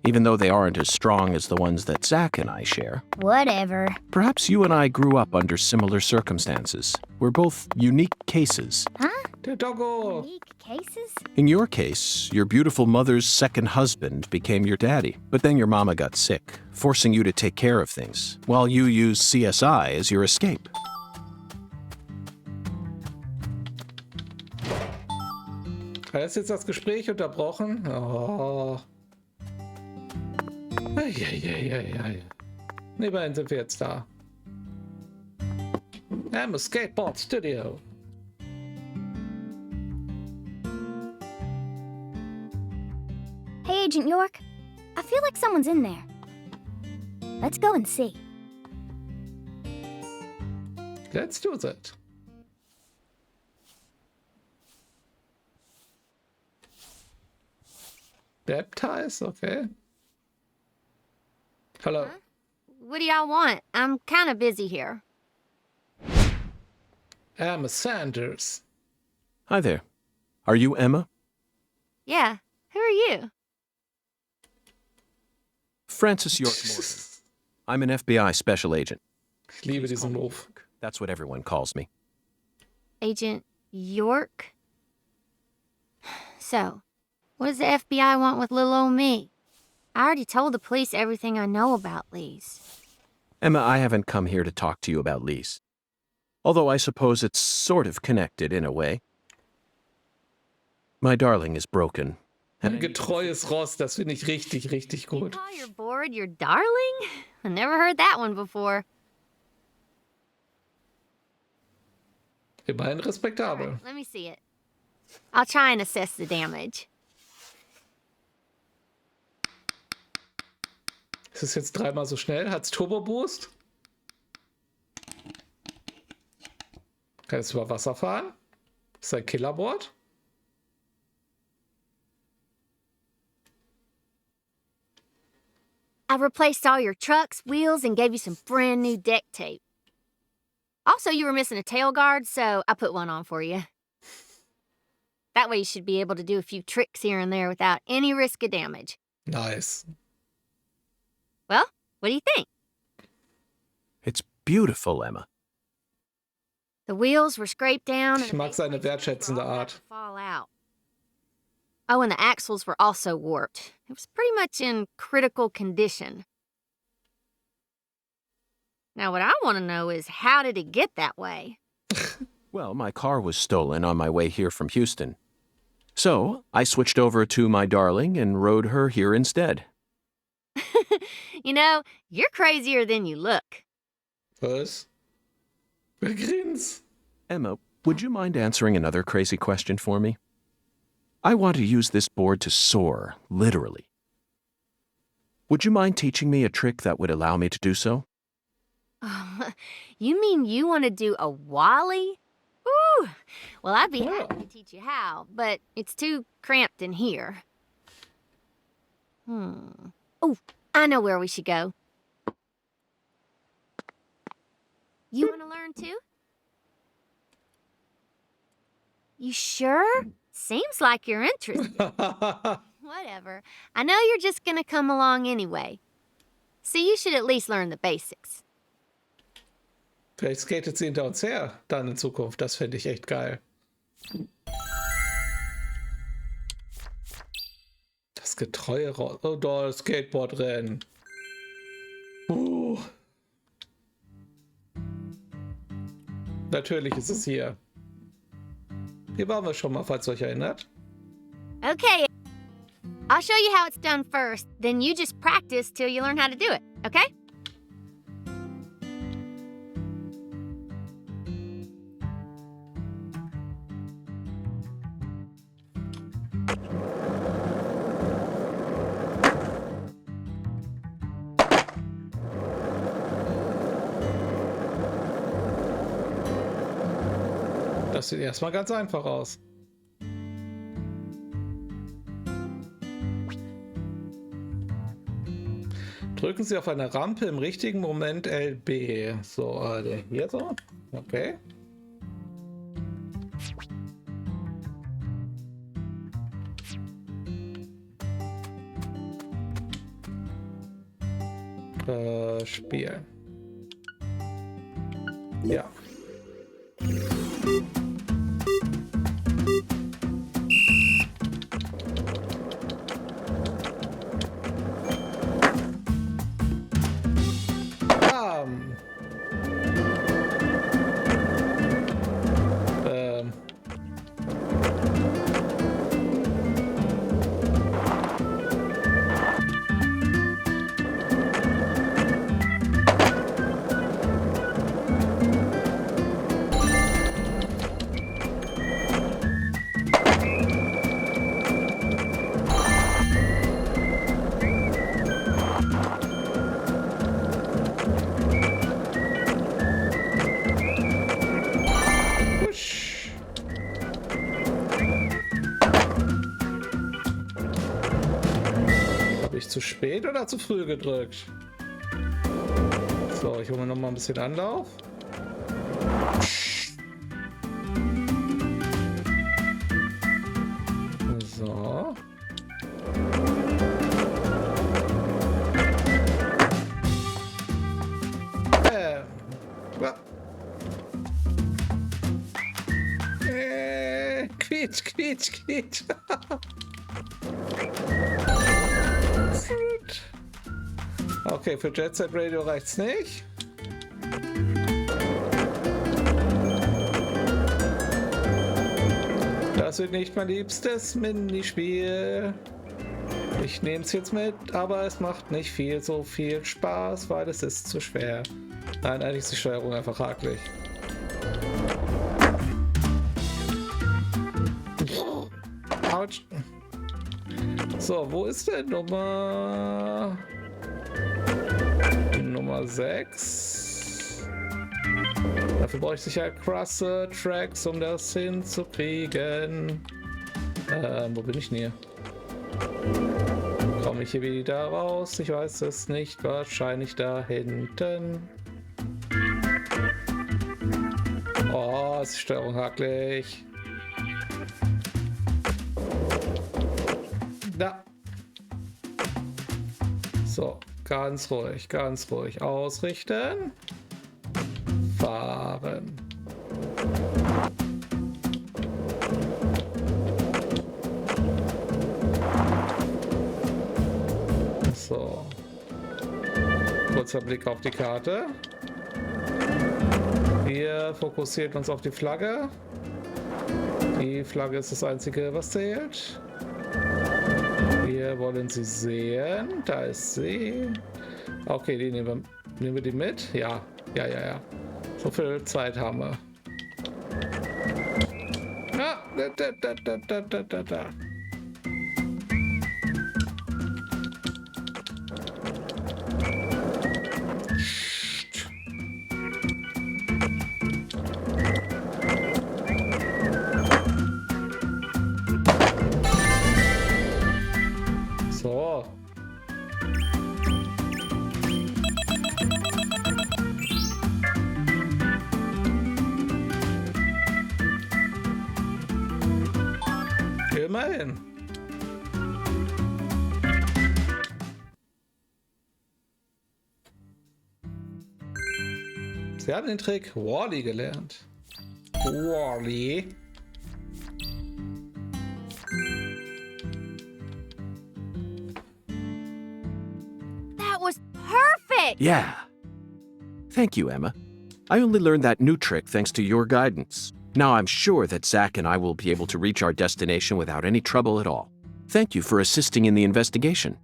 even though they aren't as strong as the ones that Zach and I share.
Whatever.
Perhaps you and I grew up under similar circumstances. We're both unique cases.
Huh?
Doggo.
Unique cases?
In your case, your beautiful mother's second husband became your daddy, but then your mama got sick, forcing you to take care of things, while you used CSI as your escape.
Ist jetzt das Gespräch unterbrochen? Oh. Eieieiei. Immerhin sind wir jetzt da. I'm a Skateboard Studio.
Hey, Agent York. I feel like someone's in there. Let's go and see.
Let's do that. Baptize? Okay. Hello.
Huh? What do y'all want? I'm kind of busy here.
Emma Sanders.
Hi there. Are you Emma?
Yeah. Who are you?
Francis York Morgan. I'm an FBI special agent.
Ich liebe diesen Move.
That's what everyone calls me.
Agent York? So, what does the FBI want with little old me? I already told the police everything I know about Lise.
Emma, I haven't come here to talk to you about Lise. Although I suppose it's sort of connected in a way. My darling is broken.
Ein getreues Ross, das finde ich richtig, richtig
You
gut.
call your board your darling? I never heard that one before.
Immerhin respektabel.
Let me see it. I'll try and assess the damage.
Ist es jetzt dreimal so schnell? Hat's Turbo Boost? Kann es über Wasser fahren? Ist ein Killerboard?
I replaced all your trucks, wheels, and gave you some brand new deck tape. Also, you were missing a tail guard, so I put one on for you. That way you should be able to do a few tricks here and there without any risk of damage.
Nice.
Well, what do you think?
It's beautiful, Emma.
The wheels were scraped down
Ich
and
mag seine wertschätzende Art.
fall out. Oh, and the axles were also warped. It was pretty much in critical condition. Now, what I want to know is, how did it get that way?
Well, my car was stolen on my way here from Houston. So, I switched over to my darling and rode her here instead.
You know, you're crazier than you look.
Was? Wer grins?
Emma, would you mind answering another crazy question for me? I want to use this board to soar, literally. Would you mind teaching me a trick that would allow me to do so?
You mean you want to do a wally? Ooh, well, I'd be happy to teach you how, but it's too cramped in here. Oh, I know where we should go. You want to learn too? You sure? Seems like you're interested. Whatever. I know you're just gonna come along anyway. So you should at least learn the basics.
Vielleicht skatet sie hinter uns her, dann in Zukunft. Das fände ich echt geil. Das getreue Ross. Oh, da, Skateboardrennen. Natürlich ist es hier. Hier waren wir schon mal, falls ihr euch erinnert.
Okay. I'll show you how it's done first, then you just practice till you learn how to do it, okay?
Das sieht erstmal ganz einfach aus. Drücken Sie auf eine Rampe im richtigen Moment LB. So, hier so. Okay. Spielen. Ja. Zu spät oder zu früh gedrückt? So, ich hole mir noch mal ein bisschen Anlauf. So. Quietsch, quietsch, quietsch. Okay, für Jet Set Radio reicht's nicht. Das wird nicht mein liebstes Minispiel. Ich nehme es jetzt mit, aber es macht nicht so viel Spaß, weil es ist zu schwer. Nein, eigentlich ist die Steuerung einfach hakelig. Autsch. So, wo ist denn Nummer 6? Dafür brauche ich sicher krasse Tracks, um das hinzukriegen. Wo bin ich denn hier? Komme ich hier wieder raus? Ich weiß es nicht. Wahrscheinlich da hinten. Oh, ist die Steuerung hakelig. Da. So, ganz ruhig ausrichten. Fahren. So. Kurzer Blick auf die Karte. Wir fokussieren uns auf die Flagge. Die Flagge ist das Einzige, was zählt. Wir wollen sie sehen. Da ist sie. Okay, die nehmen wir die mit? Ja. So viel Zeit haben wir. Ah, da. So. Immerhin. Sie haben den Trick Wall-E gelernt. Wall-E.
That was perfect!
Yeah. Thank you, Emma. I only learned that new trick thanks to your guidance. Now I'm sure that Zach and I will be able to reach our destination without any trouble at all. Thank you for assisting in the investigation.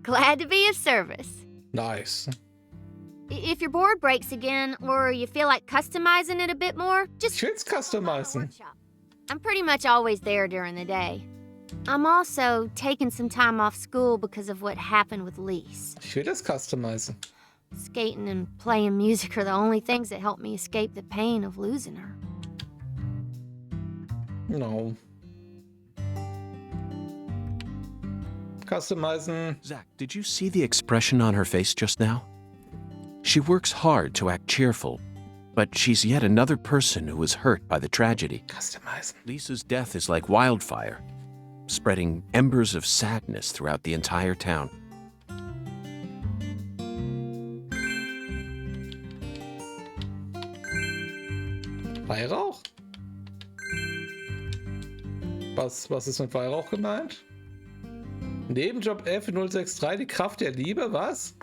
Glad to be of service.
Nice.
If your board breaks again, or you feel like customizing it a bit more, just...
It's customizing.
I'm pretty much always there during the day. I'm also taking some time off school because of what happened with Lise.
Ich will das customizen.
Skating and playing music are the only things that help me escape the pain of losing her.
No. Customizen.
Zach, did you see the expression on her face just now? She works hard to act cheerful, but she's yet another person who was hurt by the tragedy.
Customizen.
Lisa's death is like wildfire, spreading embers of sadness throughout the entire town.
Weihrauch? Was ist mit Weihrauch gemeint? Nebenjob F063, die Kraft der Liebe, was?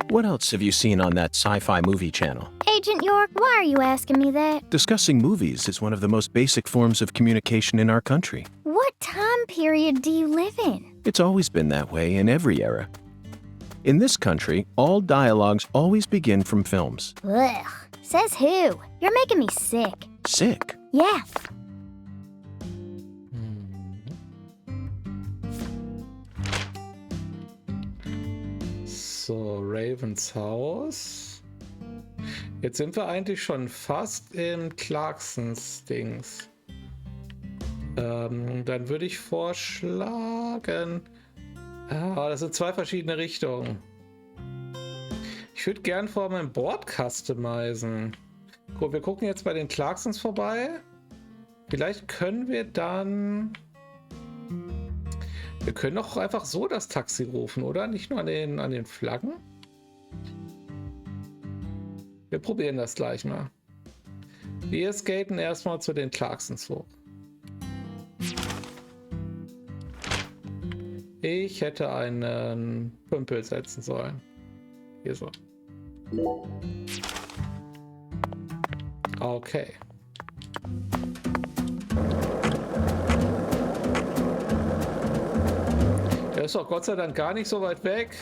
What else have you seen on that sci-fi movie channel?
Agent York, why are you asking me that?
Discussing movies is one of the most basic forms of communication in our country.
What time period do you live in?
It's always been that way in every era. In this country, all dialogues always begin from films.
Ugh. Says who? You're making me sick.
Sick?
Yeah.
So, Ravens Haus. Jetzt sind wir eigentlich schon fast im Clarksons-Dings. Dann würde ich vorschlagen... das sind zwei verschiedene Richtungen. Ich würde gern vor meinem Board customizen. Gut, wir gucken jetzt bei den Clarksons vorbei. Vielleicht können wir dann... Wir können doch einfach so das Taxi rufen, oder? Nicht nur an den Flaggen. Wir probieren das gleich mal. Wir skaten erstmal zu den Clarksons hoch. Ich hätte einen Pümpel setzen sollen. Hier so. Okay. Der ist doch Gott sei Dank gar nicht so weit weg.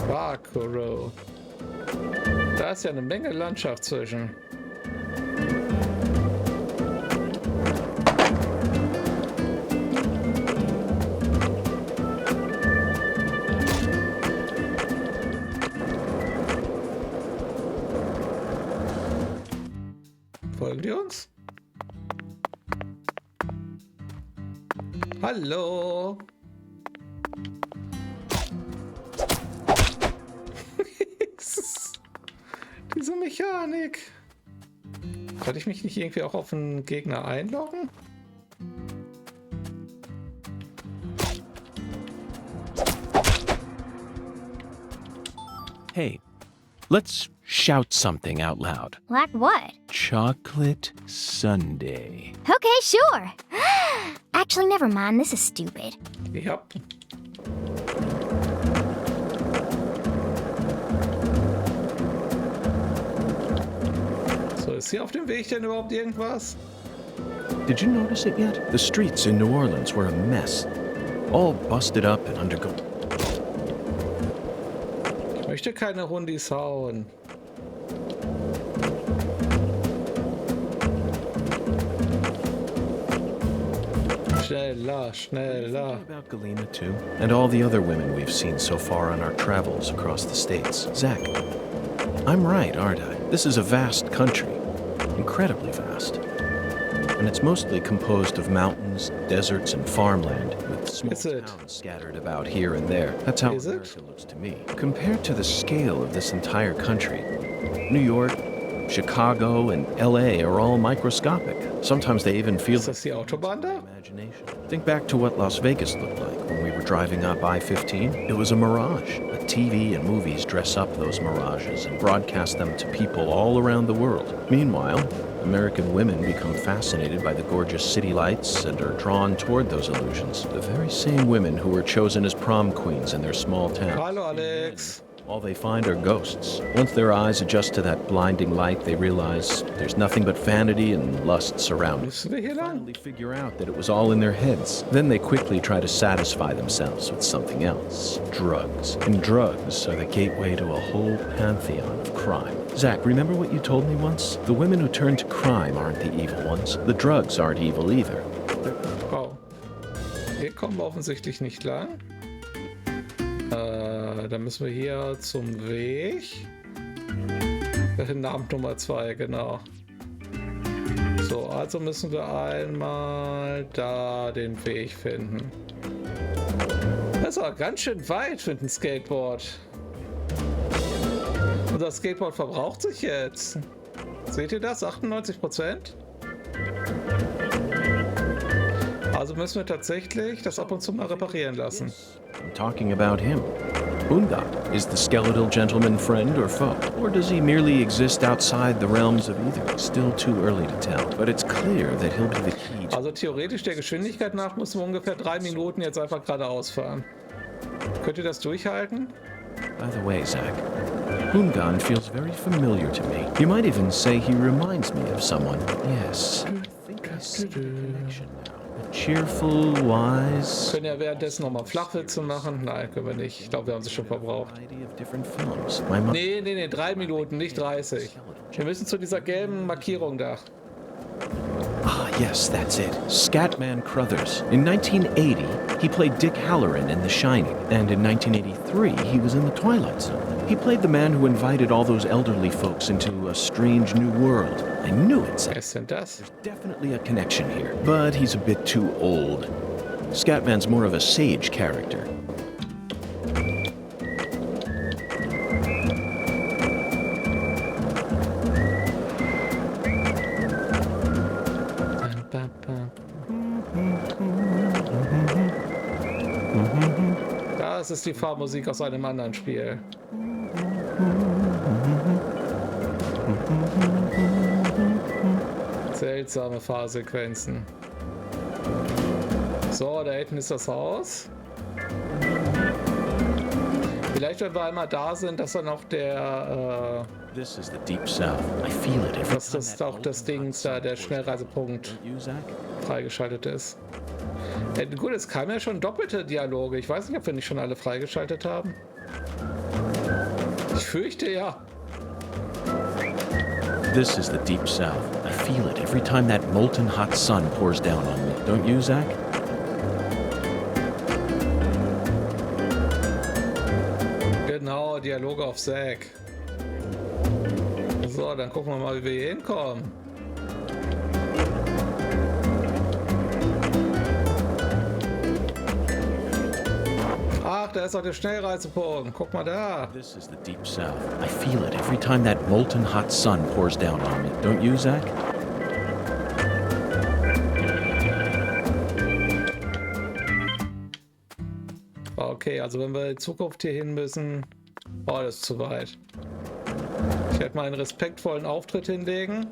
Bakuro. Da ist ja eine Menge Landschaft zwischen. Folgen die uns? Hallo. Diese Mechanik. Sollte ich mich nicht irgendwie auch auf einen Gegner einloggen?
Hey, let's shout something out loud.
Like what?
Chocolate Sundae.
Okay, sure. Actually, never mind. This is stupid.
Yep. So, ist hier auf dem Weg denn überhaupt irgendwas?
Did you notice it yet? The streets in New Orleans were a mess. All busted up and underground.
Ich möchte keine Hundis hauen. Schneller, schneller.
About Galena too, and all the other women we've seen so far on our travels across the states. Zach, I'm right, aren't I? This is a vast country, incredibly vast, and it's mostly composed of mountains, deserts, and farmland, with small towns scattered about here and there. That's how America looks to me. Compared to the scale of this entire country, New York, Chicago, and LA are all microscopic. Sometimes they even feel
like the Autobahn da?
Imagination. Think back to what Las Vegas looked like when we were driving up I-15. It was a mirage. But TV and movies dress up those mirages and broadcast them to people all around the world. Meanwhile, American women become fascinated by the gorgeous city lights and are drawn toward those illusions. The very same women who were chosen as prom queens in their small towns.
Hallo, Alex.
All they find are ghosts. Once their eyes adjust to that blinding light, they realize there's nothing but vanity and lust surrounding them. They finally figure out that it was all in their heads. Then they quickly try to satisfy themselves with something else. Drugs. And drugs are the gateway to a whole pantheon of crime. Zach, remember what you told me once? The women who turn to crime aren't the evil ones. The drugs aren't evil either.
Wow. Hier kommen wir offensichtlich nicht lang. Dann müssen wir hier zum Weg. Namen Nummer 2, genau. So, also müssen wir einmal da den Weg finden. Das ist aber ganz schön weit für ein Skateboard. Und das Skateboard verbraucht sich jetzt. Seht ihr das? 98%? Also müssen wir tatsächlich das ab und zu mal reparieren lassen.
I'm talking about him. Unga, is the skeletal gentleman friend or foe? Or does he merely exist outside the realms of either? Still too early to tell. But it's clear that he'll be the key to...
Also theoretisch der Geschwindigkeit nach müssen wir ungefähr 3 Minuten jetzt einfach geradeaus fahren. Könnt ihr das durchhalten?
By the way, Zach, Ungan feels very familiar to me. You might even say he reminds me of someone. Yes, I think I see the connection now. Cheerful, wise.
Können ja währenddessen nochmal Flachwitze machen? Nein, können wir nicht. Ich glaube, wir haben sie schon verbraucht. Nee, 3 Minuten, nicht 30. Wir müssen zu dieser gelben Markierung da.
Ah, yes, that's it. Scatman Crothers. In 1980, he played Dick Halloran in The Shining, and in 1983, he was in The Twilight Zone. He played the man who invited all those elderly folks into a strange new world. I knew it, Zach. There's definitely a connection here, but he's a bit too old. Scatman's more of a sage character.
Das ist die Fahrmusik aus einem anderen Spiel. Seltsame Fahrsequenzen. So, da hinten ist das Haus. Vielleicht, wenn wir einmal da sind, dass dann auch der
This is the deep south. I feel it every
dass das auch das Ding da, der Schnellreisepunkt freigeschaltet ist. Gut, es kamen ja schon doppelte Dialoge. Ich weiß nicht, ob wir nicht schon alle freigeschaltet haben. Ich fürchte ja.
This is the deep south. I feel it every time that molten hot sun pours down on me. Don't you, Zach?
Genau, Dialoge auf Zack. So, dann gucken wir mal, wie wir hier hinkommen. Ach, da ist auch der Schnellreisepunkt. Guck mal da.
This is the deep south. I feel it every time that molten hot sun pours down on me. Don't you, Zach?
Okay, also wenn wir in Zukunft hier hin müssen, oh, das ist zu weit. Ich werde mal einen respektvollen Auftritt hinlegen.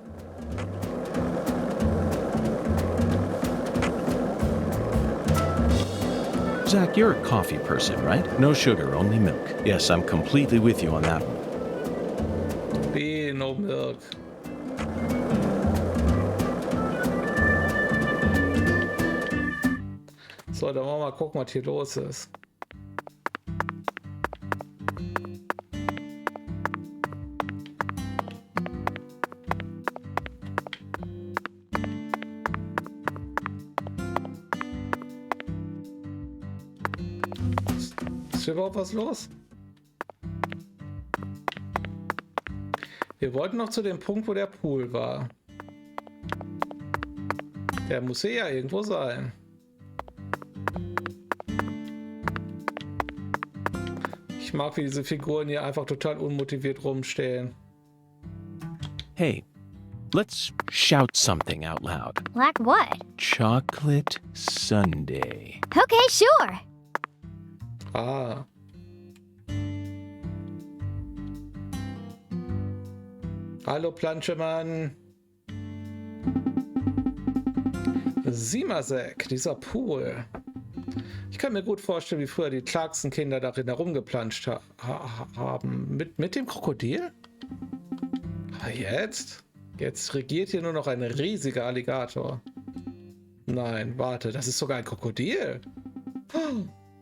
Zach, you're a coffee person, right? No sugar, only milk. Yes, I'm completely with you on that one.
Wie, no milk. So, dann wollen wir mal gucken, was hier los ist. Ist hier überhaupt was los? Wir wollten noch zu dem Punkt, wo der Pool war. Der muss hier ja irgendwo sein. Ich mag, wie diese Figuren hier einfach total unmotiviert rumstehen.
Hey, let's shout something out loud.
Like what?
Chocolate Sundae.
Okay, sure.
Ah. Hallo Planschemann. Sieh mal, Zack, dieser Pool. Ich kann mir gut vorstellen, wie früher die Clarkson-Kinder darin herumgeplanscht haben. Mit dem Krokodil? Jetzt? Jetzt regiert hier nur noch ein riesiger Alligator. Nein, warte, das ist sogar ein Krokodil.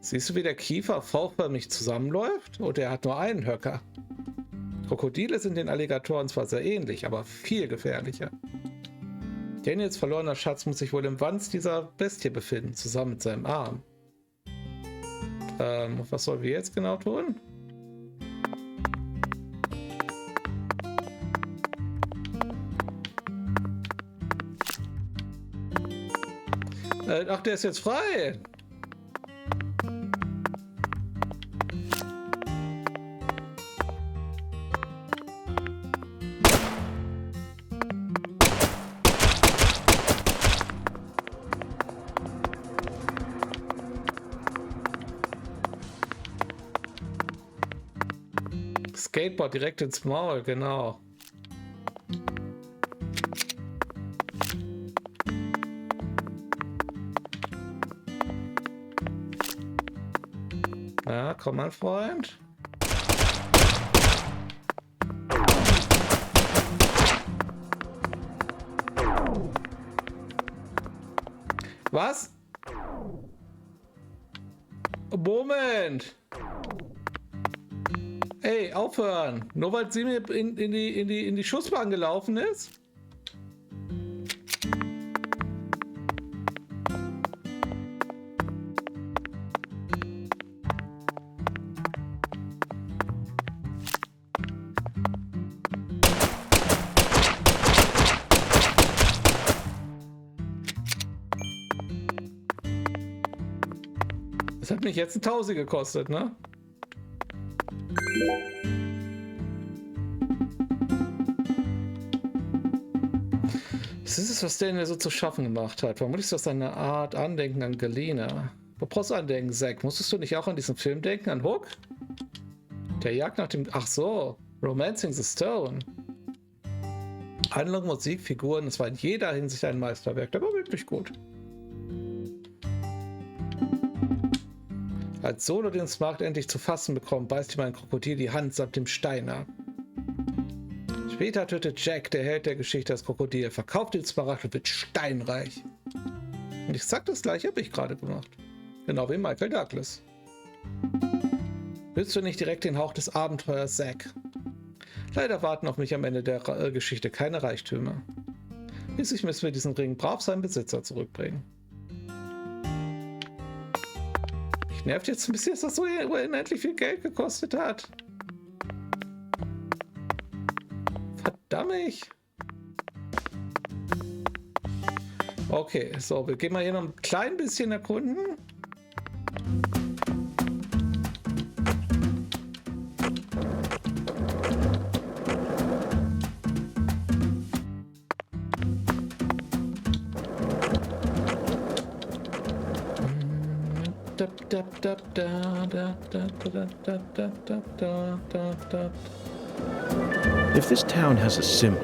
Siehst du, wie der Kiefer V-förmig zusammenläuft? Und er hat nur einen Höcker. Krokodile sind den Alligatoren zwar sehr ähnlich, aber viel gefährlicher. Daniels verlorener Schatz muss sich wohl im Wanst dieser Bestie befinden, zusammen mit seinem Arm. Was sollen wir jetzt genau tun? Ach, der ist jetzt frei. Skateboard direkt ins Maul, genau. Na, komm mein Freund. Was? Moment! Ey, aufhören! Nur weil sie mir in die Schussbahn gelaufen ist? Das hat mich jetzt ein Tausi gekostet, ne? Was ist es, was Daniel so zu schaffen gemacht hat? Vermutlich ist das eine Art Andenken an Galena. Wo brauchst du Andenken, Zack? Musstest du nicht auch an diesen Film denken, an Hook? Der Jagd nach dem... Ach so, Romancing the Stone. Handlung, Musik, Figuren, es war in jeder Hinsicht ein Meisterwerk. Der war wirklich gut. Als Solo den Smaragd endlich zu fassen bekommt, beißt ihm ein Krokodil die Hand samt dem Stein ab. Später tötet Jack, der Held der Geschichte, das Krokodil, verkauft den Smaragd und wird steinreich. Und ich sag das gleiche, habe ich gerade gemacht. Genau wie Michael Douglas. Willst du nicht direkt den Hauch des Abenteuers, Zack? Leider warten auf mich am Ende der Geschichte keine Reichtümer. Schließlich müssen wir diesen Ring brav seinem Besitzer zurückbringen. Mich nervt jetzt ein bisschen, dass das so unendlich viel Geld gekostet hat. Verdammt. Okay, so, wir gehen mal hier noch ein klein bisschen erkunden.
If this town has a symbol,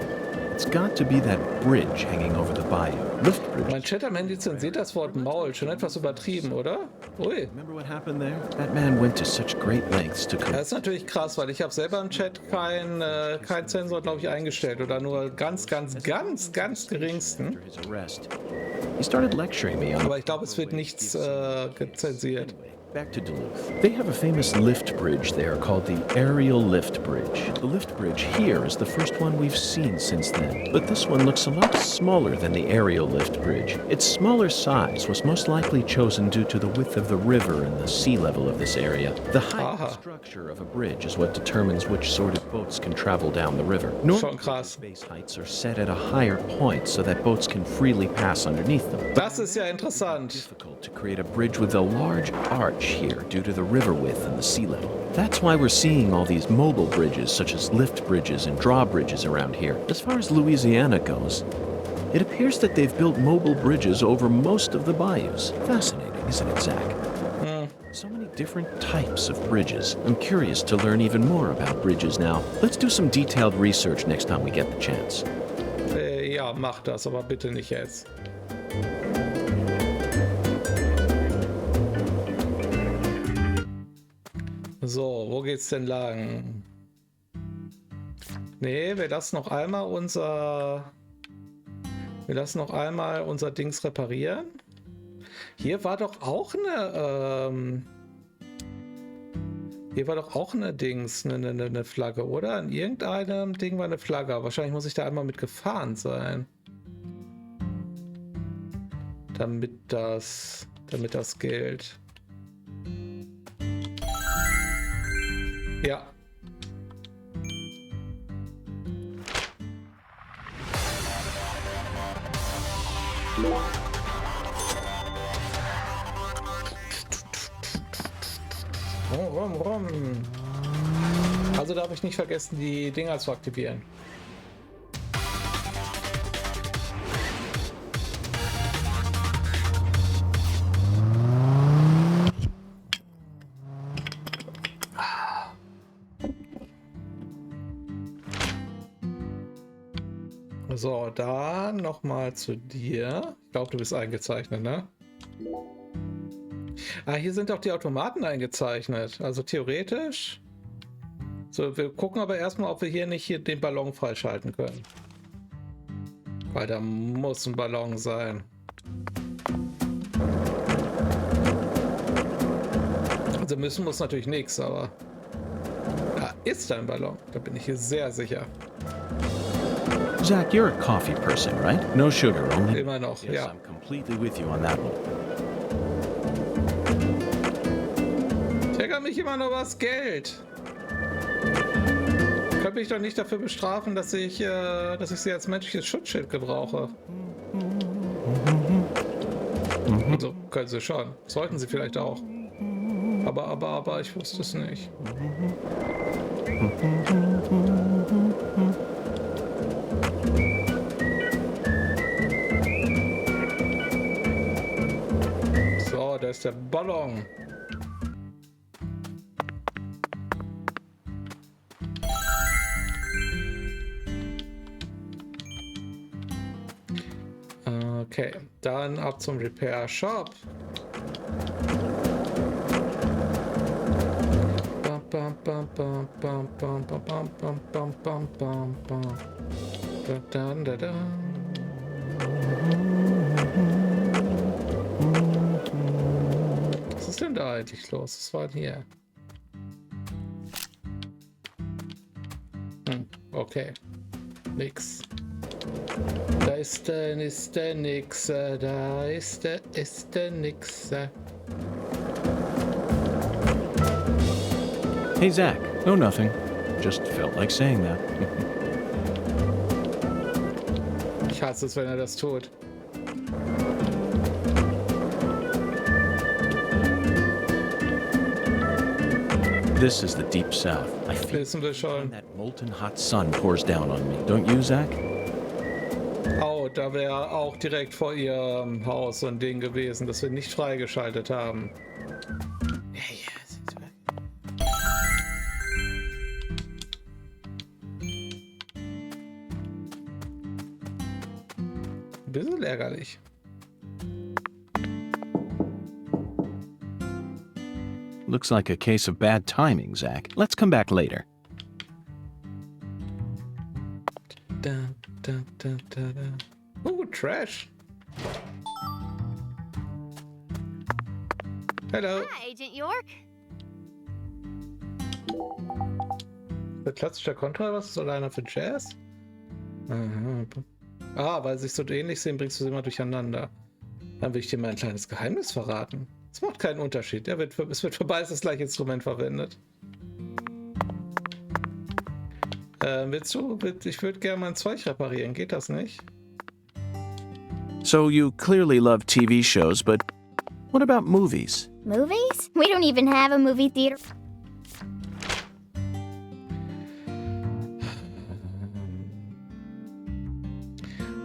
it's got to be that bridge hanging over the bayou. Lift bridge.
Mein Chat am Handy zensiert das Wort Maul. Schon etwas übertrieben, oder? Ui.
Remember what happened there? That man went to such great lengths to come.
Das ist natürlich krass, weil ich habe selber im Chat kein Zensor, glaube ich, eingestellt. Oder nur ganz geringsten.
He started lecturing me on.
Aber ich glaube, es wird nichts gezensiert.
Back to Duluth. They have a famous lift bridge there called the Aerial Lift Bridge. The lift bridge here is the first one we've seen since then, but this one looks a lot smaller than the Aerial Lift Bridge. Its smaller size was most likely chosen due to the width of the river and the sea level of this area. The height and structure of a bridge is what determines which sort of boats can travel down the river. Normally, base heights are set at a higher point so that boats can freely pass underneath them.
Das ist ja interessant.
Difficult to create a bridge with a large arch here due to the river width and the sea level. That's why we're seeing all these mobile bridges such as lift bridges and drawbridges around here. As far as Louisiana goes, it appears that they've built mobile bridges over most of the bayous. Fascinating, isn't it, Zach? So many different types of bridges. I'm curious to learn even more about bridges now. Let's do some detailed research next time we get the chance.
Ja, mach das, aber bitte nicht jetzt. So, wo geht's denn lang? Nee, wir lassen noch einmal unser Dings reparieren. Hier war doch auch eine Dings, eine Flagge, oder? In irgendeinem Ding war eine Flagge. Wahrscheinlich muss ich da einmal mit gefahren sein. Damit das gilt. Ja. Rum. Also darf ich nicht vergessen, die Dinger zu aktivieren. So, dann nochmal zu dir. Ich glaube, du bist eingezeichnet, ne? Ah, hier sind auch die Automaten eingezeichnet. Also theoretisch. So, wir gucken aber erstmal, ob wir hier nicht den Ballon freischalten können. Weil da muss ein Ballon sein. Also müssen muss natürlich nichts, aber da ist ein Ballon. Da bin ich hier sehr sicher.
Zach, you're a coffee person, right? No sugar, only.
Immer noch,
yes,
ja.
I'm completely with you on that one.
Ich ärgere mich immer nur was Geld. Ich kann mich doch nicht dafür bestrafen, dass ich sie als menschliches Schutzschild gebrauche. Also können sie schon. Sollten sie vielleicht auch. Aber ich wusste es nicht. So, da ist der Ballon. Okay, dann ab zum Repair Shop. bam, bam, bam, bam, bam, bam, bam, bam, bam, bam, bam, bam. Da, da, da, da. Was ist denn da eigentlich los? Was war denn hier? Okay. Nix. Da ist der nix. Da ist der nix.
Hey, Zach. No, nothing. Just felt like saying that.
Ich hasse es, wenn er das tut.
This is the deep south. I feel
Wissen wir schon.
that molten hot sun pours down on me. Don't you, Zach?
Oh, da wäre auch direkt vor ihrem Haus so ein Ding gewesen, das wir nicht freigeschaltet haben. Ein bisschen ärgerlich.
Looks like a case of bad timing, Zach. Let's come back later.
Da, da, da, da, da. Oh, Trash. Hello.
Hi, Agent York.
Der klassische Kontra, was ist alleiner für Jazz? Aha. Ah, weil sie sich so ähnlich sehen, bringst du sie immer durcheinander. Dann will ich dir mal ein kleines Geheimnis verraten. Es macht keinen Unterschied. Es wird für beides das gleiche Instrument verwendet. Ich würde gerne mein Zeug reparieren. Geht das nicht?
So you clearly love TV shows, but what about movies?
Movies? We don't even have a movie theater.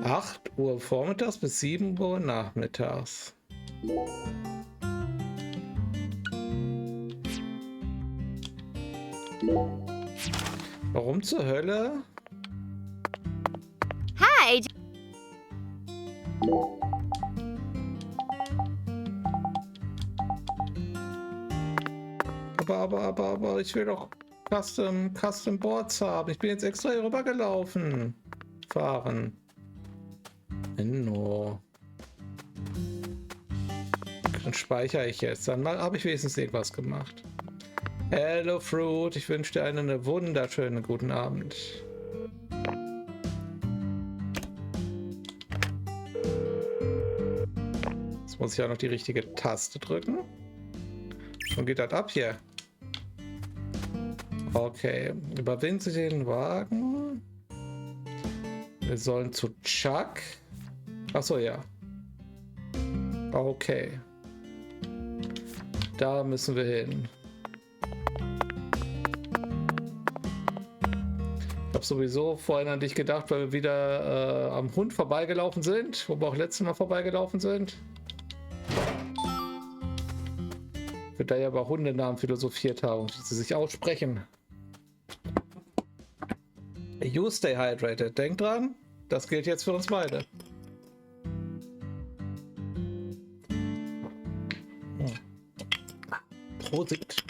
Acht Uhr vormittags bis 7 Uhr nachmittags. Warum zur Hölle?
Hi, Agent.
Aber ich will doch Custom Boards haben. Ich bin jetzt extra hier rüber gelaufen. Fahren. No. Dann speichere ich jetzt. Dann habe ich wenigstens irgendwas gemacht. Hello Fruit, ich wünsche dir einen wunderschönen guten Abend. Jetzt muss ich auch noch die richtige Taste drücken. Schon geht das ab hier. Okay, überwinden Sie den Wagen. Wir sollen zu Chuck. Achso, ja. Okay. Da müssen wir hin. Ich habe sowieso vorhin an dich gedacht, weil wir wieder am Hund vorbeigelaufen sind, wo wir auch letztes Mal vorbeigelaufen sind. Wir da ja über Hundenamen philosophiert haben, wie sie sich aussprechen. You stay hydrated. Denk dran, das gilt jetzt für uns beide. Prosit.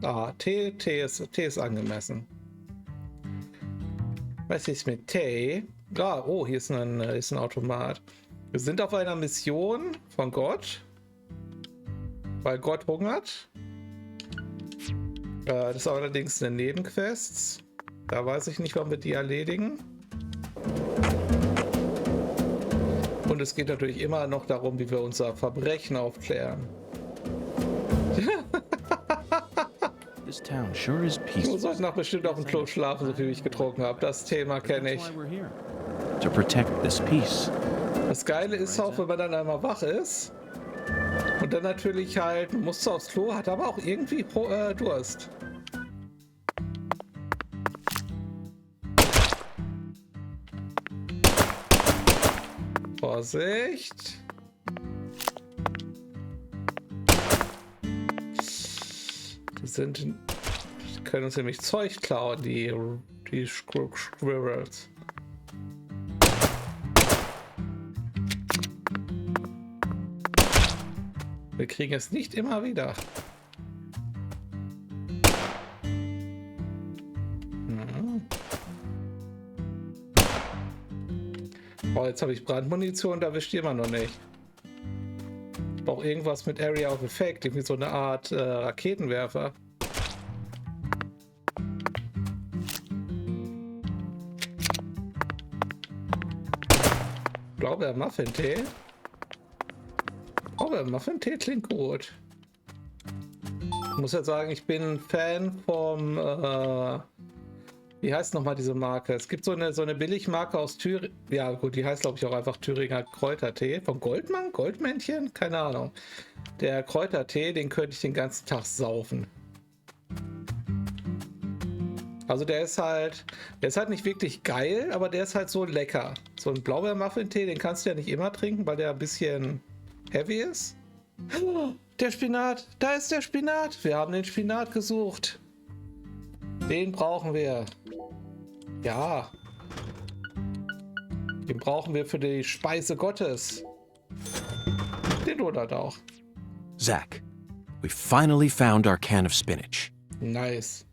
Ah, Tee ist angemessen. Was ist mit Tee? Ah, oh, hier ist ein Automat. Wir sind auf einer Mission von Gott, weil Gott hungert. Das ist allerdings eine Nebenquest. Da weiß ich nicht, wann wir die erledigen. Und es geht natürlich immer noch darum, wie wir unser Verbrechen aufklären.
This town sure is peaceful.
Ich muss heute Nacht bestimmt auf dem Klo schlafen, so viel wie ich getrunken habe. Das Thema kenne ich.
To protect this peace.
Das Geile ist auch, wenn man dann einmal wach ist und dann natürlich halt musst du aufs Klo, hat aber auch irgendwie Durst. Vorsicht! Die können uns nämlich Zeug klauen, die Squirrels. Wir kriegen es nicht immer wieder. Oh, jetzt habe ich Brandmunition, da wischt immer noch nicht. Ich brauche irgendwas mit Area of Effect, irgendwie so eine Art Raketenwerfer. Blaubeer-Muffin-Tee. Blaubeer-Muffin-Tee klingt gut. Ich muss ja sagen, ich bin Fan vom wie heißt nochmal diese Marke? Es gibt so eine Billigmarke aus Thüringen. Ja gut, die heißt glaube ich auch einfach Thüringer Kräutertee. Vom Goldmann? Goldmännchen? Keine Ahnung. Der Kräutertee, den könnte ich den ganzen Tag saufen. Also der ist halt nicht wirklich geil, aber der ist halt so lecker. So ein Blaubeer-Muffin-Tee, den kannst du ja nicht immer trinken, weil der ein bisschen heavy ist. Oh, der Spinat, da ist der Spinat. Wir haben den Spinat gesucht. Den brauchen wir. Ja. Den brauchen wir für die Speise Gottes. Den Donut auch.
Zach, we finally found our can of spinach.
Nice.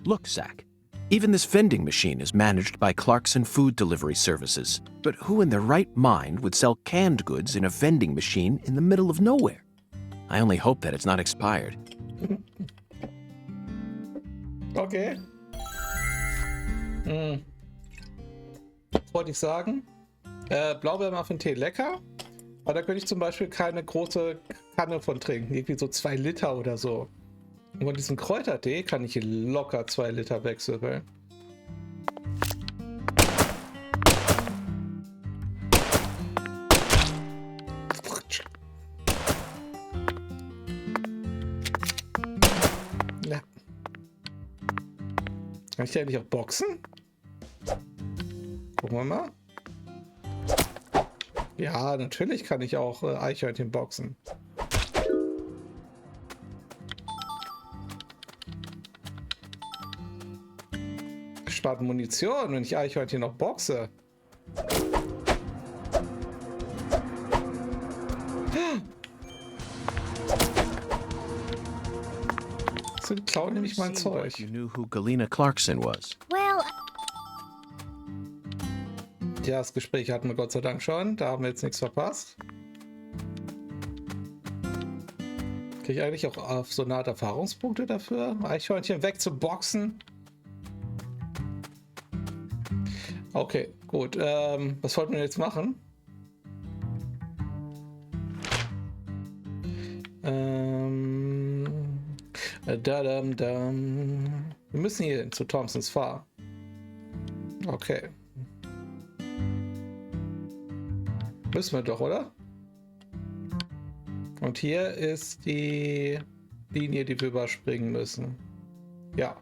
Look, Zach. Even this vending machine is managed by Clarkson Food Delivery Services. But who in their right mind would sell canned goods in a vending machine in the middle of nowhere? I only hope that it's not expired.
Okay. Was wollte ich sagen? Blaubeer-Muffin-Tee lecker. Aber da könnte ich zum Beispiel keine große Kanne von trinken. Irgendwie so 2 Liter oder so. Und von diesem Kräutertee kann ich locker 2 Liter wegsüppeln. Ja. Kann ich eigentlich auch boxen? Gucken wir mal. Ja, natürlich kann ich auch Eichhörnchen boxen. Spart Munition, wenn ich Eichhörnchen noch boxe. Sie klauen nämlich mein Zeug.
You knew who Galena Clarkson was.
Well,
Ja, das Gespräch hatten wir Gott sei Dank schon. Da haben wir jetzt nichts verpasst. Kriege ich eigentlich auch auf so eine Art Erfahrungspunkte dafür, Eichhörnchen wegzuboxen? Okay, gut. Was wollten wir jetzt machen? Wir müssen hier hin, zu Thompsons Farm. Okay. Müssen wir doch, oder? Und hier ist die Linie, die wir überspringen müssen. Ja.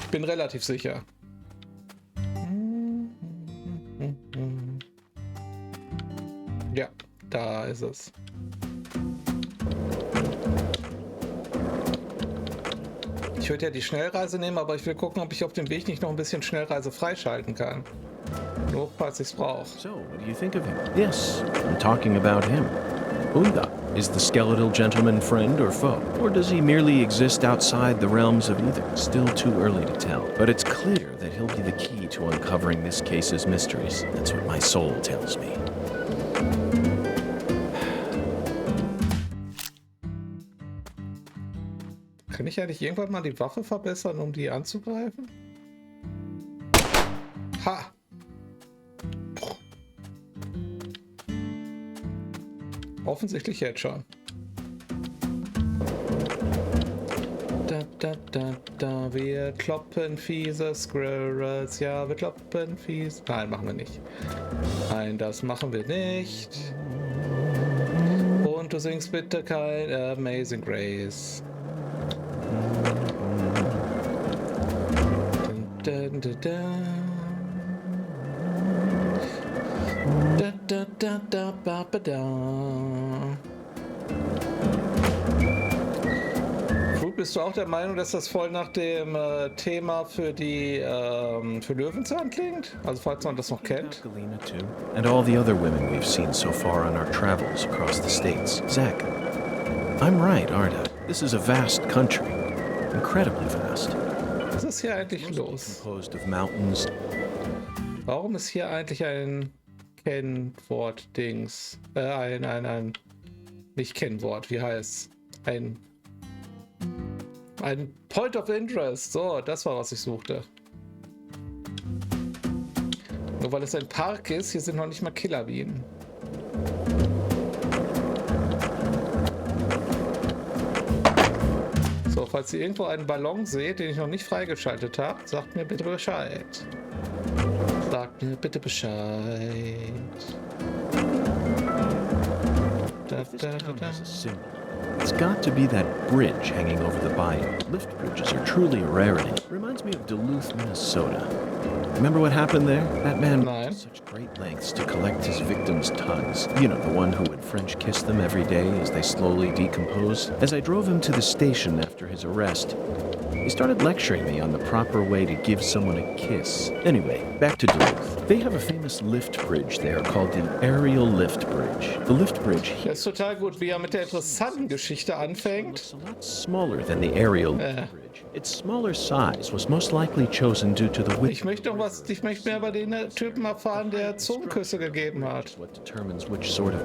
Ich bin relativ sicher. Ja, da ist es. Ich würde ja die Schnellreise nehmen, aber ich will gucken, ob ich auf dem Weg nicht noch ein bisschen Schnellreise freischalten kann. Nur falls ich es brauche.
So, what do you think of him? Yes, I'm talking about him. Unda, is the skeletal gentleman friend or foe? Or does he merely exist outside the realms of either? Still too early to tell. But it's clear that he'll be the key to uncovering this case's mysteries. That's what my soul tells me.
Kann ich eigentlich irgendwann mal die Waffe verbessern, um die anzugreifen? Ha! Offensichtlich jetzt schon. Wir kloppen fiese Squirrels. Ja, wir kloppen fies. Nein, machen wir nicht. Nein, das machen wir nicht. Und du singst bitte kein Amazing Grace. bist du auch der Meinung, dass das voll nach dem Thema für die für Löwenzahn klingt? Also falls man das noch kennt.
Galena too, and all the other women we've seen so far on our travels across the states. Zach, I'm right, aren't I? This is a vast country, incredibly vast.
Was ist hier eigentlich los?
Composed of mountains.
Warum ist hier eigentlich ein Kennwort-Dings? Ein nicht Kennwort, wie heißt ein Point of Interest. So, das war, was ich suchte. Nur weil es ein Park ist, hier sind noch nicht mal Killerbienen. So, falls ihr irgendwo einen Ballon seht, den ich noch nicht freigeschaltet habe, sagt mir bitte Bescheid. Sagt mir bitte Bescheid.
It's got to be that bridge hanging over the bayou. Lift bridges are truly a rarity. Reminds me of Duluth, Minnesota. Remember what happened there? That man went to such great lengths to collect his victims' tongues. You know, the one who would French kiss them every day as they slowly decompose. As I drove him to the station after his arrest, he started lecturing me on the proper way to give someone a kiss. Anyway, back to Duluth. They have a famous lift bridge there called the Aerial Lift Bridge. The lift bridge
Das ist total gut, wie er mit der interessanten Geschichte anfängt.
looks a lot smaller than the Aerial Lift Bridge. Its smaller size was most likely chosen due to the width.
Ich möchte mehr über den Typen erfahren, der Zungenküsse gegeben hat.
What determines which sort of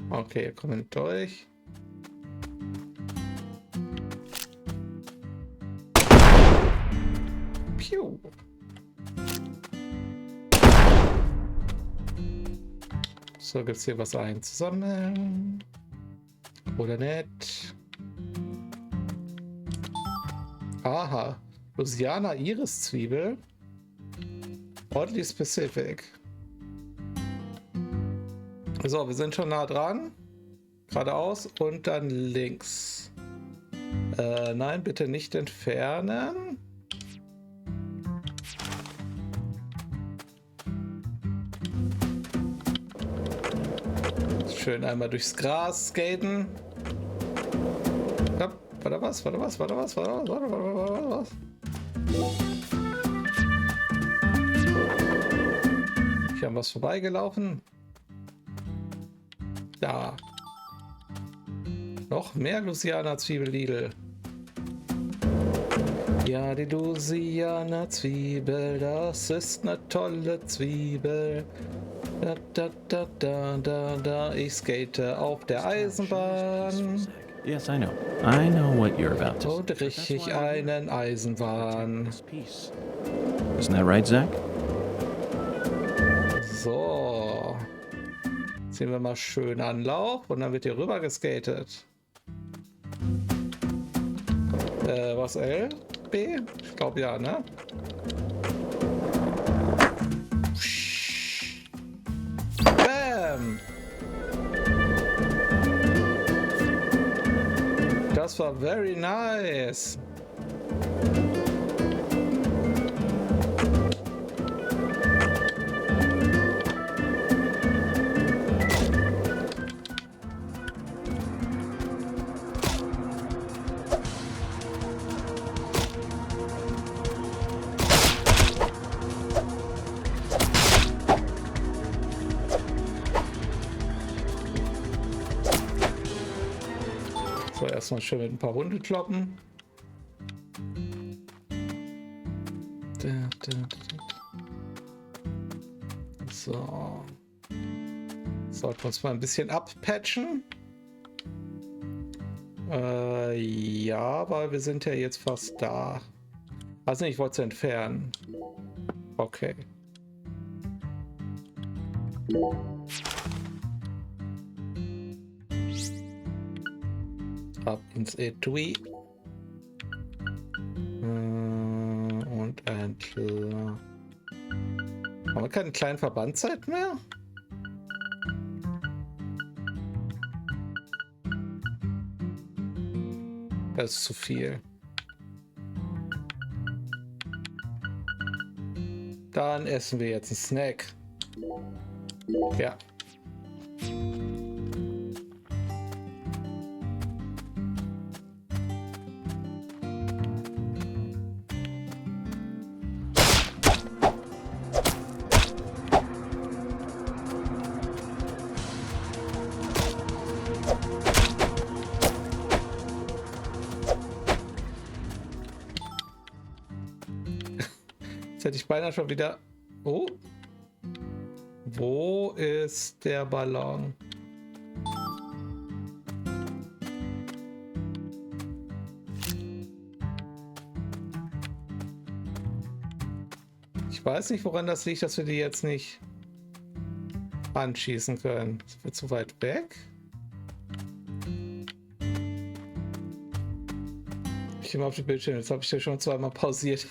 Okay, kommen durch. Piu. So, gibt's hier was einzusammeln? Oder nicht? Aha. Louisiana Iris-Zwiebel. Oddly specific. So, wir sind schon nah dran. Geradeaus und dann links. Nein, bitte nicht entfernen. Schön einmal durchs Gras skaten. Ja, warte was. Hier haben wir was vorbeigelaufen. Da. Noch mehr Louisiana-Zwiebel-Lidl. Ja, die Louisiana-Zwiebel, das ist eine tolle Zwiebel. Da. Ich skate auf der Eisenbahn.
Yes, I know. I know what you're about to say.
Und richtig einen Eisenbahn.
Isn't that right, Zach?
So. Ziehen wir mal schön Anlauf und dann wird hier rüber geskatet. Was L? B? Ich glaube ja, ne? Bam! Das war very nice. So, erstmal schön mit ein paar Runde kloppen. So. Sollten wir uns mal ein bisschen abpatchen. Ja, weil wir sind ja jetzt fast da. Also ich wollte es entfernen. Okay. Ab ins Etui. Und entlang. Haben wir keine kleinen Verbandzeit mehr? Das ist zu viel. Dann essen wir jetzt einen Snack. Ja. Jetzt hätte ich beinahe schon wieder... Oh. Wo ist der Ballon? Ich weiß nicht, woran das liegt, dass wir die jetzt nicht anschießen können. Sind wir zu weit weg? Ich gehe mal auf die Bildschirme. Jetzt habe ich ja schon zweimal pausiert.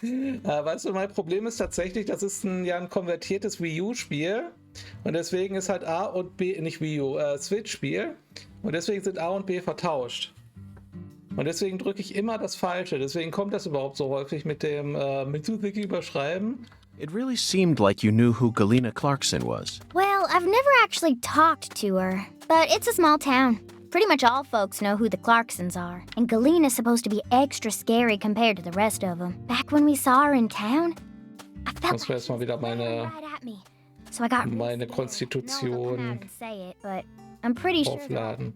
Weißt du, mein Problem ist tatsächlich, das ist ein konvertiertes Wii U-Spiel und deswegen ist halt A und B, nicht Wii U, Switch-Spiel und deswegen sind A und B vertauscht. Und deswegen drücke ich immer das Falsche, deswegen kommt das überhaupt so häufig mit dem überschreiben.
It really seemed like you knew who Galena Clarkson was.
Well, I've never actually talked to her, but it's a small town. Pretty much all folks know who the Clarksons are, and Galena's supposed to be extra scary compared to the rest of them. Back when we saw her in town, I felt
Muss mir erstmal wieder meine Konstitution aufladen.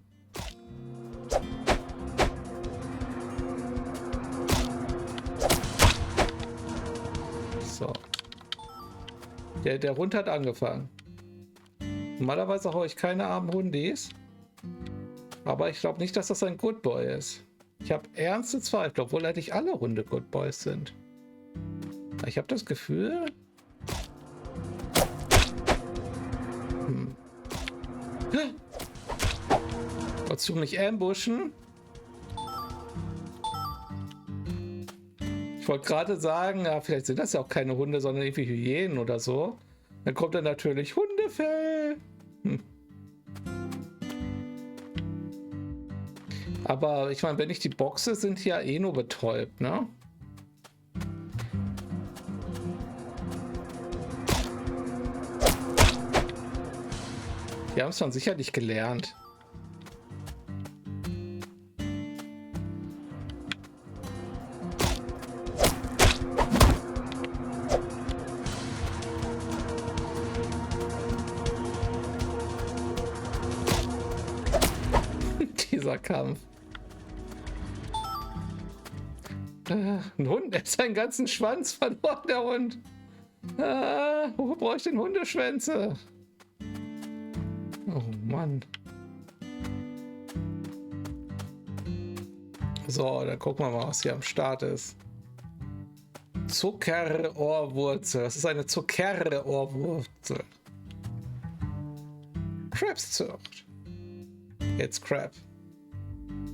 So. Der Hund hat angefangen. Normalerweise haue ich keine armen Hundis. Aber ich glaube nicht, dass das ein Good Boy ist. Ich habe ernste Zweifel, obwohl eigentlich alle Hunde Good Boys sind. Ich habe das Gefühl... Wolltest du mich ambushen? Ich wollte gerade sagen, ja, vielleicht sind das ja auch keine Hunde, sondern irgendwie Hyänen oder so. Dann kommt dann natürlich Hundefell. Aber ich meine, wenn ich die boxe, sind die ja eh nur betäubt, ne? Die haben es dann sicherlich gelernt. Dieser Kampf. Ein Hund, der hat seinen ganzen Schwanz verloren, der Hund. Wofür brauche ich denn Hundeschwänze? Oh Mann. So, dann gucken wir mal, was hier am Start ist. Zuckerohrwurzel. Das ist eine Zuckerohrwurzel. Krebszucht. It's crap.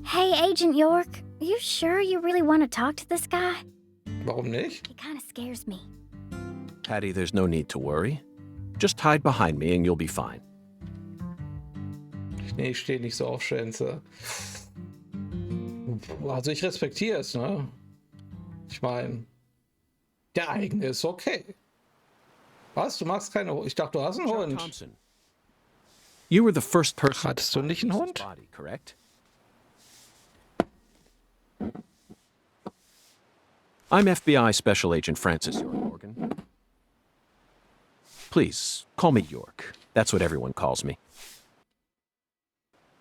Hey, Agent York. Are you sure you really want to talk to this guy?
Warum nicht?
He kind of scares me.
Patty, there's no need to worry. Just hide behind me and you'll be fine.
Nee, ich stehe nicht so auf Schwänze. Also ich respektiere es, ne? Ich meine, der eigene ist okay. Was? Du machst keine... Ich dachte, du hast einen Hund.
Thompson. You were the first person.
Hattest du nicht einen Hund?
Body, correct? I'm FBI Special Agent Francis York Morgan. Please, call me York. That's what everyone calls me.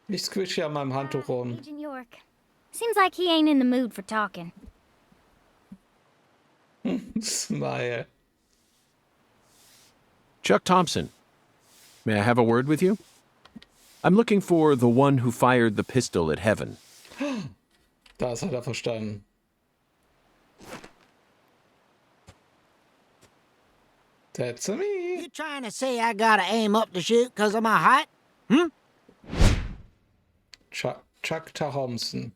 Ich squish hier an meinem Handtuch rum.
Agent York. Seems like he ain't in the mood for talking.
Smile.
Chuck Thompson. May I have a word with you? I'm looking for the one who fired the pistol at Heaven.
Das hat er verstanden. That's me.
You trying to say I gotta aim up to shoot because of my height? Hmm?
Chuck Thompson.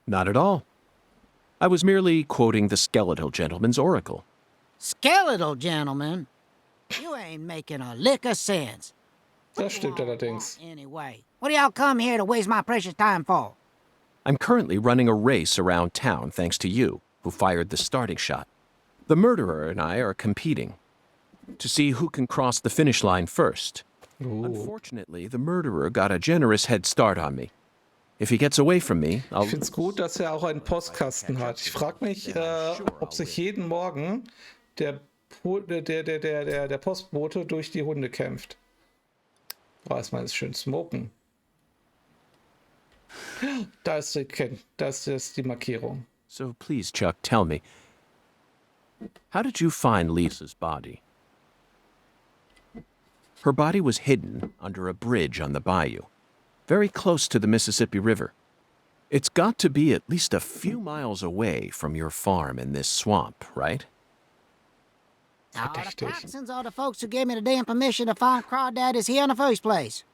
Not at all. I was merely quoting the skeletal gentleman's oracle.
Skeletal gentleman? You ain't making a lick of sense.
Das stimmt allerdings.
Anyway, what do y'all come here to waste my precious time for?
I'm currently running a race around town thanks to you, who fired the starting shot. The murderer and I are competing to see who can cross the finish line first. Unfortunately, the murderer got a generous head start on me. If he gets away from me, I'll...
Ich finde es gut, dass er auch einen Postkasten hat. Ich frage mich, ob sich jeden Morgen der Postbote durch die Hunde kämpft. Oh, erstmal ist schön smoken. Da ist die Markierung.
So please, Chuck, tell me, how did you find Lisa's body? Her body was hidden under a bridge on the bayou, very close to the Mississippi River. It's got to be at least a few miles away from your farm in this swamp, right?
Now, the Clarksons are the folks who gave me the damn permission to find crawdaddies here in the first place.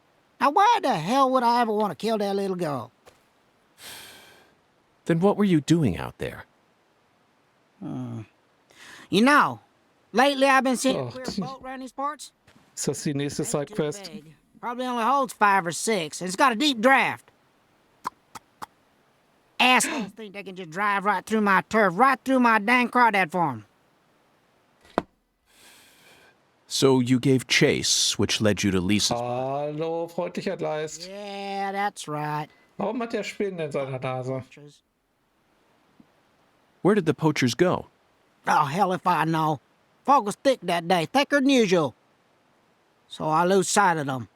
Now, why the hell would I ever want to kill that little girl?
Then what were you doing out there?
You know, lately I've been seeing a queer boat around these parts.
Ist das die nächste Sidequest?
Probably only holds 5 or 6, and it's got a deep draft. Assholes think they can just drive right through my turf, right through my dang crawdad farm.
So you gave chase, which led you to Lisa's...
Hallo, freundlicher Leist.
Yeah, that's right.
Warum hat der Spinnen in seiner Nase?
Where did the poachers go?
Oh, hell if I know. Fog was thick that day, thicker than usual. So I lose sight of them.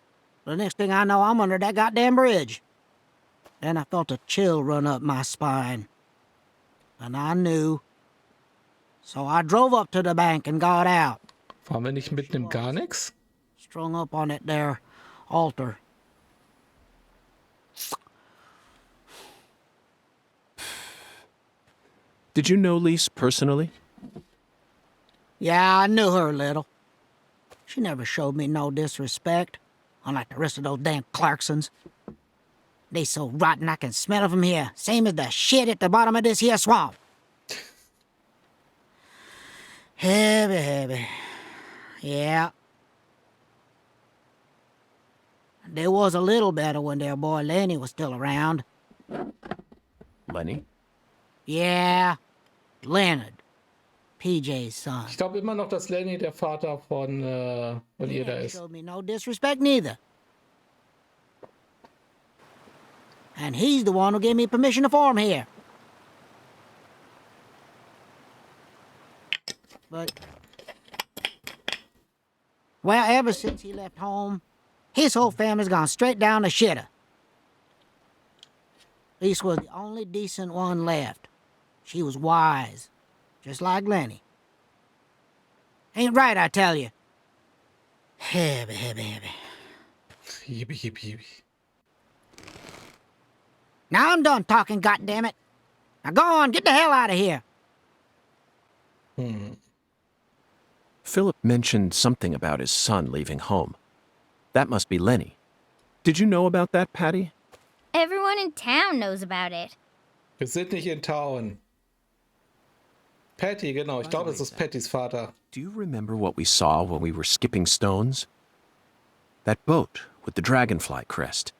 The next thing I know, I'm under that goddamn bridge. Then I felt a chill run up my spine. And I knew. So I drove up to the bank and got out.
Waren wir nicht mitten im Gar nix?
Strung up on it there altar.
Did you know Lise personally?
Yeah, I knew her a little. She never showed me no disrespect, unlike the rest of those damn Clarksons. They so rotten I can smell it from here, same as the shit at the bottom of this here swamp. Heavy, heavy. Yeah. They was a little better when their boy Lenny was still around.
Lenny?
Yeah, Leonard. PJ's son.
Ich glaube immer noch, dass Lenny der Vater von ihre ist.
Showed me no disrespect neither. And he's the one who gave me permission to farm here. But, well, ever since he left home, his whole family's gone straight down the shitter. Lisa was the only decent one left. She was wise, just like Lenny. Ain't right, I tell you. Heavy, heavy, heavy.
Heavy, heavy, heavy.
Now I'm done talking, goddammit. Now go on, get the hell out of here.
Philip mentioned something about his son leaving home. That must be Lenny. Did you know about that, Patty?
Everyone in town knows about it.
Wir sind nicht in Town. Patty, genau. Ich glaube, es ist Pattys Vater.
Do you remember what we saw when we were skipping stones? That boat with the dragonfly crest.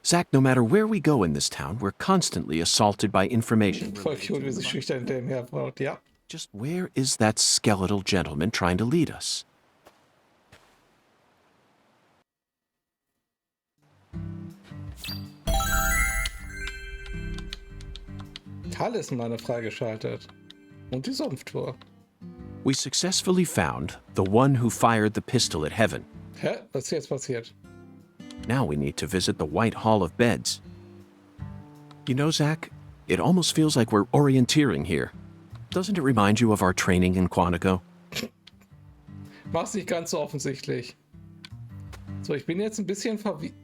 Zach, no matter where we go in this town, we're constantly assaulted by information.
Voll cute, wie sie schüchtern hinter ihm herbaut, ja.
Just where is that skeletal gentleman trying to lead us?
Talismane freigeschaltet. Und die Sumpftour.
We successfully found the one who fired the pistol at Heaven.
Hä? Was ist jetzt passiert?
Now we need to visit the White Hall of Beds. You know, Zach, it almost feels like we're orienteering here. Doesn't it remind you of our training in Quantico?
Mach's nicht ganz so offensichtlich. So, ich bin jetzt ein bisschen verwirrt.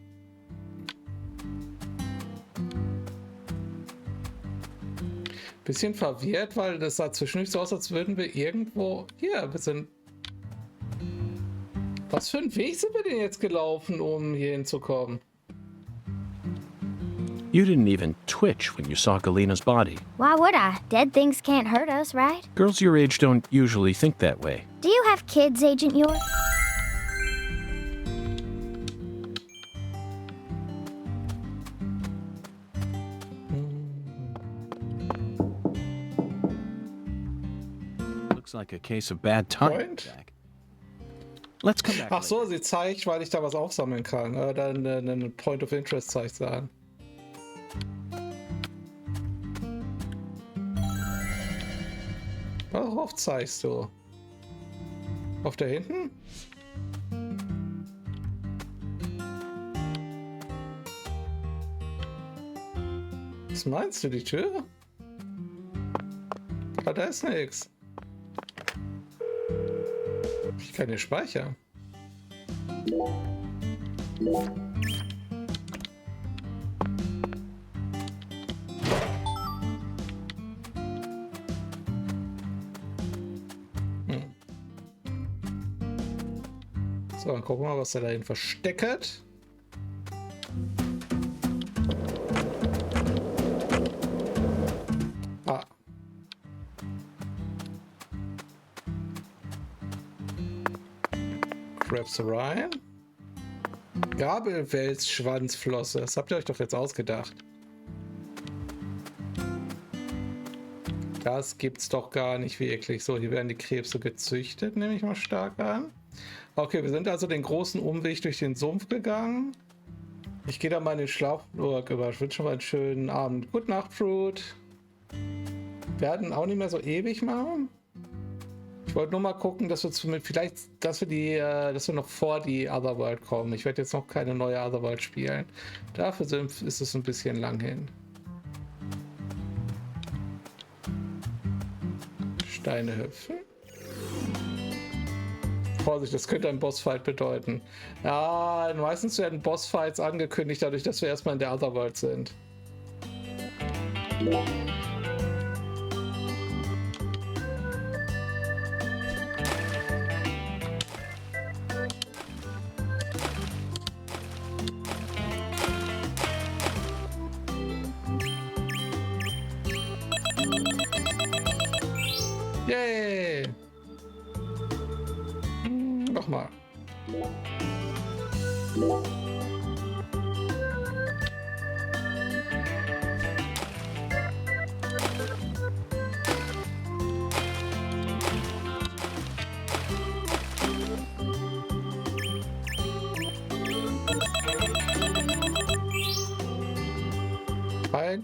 Weil das sah zwischendurch so aus, als würden wir irgendwo... Hier, wir sind... Was für ein Weg sind wir denn jetzt gelaufen, um hier hinzukommen?
You didn't even twitch when you saw Galena's body.
Why would I? Dead things can't hurt us, right?
Girls your age don't usually think that way.
Do you have kids, Agent York?
Looks like a case of bad timing, Jack. Let's come back.
Ach so, sie zeigt, weil ich da was aufsammeln kann. Dann einen Point of Interest zeigt sie an. Worauf zeigst du? Auf da hinten? Was meinst du, die Tür? Ah, da ist nix. Ich kann hier speichern. So, dann gucken wir mal, was er dahin versteckt. Ah. Grab's rein. Gabelwels-Schwanzflosse. Das habt ihr euch doch jetzt ausgedacht. Das gibt's doch gar nicht wirklich. So, hier werden die Krebse gezüchtet, nehme ich mal stark an. Okay, wir sind also den großen Umweg durch den Sumpf gegangen. Ich gehe da mal in den Schlafburg über. Ich wünsche schon mal einen schönen Abend. Gute Nacht, Fruit. Wir werden auch nicht mehr so ewig machen. Ich wollte nur mal gucken, dass wir vielleicht, dass wir noch vor die Otherworld kommen. Ich werde jetzt noch keine neue Otherworld spielen. Dafür ist es ein bisschen lang hin. Steine hüpfen. Vorsicht, das könnte ein Bossfight bedeuten. Ja, meistens werden Bossfights angekündigt, dadurch, dass wir erstmal in der Otherworld sind. Yay! Nochmal.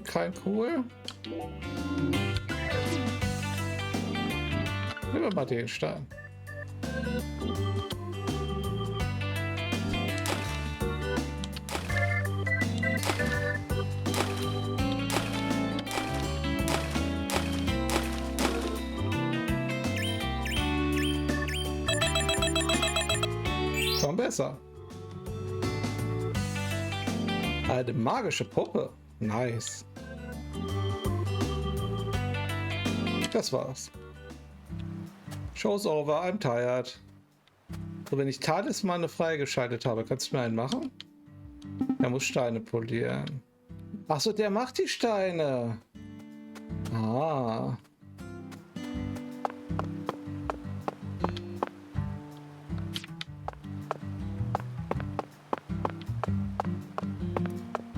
Kein cool. Nehmen wir mal den Stein. Schon besser. Eine magische Puppe. Nice. Das war's. Show's over, I'm tired. So, wenn ich Talismane freigeschaltet habe, kannst du mir einen machen? Er muss Steine polieren. Achso, der macht die Steine. Ah.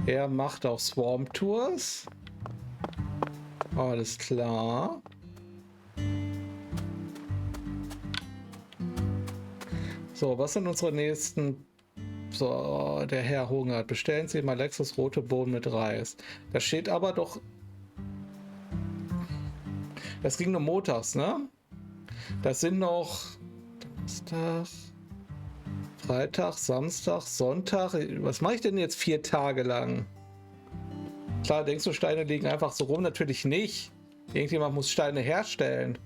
Er macht auch Swarm Tours. Alles klar. So, was sind unsere nächsten? So, der Herr hungert. Bestellen Sie mal Lexus rote Bohnen mit Reis. Da steht aber doch... Das ging nur montags, ne? Das sind noch... Donnerstag... Freitag, Samstag, Sonntag. Was mache ich denn jetzt 4 Tage lang? Klar, denkst du, Steine liegen einfach so rum? Natürlich nicht. Irgendjemand muss Steine herstellen.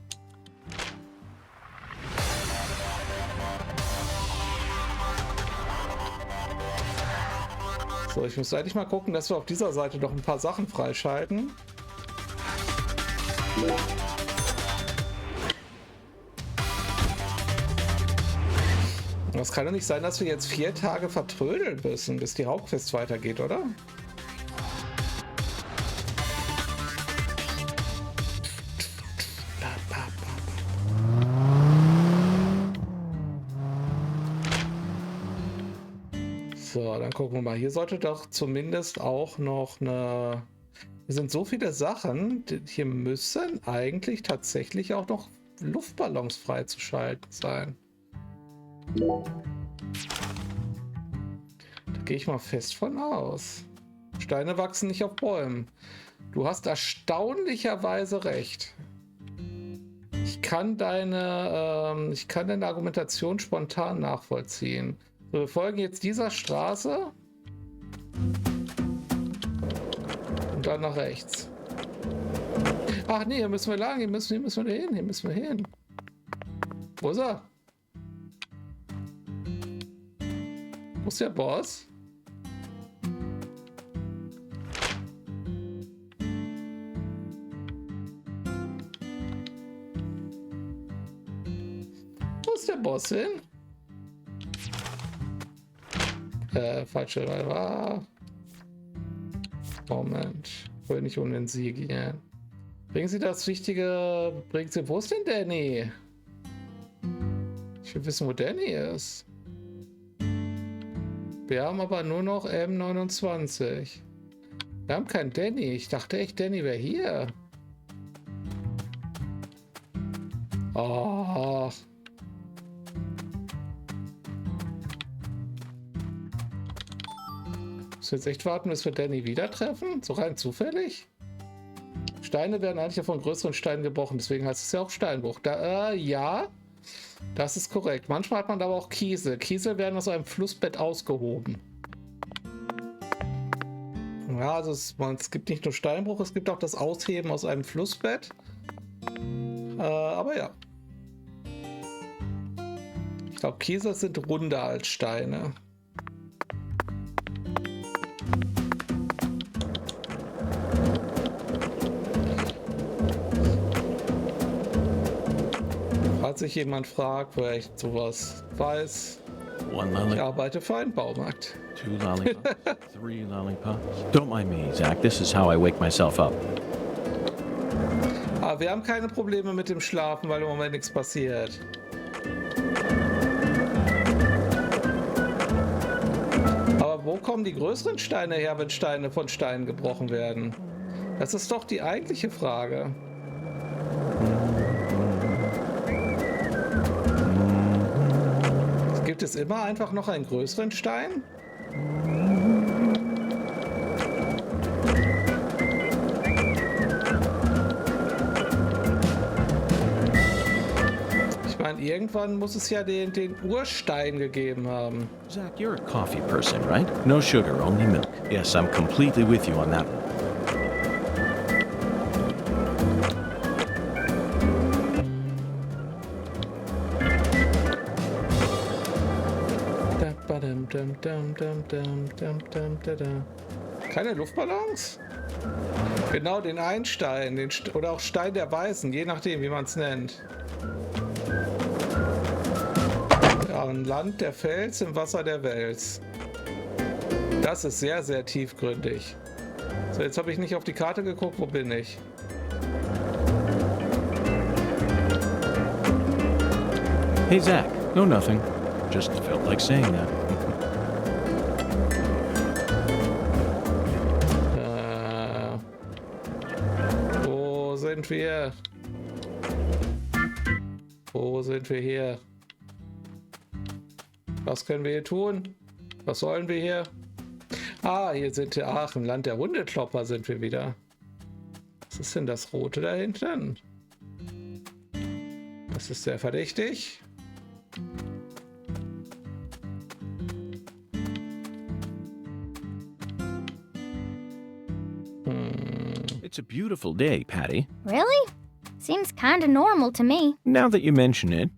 So, ich muss eigentlich mal gucken, dass wir auf dieser Seite noch ein paar Sachen freischalten. Das kann doch nicht sein, dass wir jetzt 4 Tage vertrödeln müssen, bis die Hauptquest weitergeht, oder? So, dann gucken wir mal. Hier sollte doch zumindest auch noch eine... Hier sind so viele Sachen. Hier müssen eigentlich tatsächlich auch noch Luftballons freizuschalten sein. Da gehe ich mal fest von aus. Steine wachsen nicht auf Bäumen. Du hast erstaunlicherweise recht. Ich kann deine Argumentation spontan nachvollziehen. So, wir folgen jetzt dieser Straße. Und dann nach rechts. Ach nee, hier müssen wir lang, hier müssen wir hin. Wo ist er? Wo ist der Boss? Wo ist der Boss hin? Falsche Reihe. Moment. Ich will nicht um den Sieg gehen. Bringen Sie das Wichtige. Wo ist denn Danny? Ich will wissen, wo Danny ist. Wir haben aber nur noch M29. Wir haben keinen Danny. Ich dachte echt, Danny wäre hier. Oh. Müssen wir jetzt echt warten, bis wir Danny wieder treffen? So rein zufällig? Steine werden eigentlich ja von größeren Steinen gebrochen, deswegen heißt es ja auch Steinbruch. Ja, das ist korrekt. Manchmal hat man aber auch Kiesel. Kiesel werden aus einem Flussbett ausgehoben. Ja, also es gibt nicht nur Steinbruch, es gibt auch das Ausheben aus einem Flussbett. Aber ja. Ich glaube, Kiesel sind runder als Steine. Falls sich jemand fragt, wer echt sowas weiß, ich arbeite für einen Baumarkt.
2 lollipops, 3 lollipops. Don't mind me, Zach. This is how I wake myself up.
Aber wir haben keine Probleme mit dem Schlafen, weil im Moment nichts passiert. Aber wo kommen die größeren Steine her, wenn Steine von Steinen gebrochen werden? Das ist doch die eigentliche Frage. Gibt es immer einfach noch einen größeren Stein? Ich meine, irgendwann muss es ja den Urstein gegeben haben.
Zach, you're a coffee person, right? No sugar, only milk. Yes, I'm completely with you on that one.
Keine Luftballons? Genau, den Einstein, oder auch Stein der Weisen, je nachdem, wie man es nennt. Ja, ein Land der Fels im Wasser der Wels. Das ist sehr, sehr tiefgründig. So, jetzt habe ich nicht auf die Karte geguckt, wo bin ich?
Hey, Zach. No, nothing. Just felt like saying that.
Wo sind wir? Wo sind wir hier? Was können wir hier tun? Was sollen wir hier? Ah, hier sind wir. Ach, im Land der Hundeklopper sind wir wieder. Was ist denn das Rote da hinten? Das ist sehr verdächtig.
It's a beautiful day, Patty.
Really? Seems kinda normal to me.
Now that you mention it,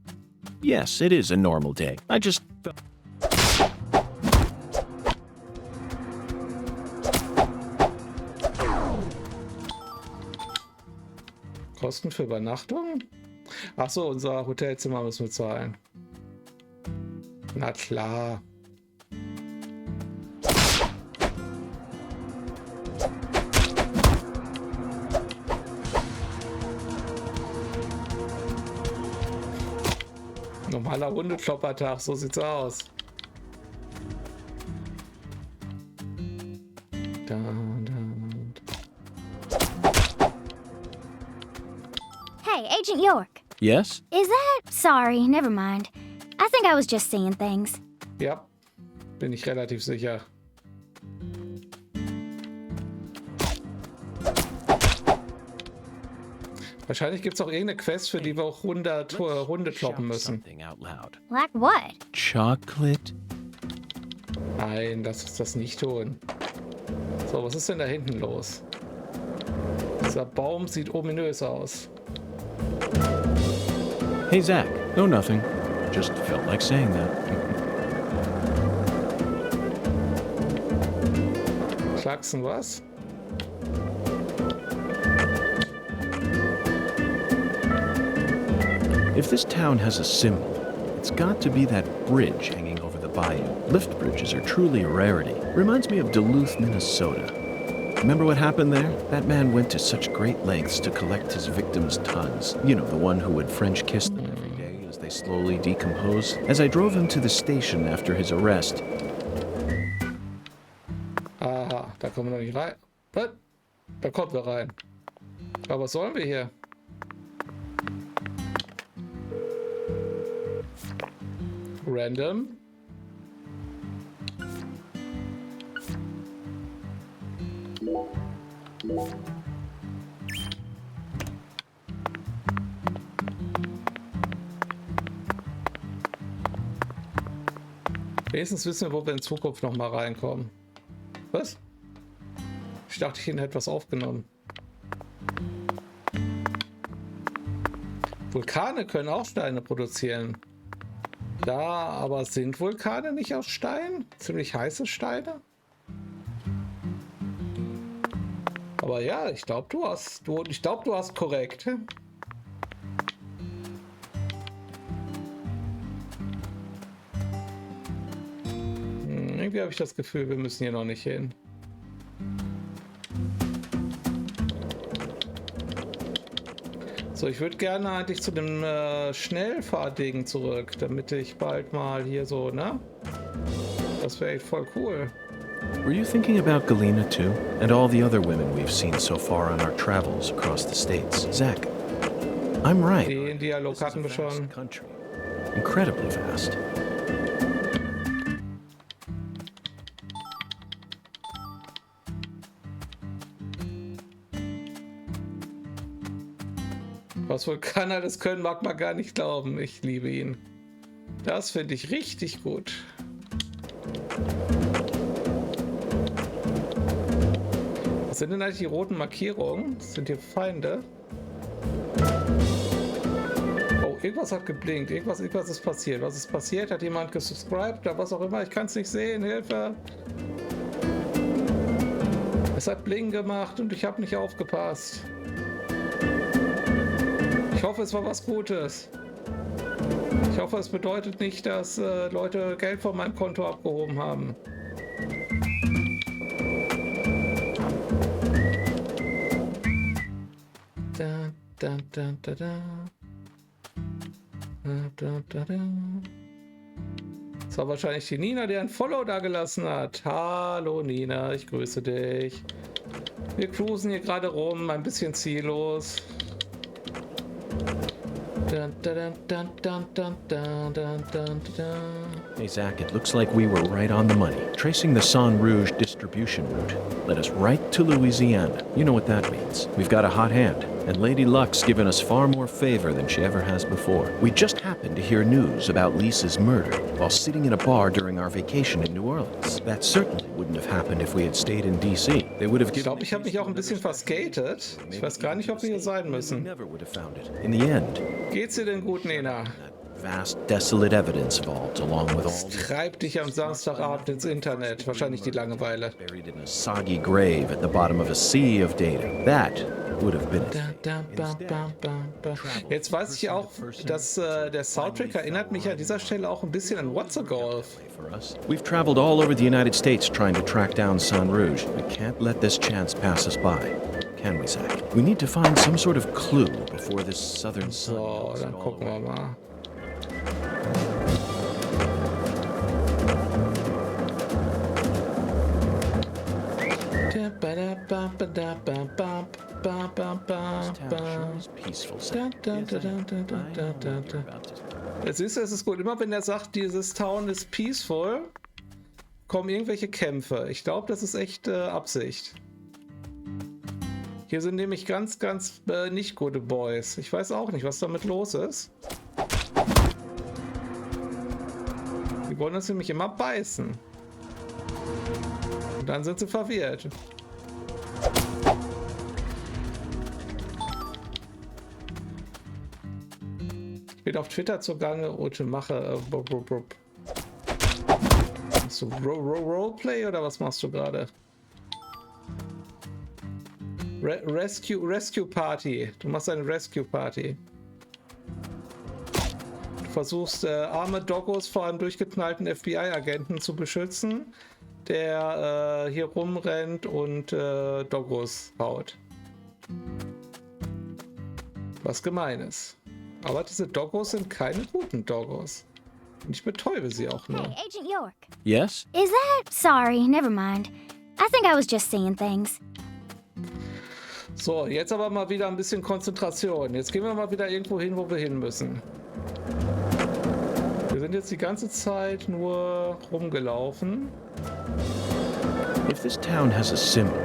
yes, it is a normal day. I just...
Kosten für Übernachtung? Achso, unser Hotelzimmer müssen wir zahlen. Na klar. Normaler Hundekloppertag, so sieht's aus.
Hey, Agent York.
Yes?
Is that... Sorry, never mind. I I think I was just seeing things.
Ja, bin ich relativ sicher. Wahrscheinlich gibt es auch irgendeine Quest, für die wir auch 100 Hunde kloppen müssen.
Like what?
Chocolate?
Nein, lass uns das nicht tun. So, was ist denn da hinten los? Dieser Baum sieht ominös aus.
Hey, Zach. No, nothing. Just felt like saying that.
Schlagen was?
If this town has a symbol, it's got to be that bridge hanging over the bayou. Lift bridges are truly a rarity. Reminds me of Duluth, Minnesota. Remember what happened there? That man went to such great lengths to collect his victims' tongues. You know, the one who would French kiss them every day as they slowly decompose. As I drove him to the station after his arrest.
Aha, da kommen wir noch nicht rein. Was? Da kommen wir rein. Aber was sollen wir hier? Random. Wenigstens wissen wir, wo wir in Zukunft noch mal reinkommen. Was? Ich dachte, ich hätte etwas aufgenommen. Vulkane können auch Steine produzieren. Da, aber sind Vulkane nicht aus Stein? Ziemlich heiße Steine? Aber ja, ich glaube, du hast korrekt. Irgendwie habe ich das Gefühl, wir müssen hier noch nicht hin. So, ich würde gerne eigentlich zu dem Schnellfahrding zurück, damit ich bald mal hier so, ne? Das wäre echt voll cool.
Were you thinking about Galena too? And all the other women we've seen so far on our travels across the states? Zach, I'm right.
Den Dialog hatten wir schon.
Country. Incredibly vast.
Was Vulkaner das können, mag man gar nicht glauben. Ich liebe ihn. Das finde ich richtig gut. Was sind denn eigentlich die roten Markierungen? Das sind hier Feinde. Oh, irgendwas hat geblinkt. Irgendwas ist passiert. Was ist passiert? Hat jemand gesubscribed oder was auch immer? Ich kann es nicht sehen. Hilfe! Es hat Bling gemacht und ich habe nicht aufgepasst. Ich hoffe, es war was Gutes. Ich hoffe, es bedeutet nicht, dass Leute Geld von meinem Konto abgehoben haben. Da, da, da, da, da. Da, da, da. Das war wahrscheinlich die Nina, die ein Follow da gelassen hat. Hallo Nina, ich grüße dich. Wir cruisen hier gerade rum, ein bisschen ziellos.
Hey Zach, it looks like we were right on the money. Tracing the San Rouge distribution route led us right to Louisiana. You know what that means. We've got a hot hand, and Lady Luck's given us far more favor than she ever has before. We just happened to hear news about Lisa's murder while sitting in a bar during our vacation in New Orleans. That certainly wouldn't have happened if we had stayed in D.C. They would have given.
Ich glaube, ich habe mich auch ein bisschen verskatet. Ich weiß gar nicht, ob wir hier sein müssen.
Never would have found it. In the end.
Geht's dir denn gut, Nina?
Vast, desolate evidence vault, along with all.
Was treibt dich am Samstagabend ins Internet? Wahrscheinlich die Langeweile.
Buried in a soggy grave at the bottom of a sea of data. That would have been it.
Jetzt weiß ich auch, dass der Soundtrack erinnert mich an dieser Stelle auch ein bisschen an What's a Golf.
We've traveled all over the United States trying to track down San Rouge. We can't let this chance pass us by. Can we, Zach? We need to find some sort of clue before this southern sun.
So, dann gucken wir mal. Siehst du, es ist gut. Immer wenn er sagt, dieses Town ist peaceful, kommen irgendwelche Kämpfe. Ich glaube, das ist echt Absicht. Hier sind nämlich ganz nicht gute Boys. Ich weiß auch nicht, was damit los ist. Die wollen uns nämlich immer beißen. Und dann sind sie verwirrt. Ich bin auf Twitter zugange und mache machst du Roleplay oder was machst du gerade? Rescue Party. Du machst eine Rescue Party. Du versuchst arme Doggos vor einem durchgeknallten FBI-Agenten zu beschützen, der hier rumrennt und Doggos haut. Was gemein ist. Aber diese Doggos sind keine guten Doggos. Und ich betäube sie auch nur.
Hey, Agent York.
Yes?
Is that... Sorry, never mind. I think I was just seeing things.
So, jetzt aber mal wieder ein bisschen Konzentration. Jetzt gehen wir mal wieder irgendwo hin, wo wir hin müssen. Wir sind jetzt die ganze Zeit nur rumgelaufen.
If this town has a symbol,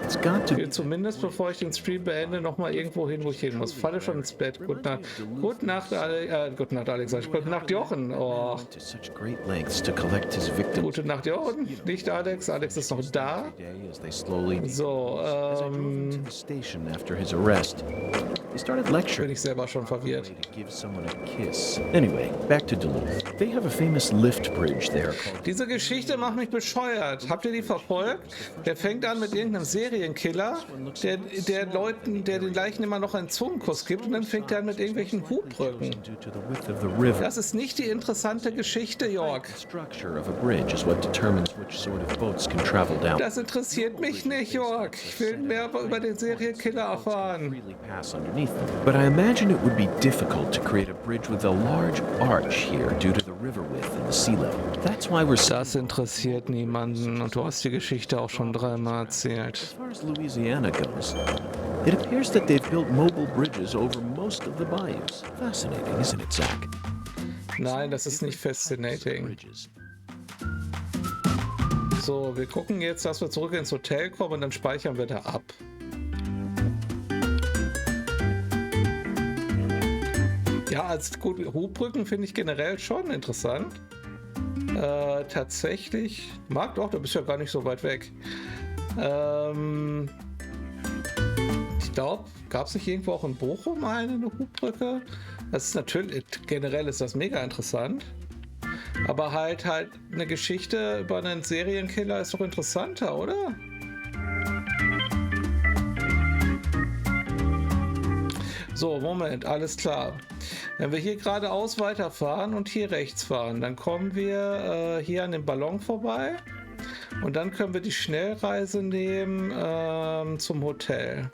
it's got to be...
Zumindest bevor ich den Stream beende, noch mal irgendwo hin, wo ich hin muss. Falle schon ins Bett. Gute Nacht, gute Nacht, Alex. Gute Nacht, Jochen. Oh. Gute Nacht, Jochen. Nicht Alex. Alex ist noch da. So, bin ich selber schon verwirrt.
Anyway, back to Duluth. They have a famous lift bridge there.
Diese Geschichte macht mich bescheuert. Habt ihr die verfolgt? Der fängt an mit irgendeinem Serienkiller, der den Leichen immer noch einen Zungenkuss gibt, und dann fängt er an mit irgendwelchen Hubbrücken. Das ist nicht die interessante Geschichte, York. Das interessiert mich nicht, York. Ich will mehr über den Serienkiller erfahren.
But I imagine it would be difficult to create a bridge with a large arch here due to the river width and the sea level. That's why we're...
Das interessiert niemanden, und du hast die Geschichte auch schon dreimal erzählt.
As far as Louisiana goes, it appears that they've built mobile bridges over most of the bayous. Fascinating, isn't it, Zach?
Nein, das ist nicht fascinating. So, wir gucken jetzt, dass wir zurück ins Hotel kommen, und dann speichern wir da ab. Ja, als gut, Hubbrücken finde ich generell schon interessant. Tatsächlich, Marc, doch, du bist ja gar nicht so weit weg. Ich glaube, gab es nicht irgendwo auch in Bochum eine Hubbrücke? Das ist natürlich, generell ist das mega interessant. Aber halt eine Geschichte über einen Serienkiller ist doch interessanter, oder? So, Moment, alles klar. Wenn wir hier geradeaus weiterfahren und hier rechts fahren, dann kommen wir hier an dem Ballon vorbei, und dann können wir die Schnellreise nehmen zum Hotel.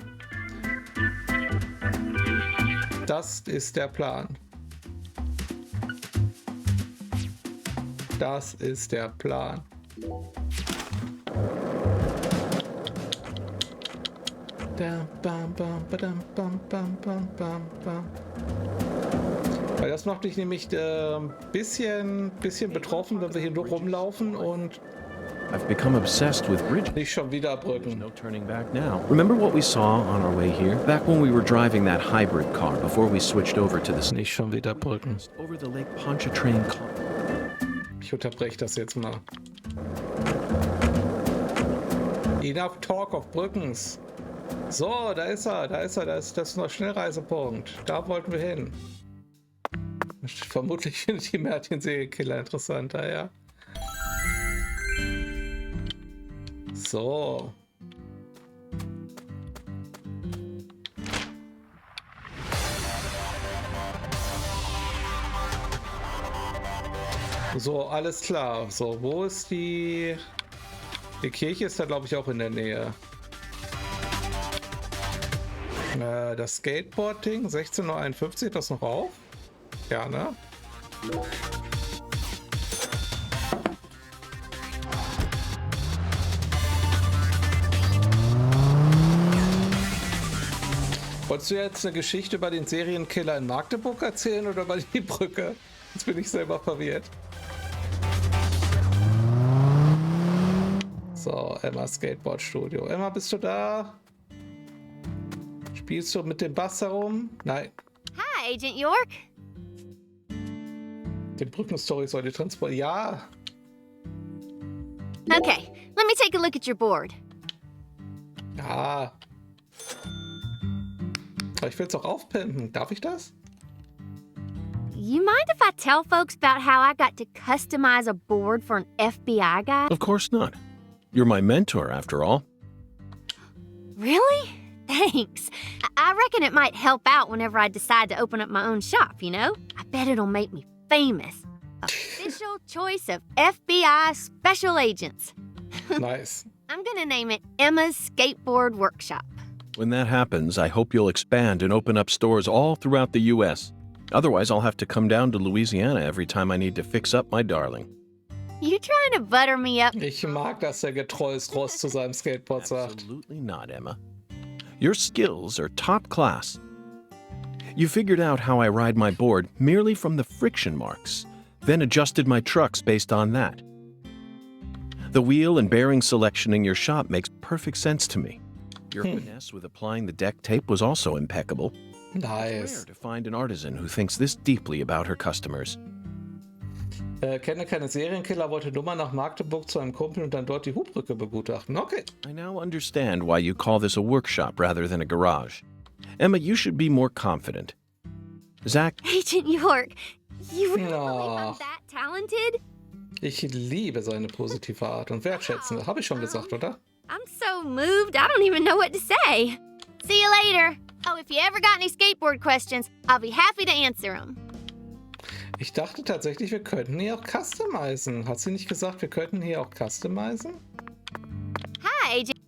Das ist der Plan. Das ist der Plan. Weil das macht mich nämlich bisschen betroffen, wenn wir hier nur rumlaufen und
I've become obsessed with bridges.
Nicht schon wieder Brücken.
No turning back now. Remember what we saw on our way here? Back when we were driving that hybrid car before we switched over to this.
Nicht schon wieder Brücken.
Over the Lake Pontchartrain.
Ich unterbreche das jetzt mal. Enough talk of Brückens. So, da ist er. Das ist noch Schnellreisepunkt. Da wollten wir hin. Vermutlich findet die Mehrheit den Serienkiller interessanter, ja. So. So, alles klar. So, wo ist die... Die Kirche ist da, glaube ich, auch in der Nähe. Das Skateboard-Ding, 16:51 Uhr, das noch auf? Ja, ne? Wolltest du jetzt eine Geschichte über den Serienkiller in Magdeburg erzählen oder über die Brücke? Jetzt bin ich selber verwirrt. So, Emma Skateboard-Studio. Emma, bist du da? Spielst du mit dem Bass herum? Nein.
Hi, Agent York.
Die Brückenstory soll die transportieren. Ja.
Okay, let me take a look at your board.
Ja. Aber ich will es auch aufpimpen. Darf ich das?
You mind if I tell folks about how I got to customize a board for an FBI guy?
Of course not. You're my mentor, after all.
Really? Thanks. I reckon it might help out whenever I decide to open up my own shop, you know? I bet it'll make me famous. Official choice of FBI special agents.
Nice.
I'm gonna name it Emma's Skateboard Workshop.
When that happens, I hope you'll expand and open up stores all throughout the U.S. Otherwise, I'll have to come down to Louisiana every time I need to fix up my darling.
You trying to butter me up?
Ich mag, dass er getreuest Ross zu seinem Skateboard sagt.
Absolutely not, Emma. Your skills are top class. You figured out how I ride my board merely from the friction marks, then adjusted my trucks based on that. The wheel and bearing selection in your shop makes perfect sense to me. Your finesse with applying the deck tape was also impeccable.
Nice.
Rare to find an artisan who thinks this deeply about her customers.
Kenne keine Serienkiller, wollte nur mal nach Magdeburg zu einem Kumpel und dann dort die Hubbrücke begutachten. Okay.
I now understand why you call this a workshop rather than a garage. Emma, you should be more confident. Zach?
Agent York, you really believe I'm that talented?
Ich liebe seine positive Art und wertschätzende. Habe ich schon gesagt, oder?
I'm so moved, I don't even know what to say. See you later. Oh, if you ever got any skateboard questions, I'll be happy to answer them.
Ich dachte tatsächlich, wir könnten hier auch customizen. Hat sie nicht gesagt, wir könnten hier auch customizen?
Hi, Agent.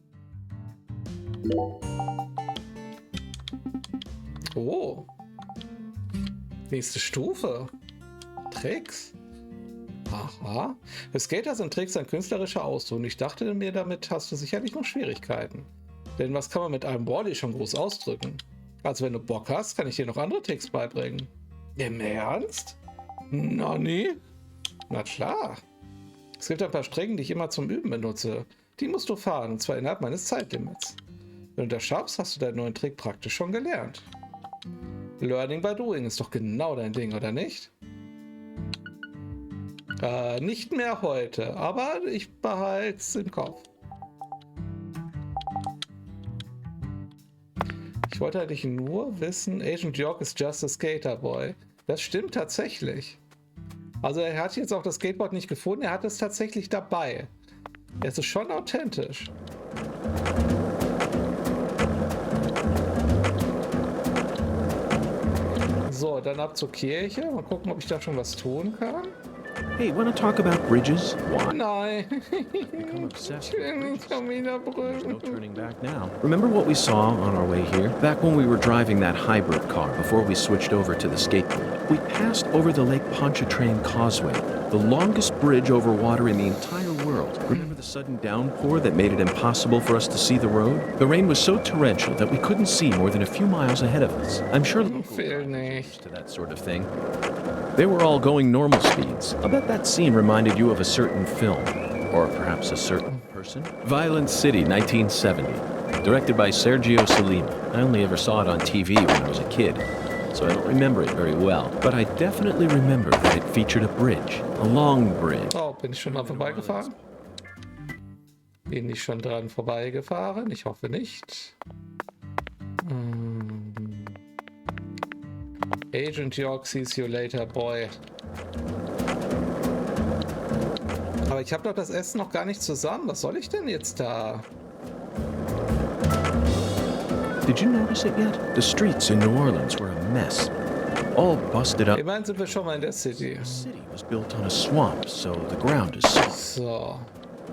Oh. Nächste Stufe. Tricks. Aha. Für Skater sind Tricks ein künstlerischer Ausdruck. Und ich dachte mir, damit hast du sicherlich noch Schwierigkeiten. Denn was kann man mit einem Body schon groß ausdrücken? Also wenn du Bock hast, kann ich dir noch andere Tricks beibringen. Im Ernst? Nani? Na klar. Es gibt ein paar Strecken, die ich immer zum Üben benutze. Die musst du fahren, und zwar innerhalb meines Zeitlimits. Wenn du das schaffst, hast du deinen neuen Trick praktisch schon gelernt. Learning by doing ist doch genau dein Ding, oder nicht? Nicht mehr heute, aber ich behalte es im Kopf. Ich wollte eigentlich nur wissen, Agent York ist just a skater boy. Das stimmt tatsächlich. Also er hat jetzt auch das Skateboard nicht gefunden, er hat es tatsächlich dabei. Es ist schon authentisch. So, dann ab zur Kirche. Mal gucken, ob ich da schon was tun kann.
Hey, wanna talk about bridges? Why?
Nein.
Become obsessed
Ich will nicht schon wieder
There's no
Brücken.
turning back now. Remember what we saw on our way here? Back when we were driving that hybrid car before we switched over to the skateboard. We passed over the Lake Pontchartrain Causeway, the longest bridge over water in the entire world. Remember the sudden downpour that made it impossible for us to see the road? The rain was so torrential that we couldn't see more than a few miles ahead of us. I'm sure locals are used to that sort of thing. They were all going normal speeds. I'll bet that scene reminded you of a certain film. Or perhaps a certain person. Violent City, 1970. Directed by Sergio Solima. I only ever saw it on TV when I was a kid, so I don't remember it very well. But I definitely remember that it featured a bridge. A long bridge.
Oh, bin ich schon dran vorbeigefahren? Bin ich schon dran vorbeigefahren? Ich hoffe nicht. Agent York sees you later, boy. Aber ich habe doch das Essen noch gar nicht zusammen. Was soll ich denn jetzt da?
Did you notice it yet? The streets in New Orleans were a mess. All busted up.
Immerhin sind wir schon mal in der City.
The city was built on a swamp, so the ground is soft.
So.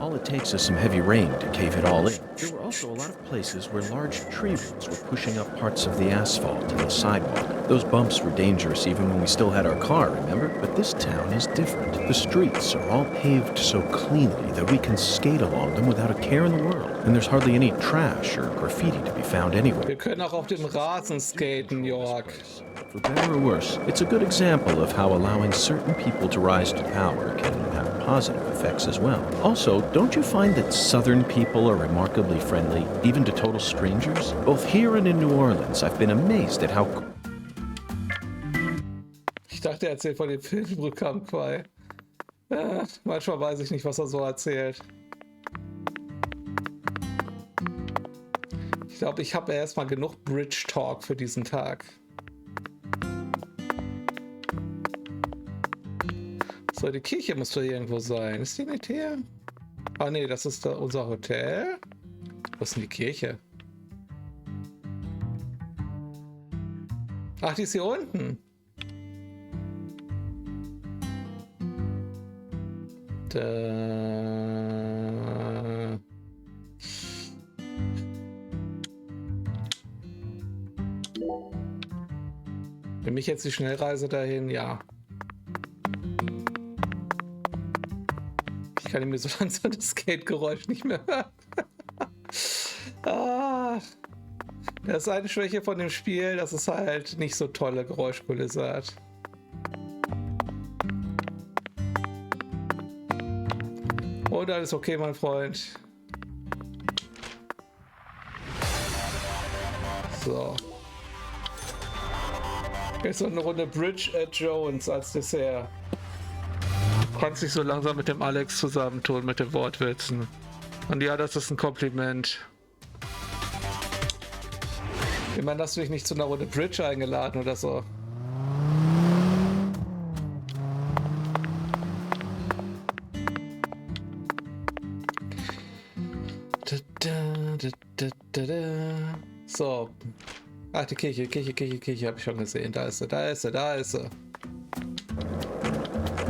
All it takes is some heavy rain to cave it all in. There were also a lot of places where large tree roots were pushing up parts of the asphalt and the sidewalk. Those bumps were dangerous even when we still had our car, remember? But this town is different. The streets are all paved so cleanly that we can skate along them without a care in the world. And there's hardly any trash or graffiti to be found anywhere.
Wir können auch auf dem Rasen skaten, York.
For better or worse, it's a good example of how allowing certain people to rise to power can have positive effects as well. Also, don't you find that Southern people are remarkably friendly, even to total strangers? Both here and in New Orleans, I've been amazed at how...
Ich dachte, er erzählt von dem Filmprogramm Quai. Manchmal weiß ich nicht, was er so erzählt. Ich glaube, ich habe erstmal genug Bridge Talk für diesen Tag. So, die Kirche muss doch irgendwo sein. Ist die nicht hier? Ah ne, das ist da unser Hotel. Was ist denn die Kirche? Ach, die ist hier unten. Für mich jetzt die Schnellreise dahin, ja. Ich kann mir so langsam das Skate-Geräusch nicht mehr hören. Das ist eine Schwäche von dem Spiel, dass es halt nicht so tolle Geräuschkulisse hat. Und alles okay, mein Freund. So. Jetzt noch eine Runde Bridge at Jones als Dessert. Du kannst dich so langsam mit dem Alex zusammentun, mit den Wortwitzen. Und ja, das ist ein Kompliment. Ich meine, hast du dich nicht zu einer Runde Bridge eingeladen oder so? So. Ach, die Kirche habe ich schon gesehen. Da ist sie.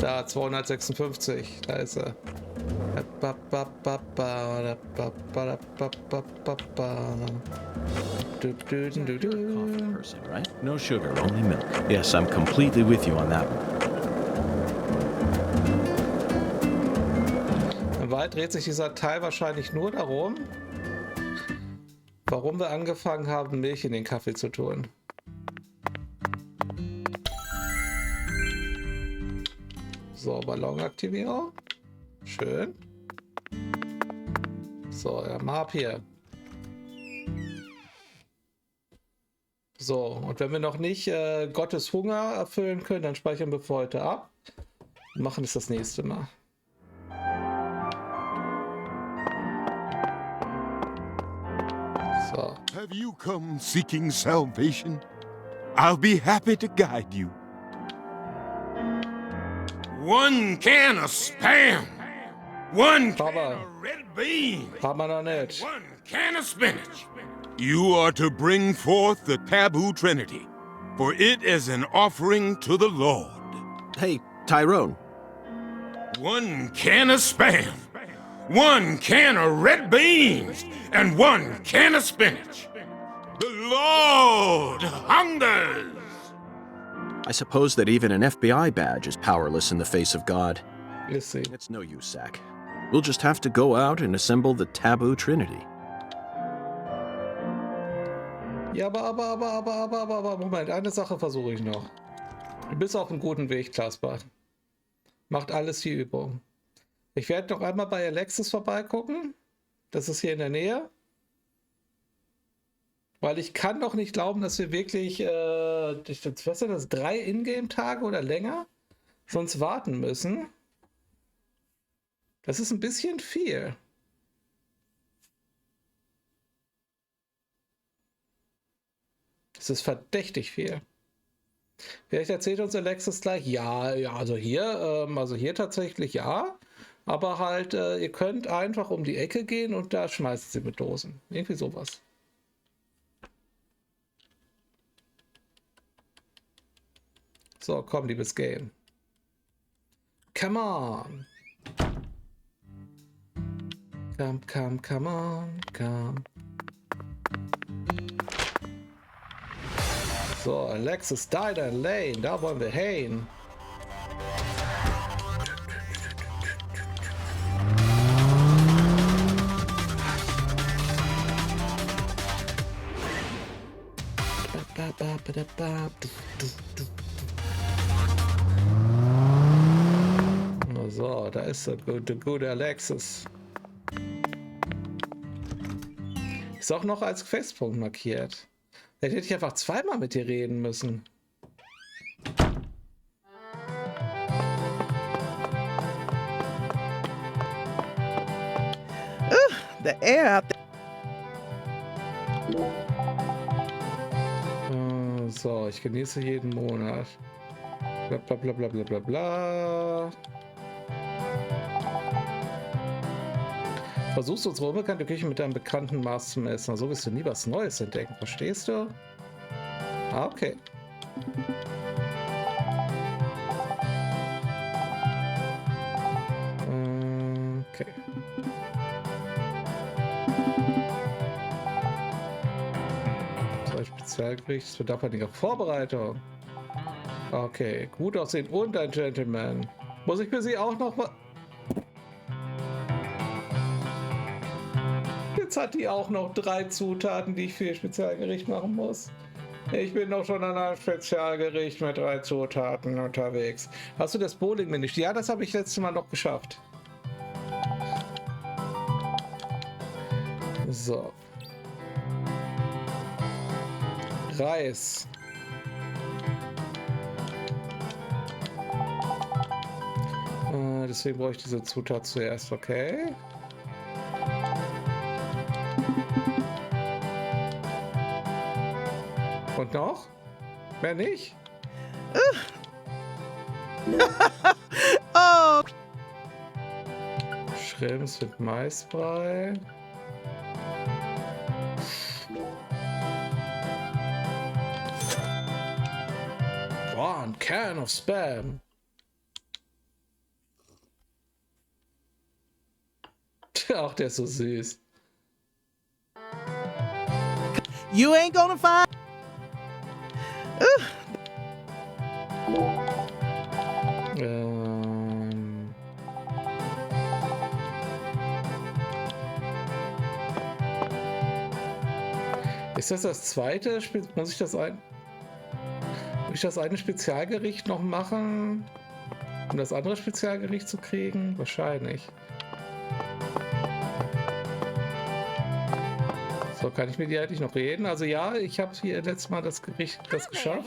Da, 256. Da ist sie.
Person, right? No sugar, only milk. Yes, I'm completely with you on that one.
In Wahrheit dreht sich dieser Teil wahrscheinlich nur darum, warum wir angefangen haben, Milch in den Kaffee zu tun. So, Ballonaktivierung. Schön. So, ja, mal ab hier. So, und wenn wir noch nicht Gottes Hunger erfüllen können, dann speichern wir für heute ab und machen es das nächste Mal. So.
Have you come seeking salvation? I'll be happy to guide you. 1 can of Spam, 1 can of red beans,
haben wir noch nicht.
1 can of spinach. You are to bring forth the taboo trinity, for it is an offering to the Lord.
Hey, Tyrone.
1 can of Spam, 1 can of red beans, and 1 can of spinach. The Lord hungers!
I suppose that even an FBI badge is powerless in the face of God.
Let's see.
It's no use, Zach. We'll just have to go out and assemble the taboo trinity.
Ja, aber, Moment, eine Sache versuche ich noch. Du bist auf einem guten Weg, Klasper. Macht alles die Übung. Ich werde noch einmal bei Alexis vorbeigucken. Das ist hier in der Nähe. Weil ich kann doch nicht glauben, dass wir wirklich, was sind das, 3 Ingame-Tage oder länger? Sonst warten müssen. Das ist ein bisschen viel. Das ist verdächtig viel. Vielleicht erzählt uns Alexis gleich, ja, also hier tatsächlich ja. Aber halt, ihr könnt einfach um die Ecke gehen und da schmeißt sie mit Dosen. Irgendwie sowas. So, komm, liebes Game. Come on. Come on, come. So, Alexis, deine Lane, da wollen wir hin. So, da ist der gute Alexis. Ist auch noch als Questpunkt markiert. Da hätte ich einfach zweimal mit dir reden müssen.
The air out there.
So, ich genieße jeden Monat. Bla bla bla bla bla bla bla. Versuchst unsere unbekannte Küche mit deinem bekannten Maß zu messen. So wirst du nie was Neues entdecken, verstehst du? Ah, okay. Okay. Spezialgericht, es bedarf einiger Vorbereitung. Okay, gut aussehen und ein Gentleman. Muss ich für Sie auch noch was... Jetzt hat die auch noch 3 Zutaten, die ich für ihr Spezialgericht machen muss. Ich bin doch schon an einem Spezialgericht mit 3 Zutaten unterwegs. Hast du das Bowling-Menü? Ja, das habe ich letztes Mal noch geschafft. So. Reis. Deswegen brauche ich diese Zutat zuerst, okay? Und noch? Mehr nicht?
Oh.
Shrimps mit Maisbrei. One can of Spam. Ach, der ist so süß.
You ain't gonna find.
Ist das das zweite? Muss ich das ein? Muss ich das eine Spezialgericht noch machen, um das andere Spezialgericht zu kriegen? Wahrscheinlich. So, kann ich mit dir eigentlich noch reden? Also ja, ich habe hier letztes Mal das Gericht geschafft.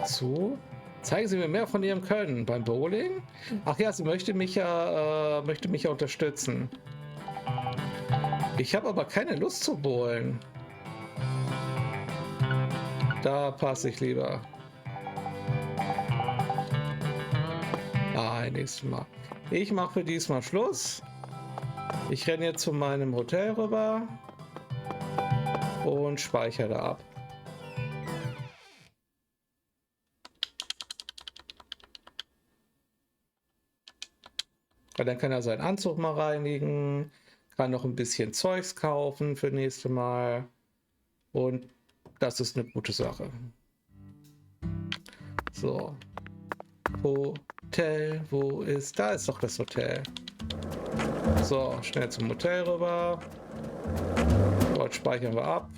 So. Zeigen Sie mir mehr von Ihrem Können beim Bowling? Ach ja, sie möchte mich ja unterstützen. Ich habe aber keine Lust zu bowlen. Da passe ich lieber. Nein, nächstes Mal. Ich mache für diesmal Schluss. Ich renne jetzt zu meinem Hotel rüber und speichere da ab. Und dann kann er seinen Anzug mal reinigen, kann noch ein bisschen Zeugs kaufen für nächste Mal und das ist eine gute Sache. So. Hotel, wo ist? Da ist doch das Hotel. So, schnell zum Hotel rüber. Dort speichern wir ab.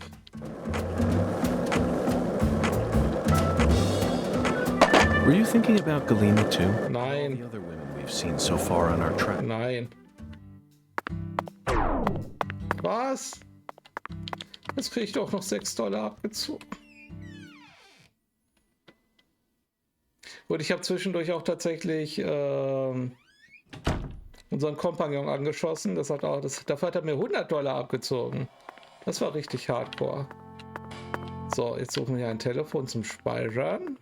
Were you thinking about Galena too?
Nein.
The other women we've seen so far on our trip.
Nein. Was? Jetzt kriege ich doch noch $6 abgezogen. Gut, ich habe zwischendurch auch tatsächlich unseren Kompagnon angeschossen. Dafür hat er mir $100 abgezogen. Das war richtig hardcore. So, jetzt suchen wir ein Telefon zum Speichern.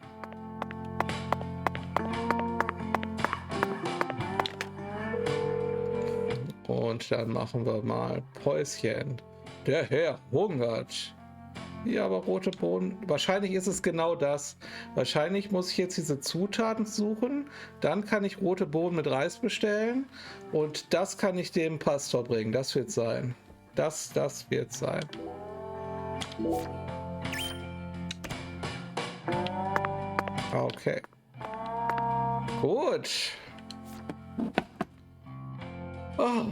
Und dann machen wir mal Päuschen. Der Herr hungert. Ja, aber rote Bohnen. Wahrscheinlich ist es genau das. Wahrscheinlich muss ich jetzt diese Zutaten suchen. Dann kann ich rote Bohnen mit Reis bestellen. Und das kann ich dem Pastor bringen. Das wird sein. Das wird sein. Okay. Gut. Oh,